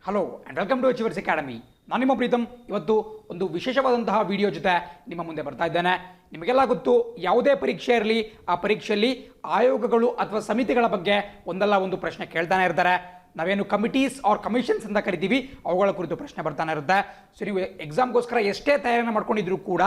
Hello and welcome to Achievers Academy. ನಾನು ನಿಮ್ಮ ಪ್ರೀತಮ್. ಇವತ್ತು ಒಂದು ವಿಶೇಷವಾದಂತಹ ವಿಡಿಯೋ ಜೊತೆ ನಿಮ್ಮ ಮುಂದೆ ಬರ್ತಾ ಇದ್ದೇನೆ. ನಿಮಗೆಲ್ಲ ಗೊತ್ತು, ಯಾವುದೇ ಪರೀಕ್ಷೆ ಇರಲಿ ಆ ಪರೀಕ್ಷೆಯಲ್ಲಿ ಆಯೋಗಗಳು ಅಥವಾ ಸಮಿತಿಗಳ ಬಗ್ಗೆ ಒಂದಲ್ಲ ಒಂದು ಪ್ರಶ್ನೆ ಕೇಳ್ತಾನೆ ಇರ್ತಾರೆ. ನಾವೇನು ಕಮಿಟೀಸ್ ಆರ್ ಕಮಿಷನ್ಸ್ ಅಂತ ಕರಿತೀವಿ, ಅವುಗಳ ಕುರಿತು ಪ್ರಶ್ನೆ ಬರ್ತಾನೆ ಇರುತ್ತೆ. ಸೊ ನೀವು ಎಕ್ಸಾಮ್ಗೋಸ್ಕರ ಎಷ್ಟೇ ತಯಾರಿಯನ್ನು ಮಾಡ್ಕೊಂಡಿದ್ರು ಕೂಡ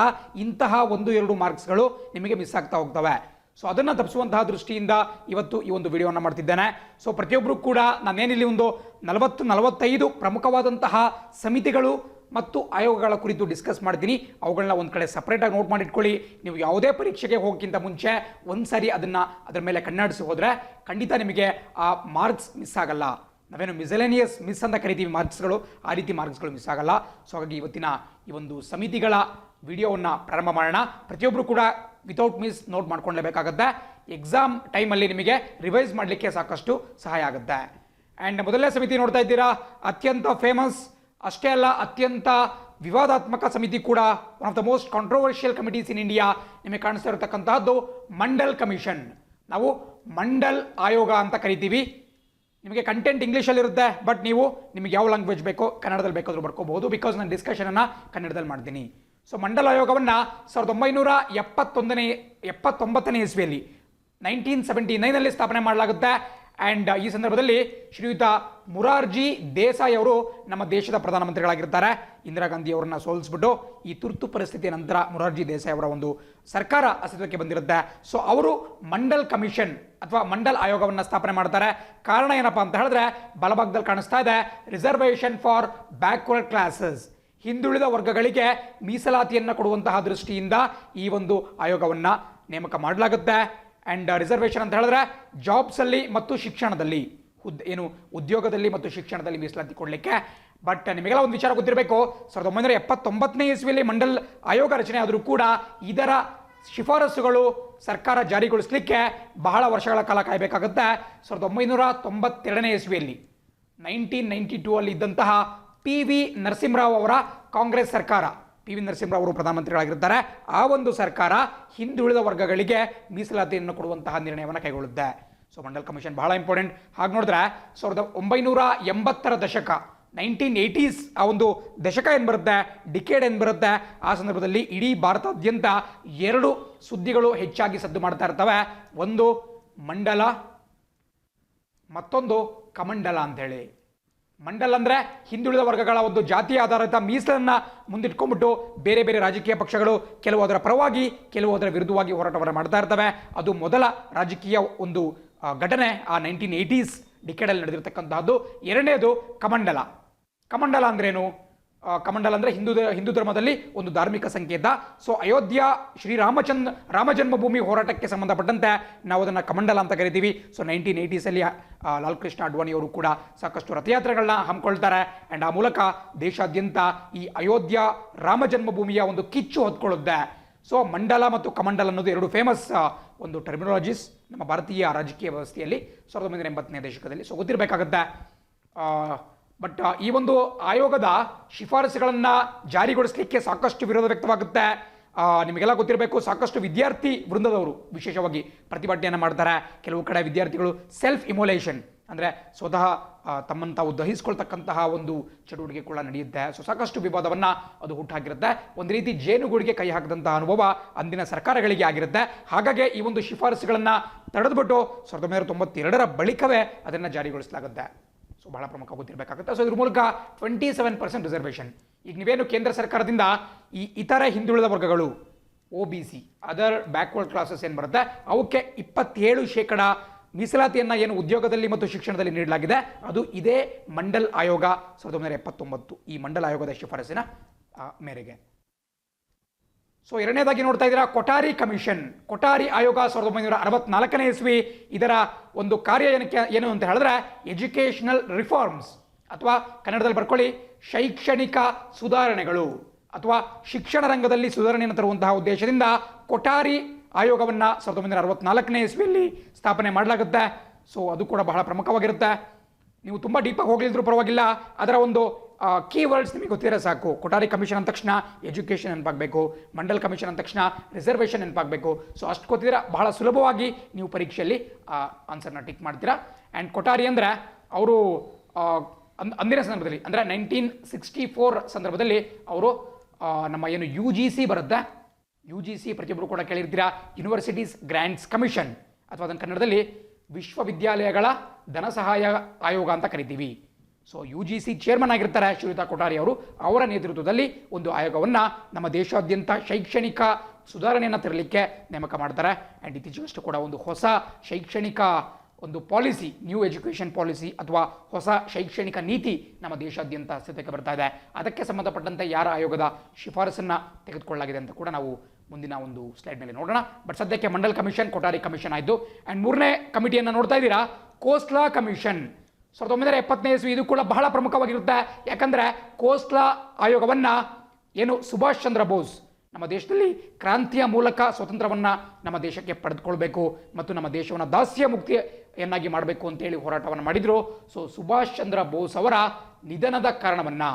ಇಂತಹ 1-2 ಮಾರ್ಕ್ಸ್ಗಳು ನಿಮಗೆ ಮಿಸ್ ಆಗ್ತಾ ಹೋಗ್ತವೆ. ಸೊ ಅದನ್ನು ತಪ್ಪಿಸುವಂತಹ ದೃಷ್ಟಿಯಿಂದ ಇವತ್ತು ಈ ಒಂದು ವಿಡಿಯೋವನ್ನು ಮಾಡ್ತಿದ್ದೇನೆ. ಸೊ ಪ್ರತಿಯೊಬ್ಬರು ಕೂಡ ನಾನೇನಿಲ್ಲಿ ಒಂದು 40-45 ಪ್ರಮುಖವಾದಂತಹ ಸಮಿತಿಗಳು ಮತ್ತು ಆಯೋಗಗಳ ಕುರಿತು ಡಿಸ್ಕಸ್ ಮಾಡ್ತೀನಿ. ಅವುಗಳನ್ನ ಒಂದು ಕಡೆ ಸಪ್ರೇಟಾಗಿ ನೋಟ್ ಮಾಡಿಟ್ಕೊಳ್ಳಿ. ನೀವು ಯಾವುದೇ ಪರೀಕ್ಷೆಗೆ ಹೋಗೋಕ್ಕಿಂತ ಮುಂಚೆ ಒಂದ್ಸರಿ ಅದರ ಮೇಲೆ ಕಣ್ಣಾಡಿಸಿ ಹೋದರೆ ಖಂಡಿತ ನಿಮಗೆ ಆ ಮಾರ್ಕ್ಸ್ ಮಿಸ್ ಆಗಲ್ಲ. ನಾವೇನು ಮಿಸೆಲೇನಿಯಸ್ ಮಿಸ್ ಅಂತ ಕರಿತೀವಿ ಮಾರ್ಕ್ಸ್ಗಳು, ಆ ರೀತಿ ಮಾರ್ಕ್ಸ್ಗಳು ಮಿಸ್ ಆಗಲ್ಲ. ಸೊ ಹಾಗಾಗಿ ಇವತ್ತಿನ ಈ ಒಂದು ಸಮಿತಿಗಳ ವಿಡಿಯೋವನ್ನು ಪ್ರಾರಂಭ ಮಾಡೋಣ. ಪ್ರತಿಯೊಬ್ಬರು ಕೂಡ ವಿತೌಟ್ ಮಿಸ್ ನೋಟ್ ಮಾಡ್ಕೊಳ್ಳೇಬೇಕಾಗುತ್ತೆ. ಎಕ್ಸಾಮ್ ಟೈಮಲ್ಲಿ ನಿಮಗೆ ರಿವೈಸ್ ಮಾಡಲಿಕ್ಕೆ ಸಾಕಷ್ಟು ಸಹಾಯ ಆಗುತ್ತೆ. ಆ್ಯಂಡ್ ಮೊದಲನೇ ಸಮಿತಿ ನೋಡ್ತಾ ಇದ್ದೀರಾ, ಅತ್ಯಂತ ಫೇಮಸ್ ಅಷ್ಟೇ ಅಲ್ಲ, ಅತ್ಯಂತ ವಿವಾದಾತ್ಮಕ ಸಮಿತಿ ಕೂಡ, one of the most controversial committees in India. ನಿಮಗೆ ಕಾಣಿಸ್ತಾ ಇರತಕ್ಕಂತಹದ್ದು ಮಂಡಲ್ ಕಮಿಷನ್. ನಾವು ಮಂಡಲ್ ಆಯೋಗ ಅಂತ ಕರಿತೀವಿ. ನಿಮಗೆ ಕಂಟೆಂಟ್ ಇಂಗ್ಲೀಷಲ್ಲಿ ಇರುತ್ತೆ, ಬಟ್ ನಿಮಗೆ ಯಾವ ಲ್ಯಾಂಗ್ವೇಜ್ ಬೇಕೋ ಕನ್ನಡದಲ್ಲಿ ಬೇಕಾದರೂ ಬರ್ಕೋಬಹುದು, ಬಿಕಾಸ್ ನಾನು ಡಿಸ್ಕಷನನ್ನು ಕನ್ನಡದಲ್ಲಿ ಮಾಡ್ತೀನಿ. ಸೊ ಮಂಡಲ್ ಆಯೋಗವನ್ನು 1979ನೇ ಇಸ್ವಿಯಲ್ಲಿ 1979ನಲ್ಲಿ ಸ್ಥಾಪನೆ ಮಾಡಲಾಗುತ್ತೆ. ಆ್ಯಂಡ್ ಈ ಸಂದರ್ಭದಲ್ಲಿ ಶ್ರೀಯುತ ಮುರಾರ್ಜಿ ದೇಸಾಯಿ ಅವರು ನಮ್ಮ ದೇಶದ ಪ್ರಧಾನಮಂತ್ರಿಗಳಾಗಿರ್ತಾರೆ. ಇಂದಿರಾ ಗಾಂಧಿ ಅವರನ್ನ ಸೋಲಿಸ್ಬಿಟ್ಟು ಈ ತುರ್ತು ಪರಿಸ್ಥಿತಿಯ ನಂತರ ಮುರಾರ್ಜಿ ದೇಸಾಯಿ ಅವರ ಒಂದು ಸರ್ಕಾರ ಅಸ್ತಿತ್ವಕ್ಕೆ ಬಂದಿರುತ್ತೆ. ಸೊ ಅವರು ಮಂಡಲ್ ಕಮಿಷನ್ ಅಥವಾ ಮಂಡಲ್ ಆಯೋಗವನ್ನು ಸ್ಥಾಪನೆ ಮಾಡ್ತಾರೆ. ಕಾರಣ ಏನಪ್ಪಾ ಅಂತ ಹೇಳಿದ್ರೆ, ಬಲಭಾಗದಲ್ಲಿ ಕಾಣಿಸ್ತಾ ಇದೆ, ರಿಸರ್ವೇಷನ್ ಫಾರ್ ಬ್ಯಾಕ್ವರ್ಡ್ ಕ್ಲಾಸಸ್, ಹಿಂದುಳಿದ ವರ್ಗಗಳಿಗೆ ಮೀಸಲಾತಿಯನ್ನು ಕೊಡುವಂತಹ ದೃಷ್ಟಿಯಿಂದ ಈ ಒಂದು ಆಯೋಗವನ್ನು ನೇಮಕ ಮಾಡಲಾಗುತ್ತೆ. ಆ್ಯಂಡ್ ರಿಸರ್ವೇಷನ್ ಅಂತ ಹೇಳಿದ್ರೆ ಜಾಬ್ಸಲ್ಲಿ ಮತ್ತು ಶಿಕ್ಷಣದಲ್ಲಿ, ಉದ್ಯೋಗದಲ್ಲಿ ಮತ್ತು ಶಿಕ್ಷಣದಲ್ಲಿ ಮೀಸಲಾತಿ ಕೊಡಲಿಕ್ಕೆ. ಬಟ್ ನಿಮಗೆಲ್ಲ ಒಂದು ವಿಚಾರ ಗೊತ್ತಿರಬೇಕು, 1979ನೇ ಇಸ್ವಿಯಲ್ಲಿ ಮಂಡಲ್ ಆಯೋಗ ರಚನೆ ಆದರೂ ಕೂಡ ಇದರ ಶಿಫಾರಸುಗಳು ಸರ್ಕಾರ ಜಾರಿಗೊಳಿಸಲಿಕ್ಕೆ ಬಹಳ ವರ್ಷಗಳ ಕಾಲ ಕಾಯಬೇಕಾಗುತ್ತೆ. 1992ನೇ ಇಸ್ವಿಯಲ್ಲಿ 1992 ಅಲ್ಲಿ ಇದ್ದಂತಹ PV ನರಸಿಂಹರಾವ್ ಅವರ ಕಾಂಗ್ರೆಸ್ ಸರ್ಕಾರ, PV ನರಸಿಂಹರಾವ್ ಅವರು ಪ್ರಧಾನಮಂತ್ರಿಗಳಾಗಿರ್ತಾರೆ, ಆ ಒಂದು ಸರ್ಕಾರ ಹಿಂದುಳಿದ ವರ್ಗಗಳಿಗೆ ಮೀಸಲಾತಿಯನ್ನು ಕೊಡುವಂತಹ ನಿರ್ಣಯವನ್ನು ಕೈಗೊಳ್ಳುತ್ತೆ. ಸೊ ಮಂಡಲ್ ಕಮಿಷನ್ ಬಹಳ ಇಂಪಾರ್ಟೆಂಟ್. ಹಾಗೆ ನೋಡಿದ್ರೆ 1980ರ ದಶಕ, 1980s, ಆ ಒಂದು ದಶಕ ಏನು ಬರುತ್ತೆ, ಡಿಕೇಡ್ ಏನು ಬರುತ್ತೆ, ಆ ಸಂದರ್ಭದಲ್ಲಿ ಇಡೀ ಭಾರತಾದ್ಯಂತ 2 ಸುದ್ದಿಗಳು ಹೆಚ್ಚಾಗಿ ಸದ್ದು ಮಾಡ್ತಾ ಇರ್ತವೆ. ಒಂದು ಮಂಡಲ, ಮತ್ತೊಂದು ಕಮಂಡಲ ಅಂತೇಳಿ. ಮಂಡಲ್ ಅಂದರೆ ಹಿಂದುಳಿದ ವರ್ಗಗಳ ಒಂದು ಜಾತಿಯ ಆಧಾರಿತ ಮೀಸಲನ್ನು ಮುಂದಿಟ್ಕೊಂಡ್ಬಿಟ್ಟು ಬೇರೆ ಬೇರೆ ರಾಜಕೀಯ ಪಕ್ಷಗಳು ಕೆಲವು ಅದರ ಪರವಾಗಿ ಕೆಲವು ಅದರ ವಿರುದ್ಧವಾಗಿ ಹೋರಾಟವನ್ನು ಮಾಡ್ತಾ ಇರ್ತವೆ. ಅದು ಮೊದಲ ರಾಜಕೀಯ ಒಂದು ಘಟನೆ ಆ 1980s ಡಿಕೆಡಲ್ಲಿ ನಡೆದಿರ್ತಕ್ಕಂತಹದ್ದು. ಎರಡನೇದು ಕಮಂಡಲ. ಕಮಂಡಲ ಅಂದ್ರೇನು? ಕಮಂಡಲ ಅಂದರೆ ಹಿಂದೂ ಧರ್ಮದಲ್ಲಿ ಒಂದು ಧಾರ್ಮಿಕ ಸಂಕೇತ. ಸೊ ಅಯೋಧ್ಯ ರಾಮ ಜನ್ಮಭೂಮಿ ಹೋರಾಟಕ್ಕೆ ಸಂಬಂಧಪಟ್ಟಂತೆ ನಾವು ಅದನ್ನು ಕಮಂಡಲ ಅಂತ ಕರಿತೀವಿ. ಸೊ 1980s ಅಲ್ಲಿ ಲಾಲ್ ಕೃಷ್ಣ ಅಡ್ವಾಣಿ ಅವರು ಕೂಡ ಸಾಕಷ್ಟು ರಥಯಾತ್ರೆಗಳನ್ನ ಹಮ್ಮಿಕೊಳ್ತಾರೆ. ಆ್ಯಂಡ್ ಆ ಮೂಲಕ ದೇಶಾದ್ಯಂತ ಈ ಅಯೋಧ್ಯ ರಾಮ ಜನ್ಮಭೂಮಿಯ ಒಂದು ಕಿಚ್ಚು ಹೊತ್ಕೊಳ್ಳುತ್ತೆ. ಸೊ ಮಂಡಲ ಮತ್ತು ಕಮಂಡಲ ಅನ್ನೋದು 2 ಫೇಮಸ್ ಒಂದು ಟರ್ಮಿನಾಲಜೀಸ್ ನಮ್ಮ ಭಾರತೀಯ ರಾಜಕೀಯ ವ್ಯವಸ್ಥೆಯಲ್ಲಿ 1980ನೇ ದಶಕದಲ್ಲಿ. ಸೊ ಗೊತ್ತಿರಬೇಕಾಗತ್ತೆ. ಬಟ್ ಈ ಒಂದು ಆಯೋಗದ ಶಿಫಾರಸುಗಳನ್ನು ಜಾರಿಗೊಳಿಸಲಿಕ್ಕೆ ಸಾಕಷ್ಟು ವಿರೋಧ ವ್ಯಕ್ತವಾಗುತ್ತೆ. ನಿಮಗೆಲ್ಲ ಗೊತ್ತಿರಬೇಕು, ಸಾಕಷ್ಟು ವಿದ್ಯಾರ್ಥಿ ವೃಂದದವರು ವಿಶೇಷವಾಗಿ ಪ್ರತಿಭಟನೆಯನ್ನು ಮಾಡ್ತಾರೆ. ಕೆಲವು ಕಡೆ ವಿದ್ಯಾರ್ಥಿಗಳು ಸೆಲ್ಫ್ ಇಮೋಲೇಷನ್ ಅಂದರೆ ಸ್ವತಃ ತಮ್ಮನ್ನು ತಾವು ದಹಿಸ್ಕೊಳ್ತಕ್ಕಂತಹ ಒಂದು ಚಟುವಟಿಕೆ ಕೂಡ ನಡೆಯುತ್ತೆ. ಸೊ ಸಾಕಷ್ಟು ವಿವಾದವನ್ನು ಅದು ಹುಟ್ಟಾಕಿರುತ್ತೆ. ಒಂದು ರೀತಿ ಜೇನುಗೂಡಿಗೆ ಕೈ ಹಾಕಿದಂತಹ ಅನುಭವ ಅಂದಿನ ಸರ್ಕಾರಗಳಿಗೆ ಆಗಿರುತ್ತೆ. ಹಾಗಾಗಿ ಈ ಒಂದು ಶಿಫಾರಸುಗಳನ್ನು ತಡೆದುಬಿಟ್ಟು 1992ರ ಬಳಿಕವೇ ಅದನ್ನು ಜಾರಿಗೊಳಿಸಲಾಗುತ್ತೆ. ಸೊ ಬಹಳ ಪ್ರಮುಖ ಗೊತ್ತಿರಬೇಕಾಗುತ್ತೆ. ಸೊ ಇದ್ರ ಮೂಲಕ 27% ರಿಸರ್ವೇಷನ್. ಈಗ ನೀವೇನು ಕೇಂದ್ರ ಸರ್ಕಾರದಿಂದ ಈ ಇತರ ಹಿಂದುಳಿದ ವರ್ಗಗಳು, OBC, ಅದರ್ ಬ್ಯಾಕ್ವರ್ಡ್ ಕ್ಲಾಸಸ್ ಏನು ಬರುತ್ತೆ, ಅವಕ್ಕೆ 27% ಮೀಸಲಾತಿಯನ್ನು ಏನು ಉದ್ಯೋಗದಲ್ಲಿ ಮತ್ತು ಶಿಕ್ಷಣದಲ್ಲಿ ನೀಡಲಾಗಿದೆ, ಅದು ಇದೇ ಮಂಡಲ್ ಆಯೋಗ 1979 ಈ ಮಂಡಲ್ ಆಯೋಗದ ಶಿಫಾರಸಿನ ಮೇರೆಗೆ. ಸೊ ಎರಡನೇದಾಗಿ ನೋಡ್ತಾ ಇದ್ದೀರಾ, ಕೊಠಾರಿ ಕಮಿಷನ್. ಕೊಠಾರಿ ಆಯೋಗ 1964ನೇ ಇಸ್ವಿ. ಇದರ ಒಂದು ಕಾರ್ಯ ಏನು ಅಂತ ಹೇಳಿದ್ರೆ ಎಜುಕೇಷನಲ್ ರಿಫಾರ್ಮ್ಸ್, ಅಥವಾ ಕನ್ನಡದಲ್ಲಿ ಬರ್ಕೊಳ್ಳಿ ಶೈಕ್ಷಣಿಕ ಸುಧಾರಣೆಗಳು, ಅಥವಾ ಶಿಕ್ಷಣ ರಂಗದಲ್ಲಿ ಸುಧಾರಣೆಯನ್ನು ತರುವಂತಹ ಉದ್ದೇಶದಿಂದ ಕೊಠಾರಿ ಆಯೋಗವನ್ನು 1964ನೇ ಇಸ್ವಿಯಲ್ಲಿ ಸ್ಥಾಪನೆ ಮಾಡಲಾಗುತ್ತೆ. ಸೊ ಅದು ಕೂಡ ಬಹಳ ಪ್ರಮುಖವಾಗಿರುತ್ತೆ. ನೀವು ತುಂಬ ಡೀಪಾಗಿ ಹೋಗಲಿದ್ರು ಪರವಾಗಿಲ್ಲ, ಅದರ ಒಂದು ಕೀವರ್ಡ್ಸ್ ನಿಮಗೆ ಗೊತ್ತಿರೋ ಸಾಕು. ಕೊಠಾರಿ ಕಮಿಷನ್ ಅಂದ ತಕ್ಷಣ ಎಜುಕೇಷನ್ ನೆನಪಾಗಬೇಕು, ಮಂಡಲ್ ಕಮಿಷನ್ ಅಂದ ತಕ್ಷಣ ರಿಸರ್ವೇಷನ್ ನೆನಪಾಗಬೇಕು. ಸೊ ಅಷ್ಟು ಗೊತ್ತಿದ್ರೆ ಬಹಳ ಸುಲಭವಾಗಿ ನೀವು ಪರೀಕ್ಷೆಯಲ್ಲಿ ಆನ್ಸರ್ನ ಟಿಕ್ ಮಾಡ್ತೀರಾ. ಆ್ಯಂಡ್ ಕೊಠಾರಿ ಅಂದರೆ ಅವರು ಅಂದಿನ ಸಂದರ್ಭದಲ್ಲಿ ಅಂದರೆ 1964 ಸಂದರ್ಭದಲ್ಲಿ ಅವರು ನಮ್ಮ ಏನು UGC ಬರುತ್ತೆ, UGC ಪ್ರತಿಯೊಬ್ಬರು ಕೂಡ ಕೇಳಿರ್ತೀರಾ, ಯೂನಿವರ್ಸಿಟೀಸ್ ಗ್ರ್ಯಾಂಟ್ಸ್ ಕಮಿಷನ್, ಅಥವಾ ಅದನ್ನು ಕನ್ನಡದಲ್ಲಿ ವಿಶ್ವವಿದ್ಯಾಲಯಗಳ ಧನ ಸಹಾಯ ಆಯೋಗ ಅಂತ ಕರಿತೀವಿ. ಸೊ UGC ಚೇರ್ಮನ್ ಆಗಿರ್ತಾರೆ ಶ್ರೀಯುತ ಕೊಠಾರಿ ಅವರು. ಅವರ ನೇತೃತ್ವದಲ್ಲಿ ಒಂದು ಆಯೋಗವನ್ನು ನಮ್ಮ ದೇಶಾದ್ಯಂತ ಶೈಕ್ಷಣಿಕ ಸುಧಾರಣೆಯನ್ನು ತರಲಿಕ್ಕೆ ನೇಮಕ ಮಾಡ್ತಾರೆ. ಆ್ಯಂಡ್ ಇತ್ತೀಚೆಗಷ್ಟು ಕೂಡ ಒಂದು ಹೊಸ ಶೈಕ್ಷಣಿಕ ಒಂದು ಪಾಲಿಸಿ, ನ್ಯೂ ಎಜುಕೇಷನ್ ಪಾಲಿಸಿ ಅಥವಾ ಹೊಸ ಶೈಕ್ಷಣಿಕ ನೀತಿ ನಮ್ಮ ದೇಶಾದ್ಯಂತ ಅಸ್ತಿತ್ವಕ್ಕೆ ಬರ್ತಾ ಇದೆ. ಅದಕ್ಕೆ ಸಂಬಂಧಪಟ್ಟಂತೆ ಯಾರ ಆಯೋಗದ ಶಿಫಾರಸನ್ನು ತೆಗೆದುಕೊಳ್ಳಲಾಗಿದೆ ಅಂತ ಕೂಡ ನಾವು ಮುಂದಿನ ಒಂದು ಸ್ಲೈಡ್ ಮೇಲೆ ನೋಡೋಣ. ಬಟ್ ಸದ್ಯಕ್ಕೆ ಮಂಡಲ್ ಕಮಿಷನ್, ಕೊಠಾರಿ ಕಮಿಷನ್ ಆಯಿತು. ಆ್ಯಂಡ್ ಮೂರನೇ ಕಮಿಟಿಯನ್ನು ನೋಡ್ತಾ ಇದ್ದೀರಾ, ಖೋಸ್ಲಾ ಕಮಿಷನ್. 1970 ಇದು ಕೂಡ ಬಹಳ ಪ್ರಮುಖವಾಗಿರುತ್ತೆ. ಯಾಕಂದರೆ ಖೋಸ್ಲಾ ಆಯೋಗವನ್ನು ಏನು ಸುಭಾಷ್ ಚಂದ್ರ ಬೋಸ್ ನಮ್ಮ ದೇಶದಲ್ಲಿ ಕ್ರಾಂತಿಯ ಮೂಲಕ ಸ್ವತಂತ್ರವನ್ನು ನಮ್ಮ ದೇಶಕ್ಕೆ ಪಡೆದುಕೊಳ್ಬೇಕು ಮತ್ತು ನಮ್ಮ ದೇಶವನ್ನು ದಾಸ್ಯ ಮುಕ್ತಿಯನ್ನಾಗಿ ಮಾಡಬೇಕು ಅಂತೇಳಿ ಹೋರಾಟವನ್ನು ಮಾಡಿದರು. ಸೊ ಸುಭಾಷ್ ಚಂದ್ರ ಬೋಸ್ ಅವರ ನಿಧನದ ಕಾರಣವನ್ನು,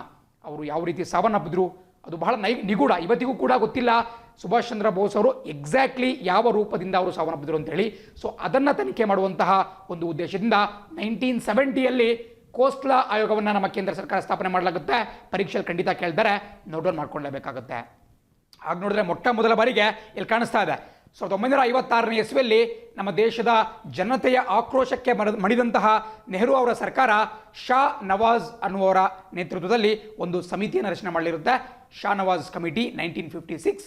ಅವರು ಯಾವ ರೀತಿ ಸಾವನ್ನಪ್ಪಿದ್ರು ಅದು ಬಹಳ ನಿಗೂಢ, ಇವತ್ತಿಗೂ ಕೂಡ ಗೊತ್ತಿಲ್ಲ ಸುಭಾಷ್ ಚಂದ್ರ ಬೋಸ್ ಅವರು ಎಕ್ಸಾಕ್ಟ್ಲಿ ಯಾವ ರೂಪದಿಂದ ಅವರು ಸಾವನ್ನಪ್ಪಿದ್ರು ಅಂತೇಳಿ. ಸೊ ಅದನ್ನು ತನಿಖೆ ಮಾಡುವಂತಹ ಒಂದು ಉದ್ದೇಶದಿಂದ 1970 ಖೋಸ್ಲಾ ಆಯೋಗವನ್ನು ನಮ್ಮ ಕೇಂದ್ರ ಸರ್ಕಾರ ಸ್ಥಾಪನೆ ಮಾಡಲಾಗುತ್ತೆ. ಪರೀಕ್ಷೆಯಲ್ಲಿ ಖಂಡಿತ ಕೇಳಿದರೆ ನೋಟ್ ಡೌನ್ ಮಾಡ್ಕೊಳ್ಳೇಬೇಕಾಗುತ್ತೆ. ಹಾಗೆ ನೋಡಿದ್ರೆ ಮೊಟ್ಟ ಮೊದಲ ಬಾರಿಗೆ ಇಲ್ಲಿ ಕಾಣಿಸ್ತಾ ಇದೆ 1956 ನಮ್ಮ ದೇಶದ ಜನತೆಯ ಆಕ್ರೋಶಕ್ಕೆ ಮಣಿದಂತಹ ನೆಹರು ಅವರ ಸರ್ಕಾರ ಶಾ ನವಾಜ್ ಅನ್ನುವರ ನೇತೃತ್ವದಲ್ಲಿ ಒಂದು ಸಮಿತಿಯನ್ನು ರಚನೆ ಮಾಡಲಿರುತ್ತೆ, ಶಾ ನವಾಜ್ ಕಮಿಟಿ 1956.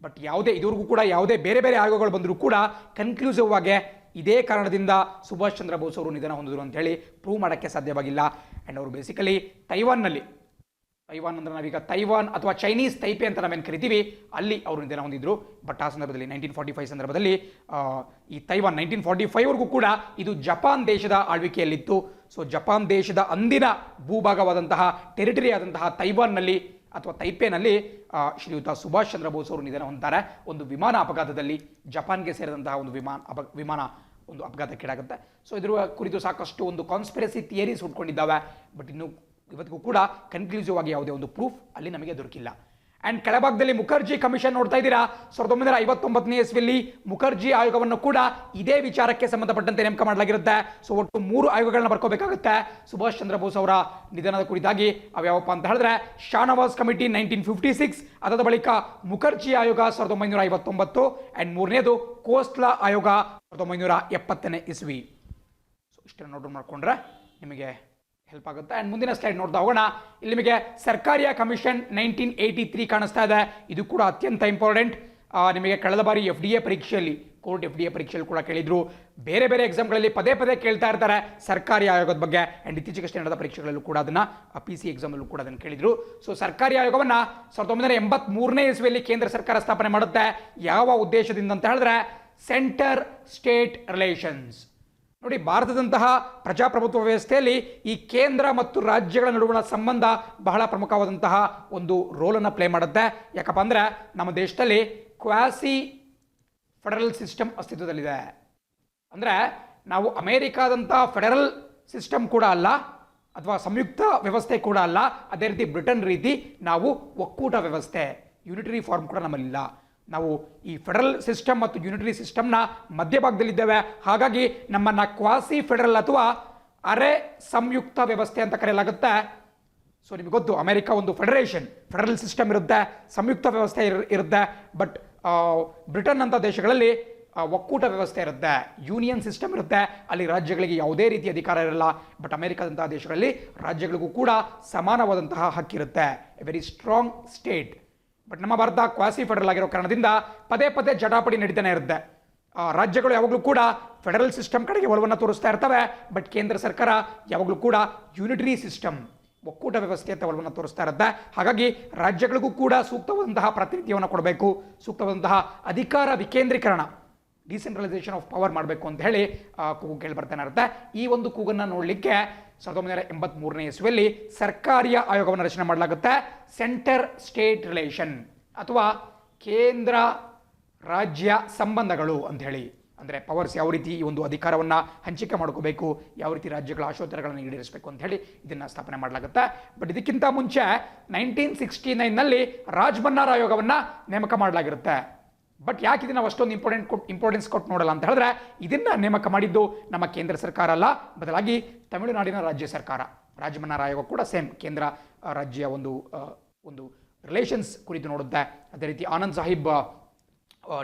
ಬಟ್ ಯಾವುದೇ ಇದುವರೆಗೂ ಕೂಡ ಯಾವುದೇ ಬೇರೆ ಬೇರೆ ಆಯೋಗಗಳು ಬಂದರೂ ಕೂಡ ಕನ್ಕ್ಲೂಸಿವ್ ಆಗಿ ಇದೇ ಕಾರಣದಿಂದ ಸುಭಾಷ್ ಚಂದ್ರ ಬೋಸ್ ಅವರು ನಿಧನ ಹೊಂದಿದ್ರು ಅಂತ ಹೇಳಿ ಪ್ರೂವ್ ಮಾಡೋಕ್ಕೆ ಸಾಧ್ಯವಾಗಿಲ್ಲ. ಆ್ಯಂಡ್ ಅವರು ಬೇಸಿಕಲಿ ತೈವಾನ್ ಅಂದರೆ ನಾವೀಗ ತೈವಾನ್ ಅಥವಾ ಚೈನೀಸ್ ತೈಪೆ ಅಂತ ನಾವೇನು ಕರಿತೀವಿ, ಅಲ್ಲಿ ಅವರು ನಿಧನ ಹೊಂದಿದ್ರು. ಬಟ್ ಆ ಸಂದರ್ಭದಲ್ಲಿ 1945 ಸಂದರ್ಭದಲ್ಲಿ ಈ ತೈವಾನ್ 1945ವರೆಗೂ ಕೂಡ ಇದು ಜಪಾನ್ ದೇಶದ ಆಳ್ವಿಕೆಯಲ್ಲಿತ್ತು. ಸೊ ಜಪಾನ್ ದೇಶದ ಅಂದಿನ ಭೂಭಾಗವಾದಂತಹ ಟೆರಿಟರಿ ಆದಂತಹ ತೈವಾನ್ನಲ್ಲಿ ಅಥವಾ ತೈಪೇನಲ್ಲಿ ಶ್ರೀಯುತ ಸುಭಾಷ್ ಚಂದ್ರ ಬೋಸ್ ಅವರು ನಿಧನ ಹೊಂದ್ತಾರೆ. ಒಂದು ವಿಮಾನ ಅಪಘಾತದಲ್ಲಿ, ಜಪಾನ್ಗೆ ಸೇರಿದಂತಹ ಒಂದು ವಿಮಾನ ಒಂದು ಅಪಘಾತಕ್ಕೀಡಾಗುತ್ತೆ. ಸೊ ಇದರ ಕುರಿತು ಸಾಕಷ್ಟು ಒಂದು ಕಾನ್ಸ್ಪಿರಸಿ ಥಿಯರೀಸ್ ಹುಟ್ಕೊಂಡಿದ್ದಾವೆ. ಬಟ್ ಇನ್ನು ಇವತ್ತಿಗೂ ಕೂಡ ಕನ್ಕ್ಲೂಸಿವ್ ಆಗಿ ಯಾವುದೇ ಒಂದು ಪ್ರೂಫ್ ಅಲ್ಲಿ ನಮಗೆ ದೊರಕಿಲ್ಲ. ಆ್ಯಂಡ್ ಕೆಳಭಾಗದಲ್ಲಿ ಮುಖರ್ಜಿ ಕಮಿಷನ್ ನೋಡ್ತಾ ಇದ್ದೀರಾ. 1959 ಮುಖರ್ಜಿ ಆಯೋಗವನ್ನು ಕೂಡ ಇದೇ ವಿಚಾರಕ್ಕೆ ಸಂಬಂಧಪಟ್ಟಂತೆ ನೇಮಕ ಮಾಡಲಾಗಿರುತ್ತೆ. ಸೊ ಒಟ್ಟು 3 ಆಯೋಗಗಳನ್ನ ಬರ್ಕೋಬೇಕಾಗುತ್ತೆ ಸುಭಾಷ್ ಚಂದ್ರ ಬೋಸ್ ಅವರ ನಿಧನದ ಕುರಿತಾಗಿ. ಅವ್ಯಾವಪ್ಪ ಅಂತ ಹೇಳಿದ್ರೆ ಶಾನವಾಜ್ ಕಮಿಟಿ 1956, ಅದಾದ ಬಳಿಕ ಮುಖರ್ಜಿ ಆಯೋಗ 1959, ಆ್ಯಂಡ್ ಮೂರನೇದು ಖೋಸ್ಲಾ ಆಯೋಗ 1970. ಸೊ ಇಷ್ಟನ್ನು ನೋಟ್ ಮಾಡಿಕೊಂಡ್ರೆ ನಿಮಗೆ ಹೆಲ್ಪ್ ಆಗುತ್ತೆ. ಆ್ಯಂಡ್ ಮುಂದಿನ ಸ್ಲೈಡ್ ನೋಡ್ತಾ ಹೋಗೋಣ. ಇಲ್ಲಿ ನಿಮಗೆ ಸರ್ಕಾರಿಯ ಕಮಿಷನ್ 1983 ಕಾಣಿಸ್ತಾ ಇದೆ. ಇದು ಕೂಡ ಅತ್ಯಂತ ಇಂಪಾರ್ಟೆಂಟ್. ನಿಮಗೆ ಕಳೆದ ಬಾರಿ FDA ಪರೀಕ್ಷೆಯಲ್ಲಿ, ಕೋರ್ಟ್ FDA ಪರೀಕ್ಷೆಯಲ್ಲಿ ಕೂಡ ಕೇಳಿದ್ರು. ಬೇರೆ ಬೇರೆ ಎಕ್ಸಾಮ್ಗಳಲ್ಲಿ ಪದೇ ಪದೇ ಕೇಳ್ತಾ ಇರ್ತಾರೆ ಸರ್ಕಾರಿ ಆಯೋಗದ ಬಗ್ಗೆ. ಆ್ಯಂಡ್ ಇತ್ತೀಚೆಗಷ್ಟೇ ನಡೆದ ಪರೀಕ್ಷೆಗಳಲ್ಲೂ ಕೂಡ ಅದನ್ನು PC ಎಕ್ಸಾಮಲ್ಲೂ ಕೂಡ ಅದನ್ನು ಕೇಳಿದ್ರು. ಸೊ ಸರ್ಕಾರಿ ಆಯೋಗವನ್ನು 1983 ಕೇಂದ್ರ ಸರ್ಕಾರ ಸ್ಥಾಪನೆ ಮಾಡುತ್ತೆ. ಯಾವ ಉದ್ದೇಶದಿಂದ ಅಂತ ಹೇಳಿದ್ರೆ ಸೆಂಟರ್ ಸ್ಟೇಟ್ ರಿಲೇಷನ್ಸ್. ನೋಡಿ, ಭಾರತದಂತಹ ಪ್ರಜಾಪ್ರಭುತ್ವ ವ್ಯವಸ್ಥೆಯಲ್ಲಿ ಈ ಕೇಂದ್ರ ಮತ್ತು ರಾಜ್ಯಗಳ ನಡುವಣ ಸಂಬಂಧ ಬಹಳ ಪ್ರಮುಖವಾದಂತಹ ಒಂದು ರೋಲನ್ನು ಪ್ಲೇ ಮಾಡುತ್ತೆ. ಯಾಕಪ್ಪ ಅಂದರೆ ನಮ್ಮ ದೇಶದಲ್ಲಿ ಕ್ವಾಸಿ ಫೆಡರಲ್ ಸಿಸ್ಟಮ್ ಅಸ್ತಿತ್ವದಲ್ಲಿದೆ. ಅಂದರೆ ನಾವು ಅಮೇರಿಕಾದಂಥ ಫೆಡರಲ್ ಸಿಸ್ಟಮ್ ಕೂಡ ಅಲ್ಲ, ಅಥವಾ ಸಂಯುಕ್ತ ವ್ಯವಸ್ಥೆ ಕೂಡ ಅಲ್ಲ. ಅದೇ ರೀತಿ ಬ್ರಿಟನ್ ರೀತಿ ನಾವು ಒಕ್ಕೂಟ ವ್ಯವಸ್ಥೆ, ಯೂನಿಟರಿ ಫಾರ್ಮ್ ಕೂಡ ನಮ್ಮಲ್ಲಿಲ್ಲ. ನಾವು ಈ ಫೆಡರಲ್ ಸಿಸ್ಟಮ್ ಮತ್ತು ಯೂನಿಟರಿ ಸಿಸ್ಟಮ್ನ ಮಧ್ಯಭಾಗದಲ್ಲಿದ್ದೇವೆ. ಹಾಗಾಗಿ ನಮ್ಮನ್ನು ಕ್ವಾಸಿ ಫೆಡರಲ್ ಅಥವಾ ಅರೆ ಸಂಯುಕ್ತ ವ್ಯವಸ್ಥೆ ಅಂತ ಕರೆಯಲಾಗುತ್ತೆ. ಸೊ ನಿಮಗೆ ಗೊತ್ತು, ಅಮೆರಿಕ ಒಂದು ಫೆಡರಲ್ ಸಿಸ್ಟಮ್ ಇರುತ್ತೆ, ಸಂಯುಕ್ತ ವ್ಯವಸ್ಥೆ ಇರುತ್ತೆ. ಬಟ್ ಬ್ರಿಟನ್ ಅಂತ ದೇಶಗಳಲ್ಲಿ ಒಕ್ಕೂಟ ವ್ಯವಸ್ಥೆ ಇರುತ್ತೆ, ಯೂನಿಯನ್ ಸಿಸ್ಟಮ್ ಇರುತ್ತೆ. ಅಲ್ಲಿ ರಾಜ್ಯಗಳಿಗೆ ಯಾವುದೇ ರೀತಿಯ ಅಧಿಕಾರ ಇರಲ್ಲ. ಬಟ್ ಅಮೆರಿಕದಂತಹ ದೇಶಗಳಲ್ಲಿ ರಾಜ್ಯಗಳಿಗೂ ಕೂಡ ಸಮಾನವಾದಂತಹ ಹಕ್ಕಿರುತ್ತೆ, a very strong state. But ನಮ್ಮ ಭಾರತ ಕ್ವಾಸಿ ಫೆಡರಲ್ ಆಗಿರೋ ಕಾರಣದಿಂದ ಪದೇ ಪದೇ ಜಟಾಪಟಿ ನಡೀತಾನೆ ಇರುತ್ತೆ. ರಾಜ್ಯಗಳು ಯಾವಾಗಲೂ ಕೂಡ ಫೆಡರಲ್ ಸಿಸ್ಟಮ್ ಕಡೆಗೆ ಒಲವನ್ನು ತೋರಿಸ್ತಾ ಇರ್ತವೆ. ಬಟ್ ಕೇಂದ್ರ ಸರ್ಕಾರ ಯಾವಾಗಲೂ ಕೂಡ ಯೂನಿಟರಿ ಸಿಸ್ಟಮ್, ಒಕ್ಕೂಟ ವ್ಯವಸ್ಥೆ ಅಂತ ಒಲವನ್ನು ತೋರಿಸ್ತಾ ಇರುತ್ತೆ. ಹಾಗಾಗಿ ರಾಜ್ಯಗಳಿಗೂ ಕೂಡ ಸೂಕ್ತವಾದಂತಹ ಪ್ರಾತಿನಿಧ್ಯವನ್ನು ಕೊಡಬೇಕು, ಸೂಕ್ತವಾದಂತಹ ಅಧಿಕಾರ ವಿಕೇಂದ್ರೀಕರಣ, ಡಿಸೆಂಟ್ರಲೈಸೇಷನ್ ಆಫ್ ಪವರ್ ಮಾಡಬೇಕು ಅಂತ ಹೇಳಿ ಕೂಗು ಕೇಳಿ ಬರ್ತಾನೆ ಇರುತ್ತೆ. ಈ ಒಂದು ಕೂಗನ್ನು ನೋಡಲಿಕ್ಕೆ 1983 ಸರ್ಕಾರಿಯ ಆಯೋಗವನ್ನು ರಚನೆ ಮಾಡಲಾಗುತ್ತೆ. ಸೆಂಟರ್ ಸ್ಟೇಟ್ ರಿಲೇಷನ್ ಅಥವಾ ಕೇಂದ್ರ ರಾಜ್ಯ ಸಂಬಂಧಗಳು ಅಂತ ಹೇಳಿ. ಅಂದರೆ ಪವರ್ಸ್ ಯಾವ ರೀತಿ ಈ ಒಂದು ಅಧಿಕಾರವನ್ನು ಹಂಚಿಕೆ ಮಾಡ್ಕೋಬೇಕು, ಯಾವ ರೀತಿ ರಾಜ್ಯಗಳ ಆಶೋತ್ತರಗಳನ್ನು ಈಡೇರಿಸಬೇಕು ಅಂತ ಹೇಳಿ ಇದನ್ನು ಸ್ಥಾಪನೆ ಮಾಡಲಾಗುತ್ತೆ. ಬಟ್ ಇದಕ್ಕಿಂತ ಮುಂಚೆ 1969 ರಾಜ್ಮನ್ನಾರ್ ಆಯೋಗವನ್ನು ನೇಮಕ ಮಾಡಲಾಗಿರುತ್ತೆ. ಬಟ್ ಯಾಕೆ ಇದನ್ನು ಅಷ್ಟೊಂದು ಇಂಪಾರ್ಟೆನ್ಸ್ ಕೊಟ್ಟು ನೋಡಲ್ಲ ಅಂತ ಹೇಳಿದ್ರೆ, ಇದನ್ನು ನೇಮಕ ಮಾಡಿದ್ದು ನಮ್ಮ ಕೇಂದ್ರ ಸರ್ಕಾರ ಅಲ್ಲ, ಬದಲಾಗಿ ತಮಿಳುನಾಡಿನ ರಾಜ್ಯ ಸರ್ಕಾರ. ರಾಜಮನ್ನಾರ್ ಆಯೋಗ ಕೂಡ ಸೇಮ್ ಕೇಂದ್ರ ರಾಜ್ಯ ಒಂದು ರಿಲೇಷನ್ಸ್ ಕುರಿತು ನೋಡುತ್ತೆ. ಅದೇ ರೀತಿ ಆನಂದ್ ಸಾಹಿಬ್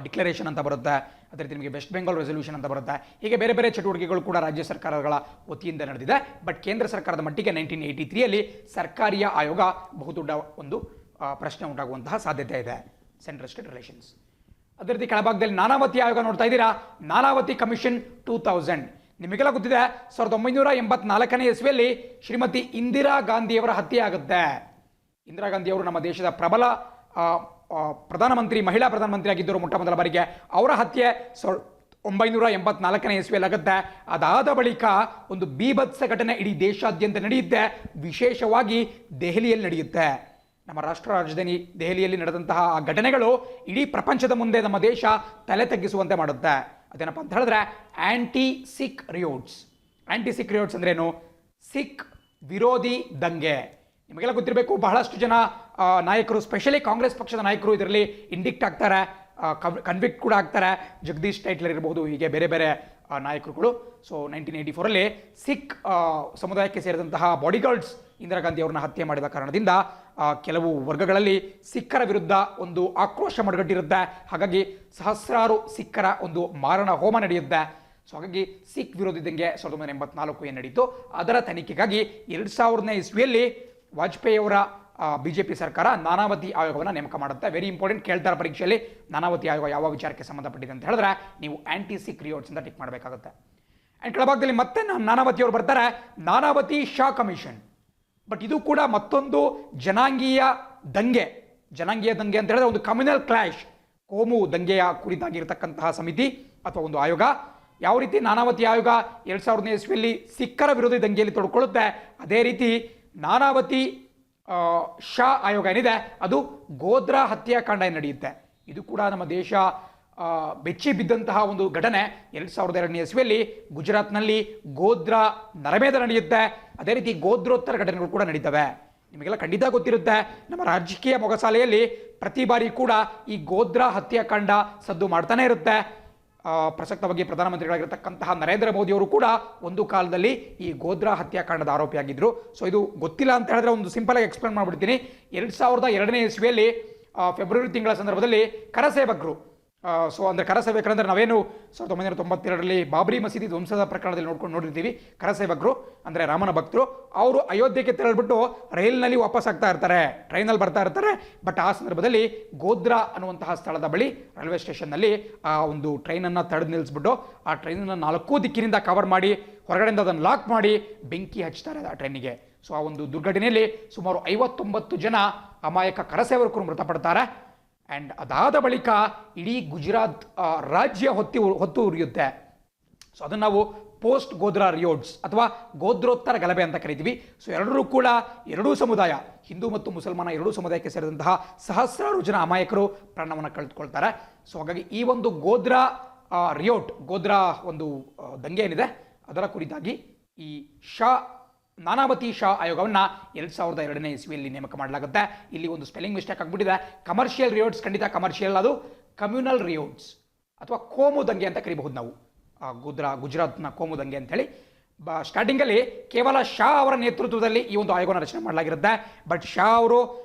ಡಿಕ್ಲರೇಷನ್ ಅಂತ ಬರುತ್ತೆ. ಅದೇ ರೀತಿ ನಿಮಗೆ ವೆಸ್ಟ್ ಬೆಂಗಾಲ್ ರೆಸಲ್ಯೂಷನ್ ಅಂತ ಬರುತ್ತೆ. ಹೀಗೆ ಬೇರೆ ಬೇರೆ ಚಟುವಟಿಕೆಗಳು ಕೂಡ ರಾಜ್ಯ ಸರ್ಕಾರಗಳ ವತಿಯಿಂದ ನಡೆದಿದೆ. ಬಟ್ ಕೇಂದ್ರ ಸರ್ಕಾರದ ಮಟ್ಟಿಗೆ 1983ರಲ್ಲಿ ಸರ್ಕಾರಿಯ ಆಯೋಗ ಬಹುದೊಡ್ಡ ಒಂದು ಪ್ರಶ್ನೆ ಉಂಟಾಗುವಂತಹ ಸಾಧ್ಯತೆ ಇದೆ. Central state relations. ಅದೇ ರೀತಿ ಕೆಳಭಾಗದಲ್ಲಿ ನಾನಾವತಿ ಆಯೋಗ ನೋಡ್ತಾ ಇದ್ದೀರಾ. ನಾನಾವತಿ ಕಮಿಷನ್ 2000 ನಿಮಗೆಲ್ಲ ಗೊತ್ತಿದೆ. 1984ನೇ ಇಸ್ವಿಯಲ್ಲಿ ಶ್ರೀಮತಿ ಇಂದಿರಾ ಗಾಂಧಿಯವರ ಹತ್ಯೆ ಆಗುತ್ತೆ. ಇಂದಿರಾ ಗಾಂಧಿಯವರು ನಮ್ಮ ದೇಶದ ಪ್ರಬಲ ಪ್ರಧಾನಮಂತ್ರಿ, ಮಹಿಳಾ ಪ್ರಧಾನಮಂತ್ರಿ ಆಗಿದ್ದರು ಮೊಟ್ಟ ಮೊದಲ ಬಾರಿಗೆ. ಅವರ ಹತ್ಯೆ 1984ನೇ ಇಸ್ವಿಯಲ್ಲಿ ಆಗುತ್ತೆ. ಅದಾದ ಬಳಿಕ ಒಂದು ಬೀಭತ್ಸ ಘಟನೆ ಇಡೀ ದೇಶಾದ್ಯಂತ ನಡೆಯುತ್ತೆ. ವಿಶೇಷವಾಗಿ ದೆಹಲಿಯಲ್ಲಿ ನಡೆಯುತ್ತೆ. ನಮ್ಮ ರಾಷ್ಟ್ರ ರಾಜಧಾನಿ ದೆಹಲಿಯಲ್ಲಿ ನಡೆದಂತಹ ಆ ಘಟನೆಗಳು ಇಡೀ ಪ್ರಪಂಚದ ಮುಂದೆ ನಮ್ಮ ದೇಶ ತಲೆ ತಗ್ಗಿಸುವಂತೆ ಮಾಡುತ್ತೆ. ಅದೇನಪ್ಪ ಅಂತ ಹೇಳಿದ್ರೆ ಆಂಟಿ ಸಿಖ್ ರಿಯೋಟ್ಸ್. ಆಂಟಿ ಸಿಖ್ ರಿಯೋಟ್ಸ್ ಅಂದ್ರೇನು? ಸಿಖ್ ವಿರೋಧಿ ದಂಗೆ. ನಿಮಗೆಲ್ಲ ಗೊತ್ತಿರಬೇಕು, ಬಹಳಷ್ಟು ಜನ ನಾಯಕರು, ಸ್ಪೆಷಲಿ ಕಾಂಗ್ರೆಸ್ ಪಕ್ಷದ ನಾಯಕರು ಇದರಲ್ಲಿ ಇಂಡಿಕ್ಟ್ ಆಗ್ತಾರೆ, ಕನ್ವಿಕ್ಟ್ ಕೂಡ ಆಗ್ತಾರೆ. ಜಗದೀಶ್ ಟೈಟ್ಲರ್ ಇರಬಹುದು, ಹೀಗೆ ಬೇರೆ ಬೇರೆ ನಾಯಕರುಗಳು. ಸೊ 1984ರಲ್ಲಿ ಸಿಖ್ ಸಮುದಾಯಕ್ಕೆ ಸೇರಿದಂತಹ ಬಾಡಿಗಾರ್ಡ್ಸ್ ಇಂದಿರಾ ಗಾಂಧಿ ಅವ್ರನ್ನ ಹತ್ಯೆ ಮಾಡಿದ ಕಾರಣದಿಂದ ಕೆಲವು ವರ್ಗಗಳಲ್ಲಿ ಸಿಖ್ಖರ ವಿರುದ್ಧ ಒಂದು ಆಕ್ರೋಶ ಮಡುಗಟ್ಟಿರುತ್ತೆ. ಹಾಗಾಗಿ ಸಹಸ್ರಾರು ಸಿಖ್ಖರ ಒಂದು ಮಾರಣ ಹೋಮ ನಡೆಯುತ್ತೆ. ಸೊ ಹಾಗಾಗಿ ಸಿಖ್ ವಿರೋಧಿ ದಂಗೆ 1984 ಏನು ನಡೀತು, ಅದರ ತನಿಖೆಗಾಗಿ 2000ನೇ ಇಸ್ವಿಯಲ್ಲಿ ವಾಜಪೇಯಿ ಅವರ ಬಿಜೆಪಿ ಸರ್ಕಾರ ನಾನಾವತಿ ಆಯೋಗವನ್ನು ನೇಮಕ ಮಾಡುತ್ತೆ. ವೆರಿ ಇಂಪಾರ್ಟೆಂಟ್, ಕೇಳ್ತಾರೆ ಪರೀಕ್ಷೆಯಲ್ಲಿ. ನಾನಾವತಿ ಆಯೋಗ ಯಾವ ವಿಚಾರಕ್ಕೆ ಸಂಬಂಧಪಟ್ಟಿದೆ ಅಂತ ಹೇಳಿದ್ರೆ ನೀವು ಆಂಟಿ ಸಿಖ್ ರಿಯೋಟ್ಸ್ ಅಂತ ಟಿಕ್ ಮಾಡಬೇಕಾಗುತ್ತೆ. ಆ್ಯಂಡ್ ಕೆಳಭಾಗದಲ್ಲಿ ಮತ್ತೆ ನಾನಾವತಿ ಅವರು ಬರ್ತಾರೆ, ನಾನಾವತಿ ಶಾ ಕಮಿಷನ್. ಬಟ್ ಇದು ಕೂಡ ಮತ್ತೊಂದು ಜನಾಂಗೀಯ ದಂಗೆ. ಜನಾಂಗೀಯ ದಂಗೆ ಅಂತ ಹೇಳಿದ್ರೆ ಒಂದು ಕಮ್ಯುನಲ್ ಕ್ಲಾಶ್, ಕೋಮು ದಂಗೆಯ ಕುರಿತಾಗಿರ್ತಕ್ಕಂತಹ ಸಮಿತಿ ಅಥವಾ ಒಂದು ಆಯೋಗ. ಯಾವ ರೀತಿ ನಾನಾವತಿ ಆಯೋಗ 2000ನೇ ಇಸ್ವಿಯಲ್ಲಿ ಸಿಖ್ಖರ ವಿರೋಧಿ ದಂಗೆಯಲ್ಲಿ ತೊಡ್ಕೊಳ್ಳುತ್ತೆ, ಅದೇ ರೀತಿ ನಾನಾವತಿ ಶಾ ಆಯೋಗ ಏನಿದೆ ಅದು ಗೋಧ್ರಾ ಹತ್ಯಾಕಾಂಡ ನಡೆಯುತ್ತೆ. ಇದು ಕೂಡ ನಮ್ಮ ದೇಶ ಬೆಚ್ಚಿ ಬಿದ್ದಂತಹ ಒಂದು ಘಟನೆ. 2002ನೇ ಇಸ್ವಿಯಲ್ಲಿ ಗುಜರಾತ್ನಲ್ಲಿ ಗೋಧ್ರಾ ನರಮೇಧ ನಡೆಯುತ್ತೆ. ಅದೇ ರೀತಿ ಗೋಧ್ರೋತ್ತರ ಘಟನೆಗಳು ಕೂಡ ನಡೀತವೆ. ನಿಮಗೆಲ್ಲ ಖಂಡಿತ ಗೊತ್ತಿರುತ್ತೆ, ನಮ್ಮ ರಾಜಕೀಯ ಮೊಗಸಾಲೆಯಲ್ಲಿ ಪ್ರತಿ ಬಾರಿ ಕೂಡ ಈ ಗೋಧ್ರಾ ಹತ್ಯಾಕಾಂಡ ಸದ್ದು ಮಾಡ್ತಾನೆ ಇರುತ್ತೆ. ಪ್ರಸಕ್ತವಾಗಿ ಪ್ರಧಾನಮಂತ್ರಿಗಳಾಗಿರ್ತಕ್ಕಂತಹ ನರೇಂದ್ರ ಮೋದಿ ಅವರು ಕೂಡ ಒಂದು ಕಾಲದಲ್ಲಿ ಈ ಗೋಧ್ರಾ ಹತ್ಯಾಕಾಂಡದ ಆರೋಪಿಯಾಗಿದ್ದರು. ಸೊ ಇದು ಗೊತ್ತಿಲ್ಲ ಅಂತ ಹೇಳಿದ್ರೆ ಒಂದು ಸಿಂಪಲ್ ಆಗಿ ಎಕ್ಸ್ಪ್ಲೇನ್ ಮಾಡಿಬಿಡ್ತೀನಿ. 2002ನೇ ಇಸ್ವಿಯಲ್ಲಿ ಫೆಬ್ರವರಿ ತಿಂಗಳ ಸಂದರ್ಭದಲ್ಲಿ ಕರಸೇವಕರು, ಸೊ ಅಂದರೆ ಕರಸೇವಕರಂದ್ರೆ ನಾವೇನು 1992ರಲ್ಲಿ ಬಾಬ್ರಿ ಮಸೀದಿ ಧ್ವಂಸದ ಪ್ರಕರಣದಲ್ಲಿ ನೋಡಿರ್ತೀವಿ. ಕರಸೇವಕರು ಅಂದರೆ ರಾಮನ ಭಕ್ತರು. ಅವರು ಅಯೋಧ್ಯೆಗೆ ತೆರಳಿಬಿಟ್ಟು ರೈಲ್ನಲ್ಲಿ ವಾಪಸ್ ಆಗ್ತಾ ಇರ್ತಾರೆ, ಟ್ರೈನಲ್ಲಿ ಬರ್ತಾ ಇರ್ತಾರೆ. ಬಟ್ ಆ ಸಂದರ್ಭದಲ್ಲಿ ಗೋಧ್ರಾ ಅನ್ನುವಂತಹ ಸ್ಥಳದ ಬಳಿ ರೈಲ್ವೆ ಸ್ಟೇಷನ್ನಲ್ಲಿ ಆ ಒಂದು ಟ್ರೈನನ್ನು ತಡೆದು ನಿಲ್ಲಿಸ್ಬಿಟ್ಟು ಆ ಟ್ರೈನನ್ನು 4 ದಿಕ್ಕಿನಿಂದ ಕವರ್ ಮಾಡಿ ಹೊರಗಡೆಯಿಂದ ಅದನ್ನು ಲಾಕ್ ಮಾಡಿ ಬೆಂಕಿ ಹಚ್ತಾರೆ ಆ ಟ್ರೈನಿಗೆ. ಸೊ ಆ ಒಂದು ದುರ್ಘಟನೆಯಲ್ಲಿ ಸುಮಾರು 59 ಜನ ಅಮಾಯಕ ಕರಸೇವಕರು ಮೃತಪಡ್ತಾರೆ. ಆ್ಯಂಡ್ ಅದಾದ ಬಳಿಕ ಇಡೀ ಗುಜರಾತ್ ರಾಜ್ಯ ಹೊತ್ತು ಉರಿಯುತ್ತೆ. ಸೊ ಅದನ್ನು ನಾವು ಪೋಸ್ಟ್ ಗೋಧ್ರಾ ರಿಯೋಟ್ಸ್ ಅಥವಾ ಗೋಧ್ರೋತ್ತರ ಗಲಭೆ ಅಂತ ಕರಿತೀವಿ. ಸೊ ಎರಡೂ ಸಮುದಾಯ, ಹಿಂದೂ ಮತ್ತು ಮುಸಲ್ಮಾನ ಎರಡೂ ಸಮುದಾಯಕ್ಕೆ ಸೇರಿದಂತಹ ಸಹಸ್ರಾರು ಜನ ಅಮಾಯಕರು ಪ್ರಾಣವನ್ನು ಕಳೆದುಕೊಳ್ತಾರೆ. ಸೊ ಹಾಗಾಗಿ ಈ ಒಂದು ಗೋಧ್ರಾ ಗೋಧ್ರಾ ಒಂದು ದಂಗೆ ಏನಿದೆ ಅದರ ಕುರಿತಾಗಿ ಈ ನಾನಾವತಿ ಶಾ ಆಯೋಗವನ್ನು 2002ನೇ ಇಸ್ವಿಯಲ್ಲಿ ನೇಮಕ ಮಾಡಲಾಗುತ್ತೆ. ಇಲ್ಲಿ ಒಂದು ಸ್ಪೆಲ್ಲಿಂಗ್ ಮಿಸ್ಟೇಕ್ ಆಗಿಬಿಟ್ಟಿದೆ. ಕಮರ್ಷಿಯಲ್ ರಿಯೋಟ್ಸ್ ಖಂಡಿತ ಕಮರ್ಷಿಯಲ್, ಅದು ಕಮ್ಯುನಲ್ ರಿಯೋಟ್ಸ್ ಅಥವಾ ಕೋಮು ದಂಗೆ ಅಂತ ಕರಿಬಹುದು ನಾವು. ಗುಜರಾತ್ನ ಕೋಮು ದಂಗೆ ಅಂತೇಳಿ. ಸ್ಟಾರ್ಟಿಂಗಲ್ಲಿ ಕೇವಲ ಶಾ ಅವರ ನೇತೃತ್ವದಲ್ಲಿ ಈ ಒಂದು ಆಯೋಗನ ರಚನೆ ಮಾಡಲಾಗಿರುತ್ತೆ. ಬಟ್ ಶಾ ಅವರು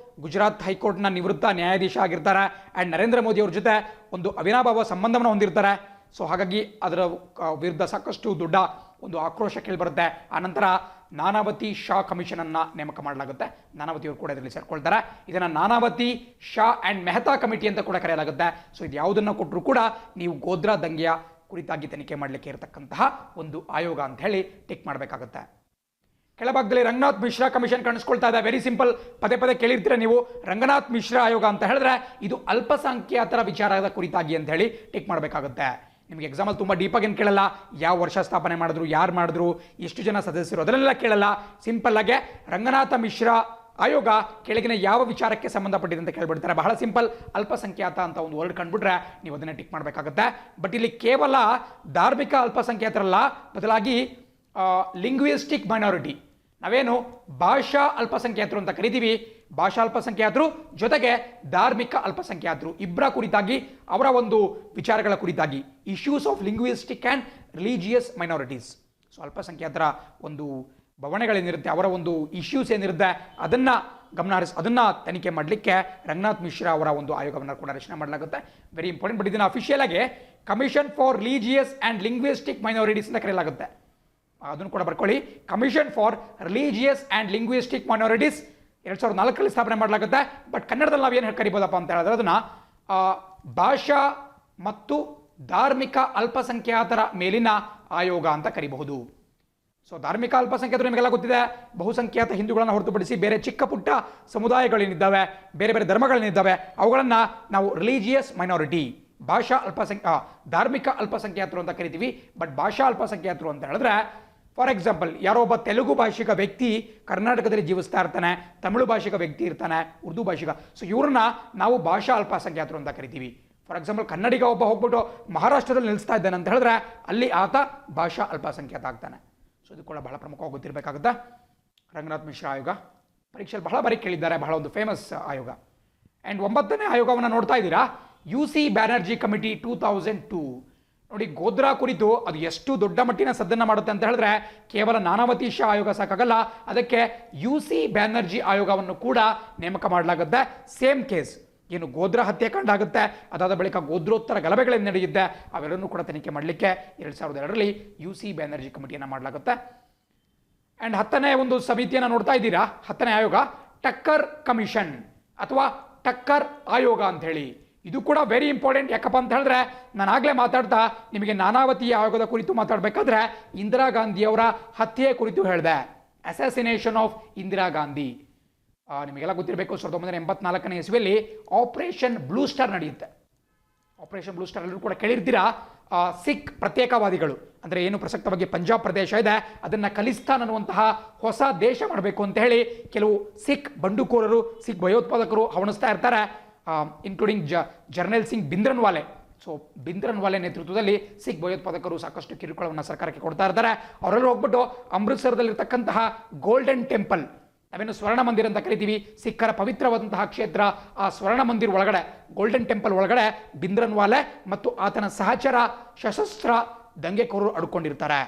ಗುಜರಾತ್ ಹೈಕೋರ್ಟ್ನ ನಿವೃತ್ತ ನ್ಯಾಯಾಧೀಶ ಆಗಿರ್ತಾರೆ. ಆ್ಯಂಡ್ ನರೇಂದ್ರ ಮೋದಿ ಅವ್ರ ಜೊತೆ ಒಂದು ಅವಿನಾಭಾವ ಸಂಬಂಧವನ್ನು ಹೊಂದಿರ್ತಾರೆ. ಸೊ ಹಾಗಾಗಿ ಅದರ ವಿರುದ್ಧ ಸಾಕಷ್ಟು ದೊಡ್ಡ ಒಂದು ಆಕ್ರೋಶ ಕೇಳಿಬರುತ್ತೆ. ಆನಂತರ ನಾನಾವತಿ ಶಾ ಕಮಿಷನನ್ನು ನೇಮಕ ಮಾಡಲಾಗುತ್ತೆ. ನಾನಾವತಿಯವರು ಕೂಡ ಇದರಲ್ಲಿ ಸೇರ್ಕೊಳ್ತಾರೆ. ಇದನ್ನು ನಾನಾವತಿ ಶಾ ಆ್ಯಂಡ್ ಮೆಹ್ತಾ ಕಮಿಟಿ ಅಂತ ಕೂಡ ಕರೆಯಲಾಗುತ್ತೆ. ಸೊ ಇದು ಯಾವುದನ್ನು ಕೊಟ್ಟರೂ ಕೂಡ ನೀವು ಗೋಧ್ರಾ ದಂಗೆಯ ಕುರಿತಾಗಿ ತನಿಖೆ ಮಾಡಲಿಕ್ಕೆ ಇರತಕ್ಕಂತಹ ಒಂದು ಆಯೋಗ ಅಂತ ಹೇಳಿ ಟಿಕ್ ಮಾಡಬೇಕಾಗುತ್ತೆ. ಕೆಳಭಾಗದಲ್ಲಿ ರಂಗನಾಥ್ ಮಿಶ್ರಾ ಕಮಿಷನ್ ಕಾಣಿಸ್ಕೊಳ್ತಾ ಇದೆ. ವೆರಿ ಸಿಂಪಲ್, ಪದೇ ಪದೇ ಕೇಳಿರ್ತೀರ ನೀವು. ರಂಗನಾಥ್ ಮಿಶ್ರಾ ಆಯೋಗ ಅಂತ ಹೇಳಿದ್ರೆ ಇದು ಅಲ್ಪಸಂಖ್ಯಾತರ ವಿಚಾರದ ಕುರಿತಾಗಿ ಅಂತ ಹೇಳಿ ಟಿಕ್ ಮಾಡಬೇಕಾಗುತ್ತೆ. ನಿಮಗೆ ಎಕ್ಸಾಮಲ್ಲಿ ತುಂಬ ಡೀಪಾಗಿ ಏನು ಕೇಳಲ್ಲ, ಯಾವ ವರ್ಷ ಸ್ಥಾಪನೆ ಮಾಡಿದ್ರು, ಯಾರು ಮಾಡಿದ್ರು, ಎಷ್ಟು ಜನ ಸದಸ್ಯರು, ಅದನ್ನೆಲ್ಲ ಕೇಳಲ್ಲ. ಸಿಂಪಲ್ ಆಗಿ ರಂಗನಾಥ ಮಿಶ್ರಾ ಆಯೋಗ ಕೆಳಗಿನ ಯಾವ ವಿಚಾರಕ್ಕೆ ಸಂಬಂಧಪಟ್ಟಿದೆ ಅಂತ ಕೇಳ್ಬಿಡ್ತಾರೆ. ಬಹಳ ಸಿಂಪಲ್, ಅಲ್ಪಸಂಖ್ಯಾತ ಅಂತ ಒಂದು ವರ್ಡ್ ಕಂಡುಬಿಟ್ರೆ ನೀವು ಅದನ್ನೇ ಟಿಕ್ ಮಾಡಬೇಕಾಗುತ್ತೆ. ಬಟ್ ಇಲ್ಲಿ ಕೇವಲ ಧಾರ್ಮಿಕ ಅಲ್ಪಸಂಖ್ಯಾತರಲ್ಲ, ಬದಲಾಗಿ ಲಿಂಗ್ವಿಸ್ಟಿಕ್ ಮೈನಾರಿಟಿ, ನಾವೇನು ಭಾಷಾ ಅಲ್ಪಸಂಖ್ಯಾತರು ಅಂತ ಕರಿತೀವಿ, ಭಾಷಾ ಅಲ್ಪಸಂಖ್ಯಾತರು ಜೊತೆಗೆ ಧಾರ್ಮಿಕ ಅಲ್ಪಸಂಖ್ಯಾತರು ಇಬ್ಬರ ಕುರಿತಾಗಿ, ಅವರ ಒಂದು ವಿಚಾರಗಳ ಕುರಿತಾಗಿ, issues of linguistic and religious minorities. So ಅಲ್ಪಸಂಖ್ಯಾತರ ಒಂದು ಬವಣೆಗಳೇನಿರುತ್ತೆ, ಅವರ ಒಂದು ಇಶ್ಯೂಸ್ ಏನಿರುತ್ತೆ ಅದನ್ನು ಅದನ್ನು ತನಿಖೆ ಮಾಡಲಿಕ್ಕೆ ರಂಗನಾಥ್ ಮಿಶ್ರಾ ಅವರ ಒಂದು ಆಯೋಗವನ್ನು ಕೂಡ ರಚನೆ ಮಾಡಲಾಗುತ್ತೆ. Very important. ಬಟ್ ಇದನ್ನು ಅಫಿಷಿಯಲ್ ಆಗಿ commission for religious and linguistic minorities ಅಂತ ಕರೆಯಲಾಗುತ್ತೆ. ಅದನ್ನು ಕೂಡ ಬರ್ಕೊಳ್ಳಿ. Commission for religious and linguistic minorities 2004ರಲ್ಲಿ ಸ್ಥಾಪನೆ ಮಾಡಲಾಗುತ್ತೆ. ಬಟ್ ಕನ್ನಡದಲ್ಲಿ ನಾವೇನು ಕರಿಬೋದಪ್ಪ ಅಂತ ಹೇಳಿದ್ರೆ ಅದನ್ನು ಭಾಷಾ ಮತ್ತು ಧಾರ್ಮಿಕ ಅಲ್ಪಸಂಖ್ಯಾತರ ಮೇಲಿನ ಆಯೋಗ ಅಂತ ಕರಿಬಹುದು. ಸೊ ಧಾರ್ಮಿಕ ಅಲ್ಪಸಂಖ್ಯಾತರು ನಿಮಗೆಲ್ಲ ಗೊತ್ತಿದೆ, ಬಹುಸಂಖ್ಯಾತ ಹಿಂದೂಗಳನ್ನು ಹೊರತುಪಡಿಸಿ ಬೇರೆ ಚಿಕ್ಕ ಪುಟ್ಟ ಸಮುದಾಯಗಳೇನಿದ್ದಾವೆ, ಬೇರೆ ಬೇರೆ ಧರ್ಮಗಳೇನಿದ್ದಾವೆ, ಅವುಗಳನ್ನು ನಾವು ರಿಲಿಜಿಯಸ್ ಮೈನಾರಿಟಿ, ಧಾರ್ಮಿಕ ಅಲ್ಪಸಂಖ್ಯಾತರು ಅಂತ ಕರಿತೀವಿ. ಬಟ್ ಭಾಷಾ ಅಲ್ಪಸಂಖ್ಯಾತರು ಅಂತ ಹೇಳಿದ್ರೆ, ಫಾರ್ ಎಕ್ಸಾಂಪಲ್, ಯಾರೋ ಒಬ್ಬ ತೆಲುಗು ಭಾಷಿಕ ವ್ಯಕ್ತಿ ಕರ್ನಾಟಕದಲ್ಲಿ ಜೀವಿಸ್ತಾ ಇರ್ತಾನೆ, ತಮಿಳು ಭಾಷಿಕ ವ್ಯಕ್ತಿ ಇರ್ತಾನೆ, ಉರ್ದು ಭಾಷಿಕ, ಸೊ ಇವ್ರನ್ನ ನಾವು ಭಾಷಾ ಅಲ್ಪಸಂಖ್ಯಾತರು ಅಂತ ಕರಿತೀವಿ. ಫಾರ್ ಎಕ್ಸಾಂಪಲ್, ಕನ್ನಡಿಗ ಒಬ್ಬ ಹೋಗ್ಬಿಟ್ಟು ಮಹಾರಾಷ್ಟ್ರದಲ್ಲಿ ನಿಲ್ಲಿಸ್ತಾ ಇದ್ದಾನೆ ಅಂತ ಹೇಳಿದ್ರೆ ಅಲ್ಲಿ ಆತ ಭಾಷಾ ಅಲ್ಪಸಂಖ್ಯಾತ ಆಗ್ತಾನೆ. ಸೊ ಇದು ಕೂಡ ಬಹಳ ಪ್ರಮುಖವಾಗಿ ಗೊತ್ತಿರಬೇಕಾಗುತ್ತೆ. ರಂಗನಾಥ್ ಮಿಶ್ರಾ ಆಯೋಗ ಪರೀಕ್ಷೆಯಲ್ಲಿ ಬಹಳ ಬಾರಿ ಕೇಳಿದ್ದಾರೆ, ಬಹಳ ಒಂದು ಫೇಮಸ್ ಆಯೋಗ. ಆ್ಯಂಡ್ 9ನೇ ಆಯೋಗವನ್ನು ನೋಡ್ತಾ ಇದ್ದೀರಾ, UC ಬ್ಯಾನರ್ಜಿ ಕಮಿಟಿ 2002. ನೋಡಿ, ಗೋಧ್ರಾ ಕುರಿತು ಅದು ಎಷ್ಟು ದೊಡ್ಡ ಮಟ್ಟಿನ ಸದ್ದನ್ನು ಮಾಡುತ್ತೆ ಅಂತ ಹೇಳಿದ್ರೆ ಕೇವಲ ನಾನಾವತಿ ಶಾ ಆಯೋಗ ಸಾಕಾಗಲ್ಲ, ಅದಕ್ಕೆ UC ಬ್ಯಾನರ್ಜಿ ಆಯೋಗವನ್ನು ಕೂಡ ನೇಮಕ ಮಾಡಲಾಗುತ್ತೆ. ಸೇಮ್ ಕೇಸ್ ಏನು ಗೋಧ್ರಾ ಹತ್ಯಾಕಾಂಡ ಆಗುತ್ತೆ, ಅದಾದ ಬಳಿಕ ಗೋಧ್ರೋತ್ತರ ಗಲಭೆಗಳೇನು ನಡೆಯುತ್ತೆ ಅವೆಲ್ಲವನ್ನೂ ಕೂಡ ತನಿಖೆ ಮಾಡಲಿಕ್ಕೆ 2002ರಲ್ಲಿ UC ಬ್ಯಾನರ್ಜಿ ಕಮಿಟಿಯನ್ನು ಮಾಡಲಾಗುತ್ತೆ. ಆ್ಯಂಡ್ 10ನೇ ಒಂದು ಸಮಿತಿಯನ್ನು ನೋಡ್ತಾ ಇದ್ದೀರಾ, 10ನೇ ಆಯೋಗ ಟಕ್ಕರ್ ಕಮಿಷನ್ ಅಥವಾ ಟಕ್ಕರ್ ಆಯೋಗ ಅಂತ ಹೇಳಿ. ಇದು ಕೂಡ ವೆರಿ ಇಂಪಾರ್ಟೆಂಟ್. ಯಾಕಪ್ಪ ಅಂತ ಹೇಳಿದ್ರೆ ನಾನು ಆಗಲೇ ಮಾತಾಡ್ತಾ ನಿಮಗೆ ನಾನಾವತಿ ಆಯೋಗದ ಕುರಿತು ಮಾತಾಡಬೇಕಾದ್ರೆ ಇಂದಿರಾ ಗಾಂಧಿಯವರ ಹತ್ಯೆ ಕುರಿತು ಹೇಳಿದೆ, ಅಸಾಸಿನೇಷನ್ ಆಫ್ ಇಂದಿರಾ ಗಾಂಧಿ. ನಿಮಗೆಲ್ಲ ಗೊತ್ತಿರಬೇಕು, 1984ನೇ ಇಸ್ವಿಯಲ್ಲಿ ಆಪರೇಷನ್ ಬ್ಲೂ ಸ್ಟಾರ್ ನಡೆಯುತ್ತೆ. ಆಪರೇಷನ್ ಬ್ಲೂ ಸ್ಟಾರ್ ಎಲ್ಲರೂ ಕೂಡ ಕೇಳಿರ್ತೀರಾ. ಸಿಖ್ ಪ್ರತ್ಯೇಕವಾದಿಗಳು ಅಂದರೆ ಏನು ಪ್ರಸಕ್ತವಾಗಿ ಪಂಜಾಬ್ ಪ್ರದೇಶ ಇದೆ ಅದನ್ನು ಖಲಿಸ್ತಾನ್ ಅನ್ನುವಂತಹ ಹೊಸ ದೇಶ ಮಾಡಬೇಕು ಅಂತ ಹೇಳಿ ಕೆಲವು ಸಿಖ್ ಬಂಡುಕೋರರು, ಸಿಖ್ ಭಯೋತ್ಪಾದಕರು ಹವಣಿಸ್ತಾ ಇರ್ತಾರೆ, ಇನ್ಕ್ಲೂಡಿಂಗ್ ಜರ್ನಲ್ ಸಿಂಗ್ ಭಿಂದ್ರನ್ವಾಲೆ. ಸೊ ಭಿಂದ್ರನ್ವಾಲೆ ನೇತೃತ್ವದಲ್ಲಿ ಸಿಖ್ ಭಯೋತ್ಪಾದಕರು ಸಾಕಷ್ಟು ಕಿರುಕುಳವನ್ನು ಸರ್ಕಾರಕ್ಕೆ ಕೊಡ್ತಾ ಇರ್ತಾರೆ. ಅವರೆಲ್ಲರೂ ಹೋಗ್ಬಿಟ್ಟು ಅಮೃತ್ಸರದಲ್ಲಿರ್ತಕ್ಕಂತಹ ಗೋಲ್ಡನ್ ಟೆಂಪಲ್, ನಾವೇನು ಸ್ವರ್ಣ ಮಂದಿರ ಅಂತ ಕರಿತೀವಿ, ಸಿಖ್ಖರ ಪವಿತ್ರವಾದಂತಹ ಕ್ಷೇತ್ರ, ಆ ಸ್ವರ್ಣ ಮಂದಿರ ಒಳಗಡೆ, ಗೋಲ್ಡನ್ ಟೆಂಪಲ್ ಒಳಗಡೆ ಭಿಂದ್ರನ್ವಾಲೆ ಮತ್ತು ಆತನ ಸಹಚರ ಸಶಸ್ತ್ರ ದಂಗೆಕೋರರು ಅಡ್ಕೊಂಡಿರ್ತಾರೆ.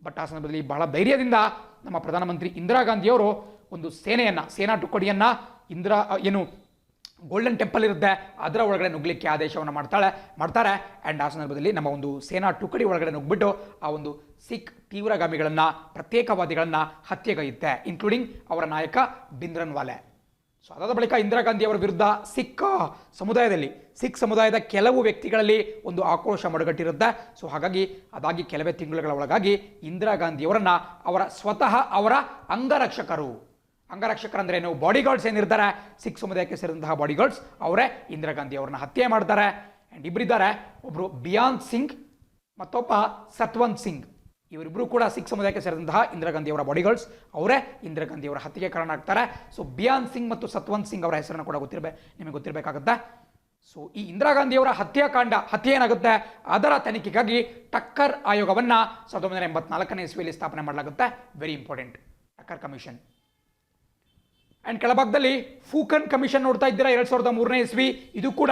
ಬಟ್ ಆ ಸಂದರ್ಭದಲ್ಲಿ ಬಹಳ ಧೈರ್ಯದಿಂದ ನಮ್ಮ ಪ್ರಧಾನಮಂತ್ರಿ ಇಂದಿರಾ ಗಾಂಧಿಯವರು ಒಂದು ಸೇನಾ ಟುಕಡಿಯನ್ನು ಏನು ಗೋಲ್ಡನ್ ಟೆಂಪಲ್ ಇರುತ್ತೆ ಅದರ ಒಳಗಡೆ ನುಗ್ಗಲಿಕ್ಕೆ ಆದೇಶವನ್ನು ಮಾಡ್ತಾರೆ. ಆ್ಯಂಡ್ ಆ ಸಂದರ್ಭದಲ್ಲಿ ನಮ್ಮ ಒಂದು ಸೇನಾ ಟುಕಡಿ ಒಳಗಡೆ ನುಗ್ಬಿಟ್ಟು ಆ ಒಂದು ಸಿಖ್ ತೀವ್ರಗಾಮಿಗಳನ್ನು, ಪ್ರತ್ಯೇಕವಾದಿಗಳನ್ನು ಹತ್ಯೆಗೈಯುತ್ತೆ, ಇನ್ಕ್ಲೂಡಿಂಗ್ ಅವರ ನಾಯಕ ಭಿಂದ್ರನ್ವಾಲೆ. ಸೊ ಅದಾದ ಬಳಿಕ ಇಂದಿರಾ ಗಾಂಧಿ ಅವರ ವಿರುದ್ಧ ಸಿಖ್ ಸಮುದಾಯದ ಕೆಲವು ವ್ಯಕ್ತಿಗಳಲ್ಲಿ ಒಂದು ಆಕ್ರೋಶ ಮಡುಗಟ್ಟಿರುತ್ತೆ. ಸೊ ಹಾಗಾಗಿ ಅದಾಗಿ ಕೆಲವೇ ತಿಂಗಳುಗಳ ಒಳಗಾಗಿ ಇಂದಿರಾ ಗಾಂಧಿಯವರನ್ನು ಸ್ವತಃ ಅವರ ಅಂಗರಕ್ಷಕರಂದ್ರೆ ಏನು ಬಾಡಿಗಾರ್ಡ್ಸ್ ಏನಿರ್ತಾರೆ, ಸಿಖ್ ಸಮುದಾಯಕ್ಕೆ ಸೇರಿದಂತಹ ಬಾಡಿಗಾರ್ಡ್ಸ್ ಅವರೇ ಇಂದಿರಾ ಗಾಂಧಿ ಅವರನ್ನ ಹತ್ಯೆ ಮಾಡ್ತಾರೆ. ಆ್ಯಂಡ್ ಇಬ್ಬರಿದ್ದಾರೆ, ಒಬ್ಬರು ಬಿಯಾಂತ್ ಸಿಂಗ್ ಮತ್ತೊಬ್ಬ ಸತ್ವಂತ್ ಸಿಂಗ್. ಇವರಿಬ್ಬರು ಕೂಡ ಸಿಖ್ ಸಮುದಾಯಕ್ಕೆ ಸೇರಿದಂತಹ ಇಂದಿರಾ ಗಾಂಧಿ ಅವರ ಬಾಡಿಗಾರ್ಡ್ಸ್, ಅವರೇ ಇಂದಿರಾ ಗಾಂಧಿ ಅವರ ಹತ್ಯೆಗೆ ಕಾರಣ ಆಗ್ತಾರೆ. ಸೊ ಬಿಯಾಂತ್ ಸಿಂಗ್ ಮತ್ತು ಸತ್ವಂತ್ ಸಿಂಗ್ ಅವರ ಹೆಸರನ್ನು ಕೂಡ ನಿಮಗೆ ಗೊತ್ತಿರಬೇಕಾಗುತ್ತೆ. ಸೊ ಈ ಇಂದಿರಾ ಗಾಂಧಿ ಅವರ ಹತ್ಯೆ ಏನಾಗುತ್ತೆ ಅದರ ತನಿಖೆಗಾಗಿ ಟಕ್ಕರ್ ಆಯೋಗವನ್ನು 1984ನೇ ಇಸ್ವಿಯಲ್ಲಿ ಸ್ಥಾಪನೆ ಮಾಡಲಾಗುತ್ತೆ. ವೆರಿ ಇಂಪಾರ್ಟೆಂಟ್, ಟಕ್ಕರ್ ಕಮಿಷನ್. ಆ್ಯಂಡ್ ಕೆಳಭಾಗದಲ್ಲಿ ಫೂಕನ್ ಕಮಿಷನ್ ನೋಡ್ತಾ ಇದ್ದೀರಾ, 2003ನೇ ಇಸ್ವಿ. ಇದು ಕೂಡ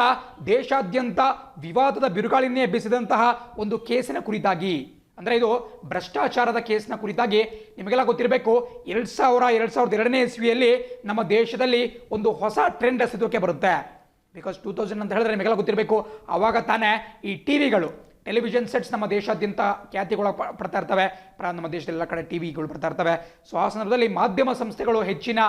ದೇಶಾದ್ಯಂತ ವಿವಾದದ ಬಿರುಗಾಳಿಯನ್ನೇ ಎಬ್ಬಿಸಿದಂತಹ ಒಂದು ಕೇಸಿನ ಕುರಿತಾಗಿ, ಅಂದರೆ ಇದು ಭ್ರಷ್ಟಾಚಾರದ ಕೇಸಿನ ಕುರಿತಾಗಿ. ನಿಮಗೆಲ್ಲ ಗೊತ್ತಿರಬೇಕು, 2002ನೇ ಇಸ್ವಿಯಲ್ಲಿ ನಮ್ಮ ದೇಶದಲ್ಲಿ ಒಂದು ಹೊಸ ಟ್ರೆಂಡ್ ಅಸ್ತಿತ್ವಕ್ಕೆ ಬರುತ್ತೆ. ಬಿಕಾಸ್ 2000 ಅಂತ ಹೇಳಿದ್ರೆ ನಿಮಗೆಲ್ಲ ಗೊತ್ತಿರಬೇಕು, ಆವಾಗ ತಾನೇ ಈ ಟೆಲಿವಿಷನ್ ಸೆಟ್ಸ್ ನಮ್ಮ ದೇಶಾದ್ಯಂತ ಖ್ಯಾತಿಗೊಳಪಡ್ತಾ ಇರ್ತವೆ, ನಮ್ಮ ದೇಶದೆಲ್ಲ ಕಡೆ ಟಿವಿಗಳು ಬರ್ತಾ ಇರ್ತವೆ. ಸೊ ಆ ಸಂದರ್ಭದಲ್ಲಿ ಮಾಧ್ಯಮ ಸಂಸ್ಥೆಗಳು ಹೆಚ್ಚಿನ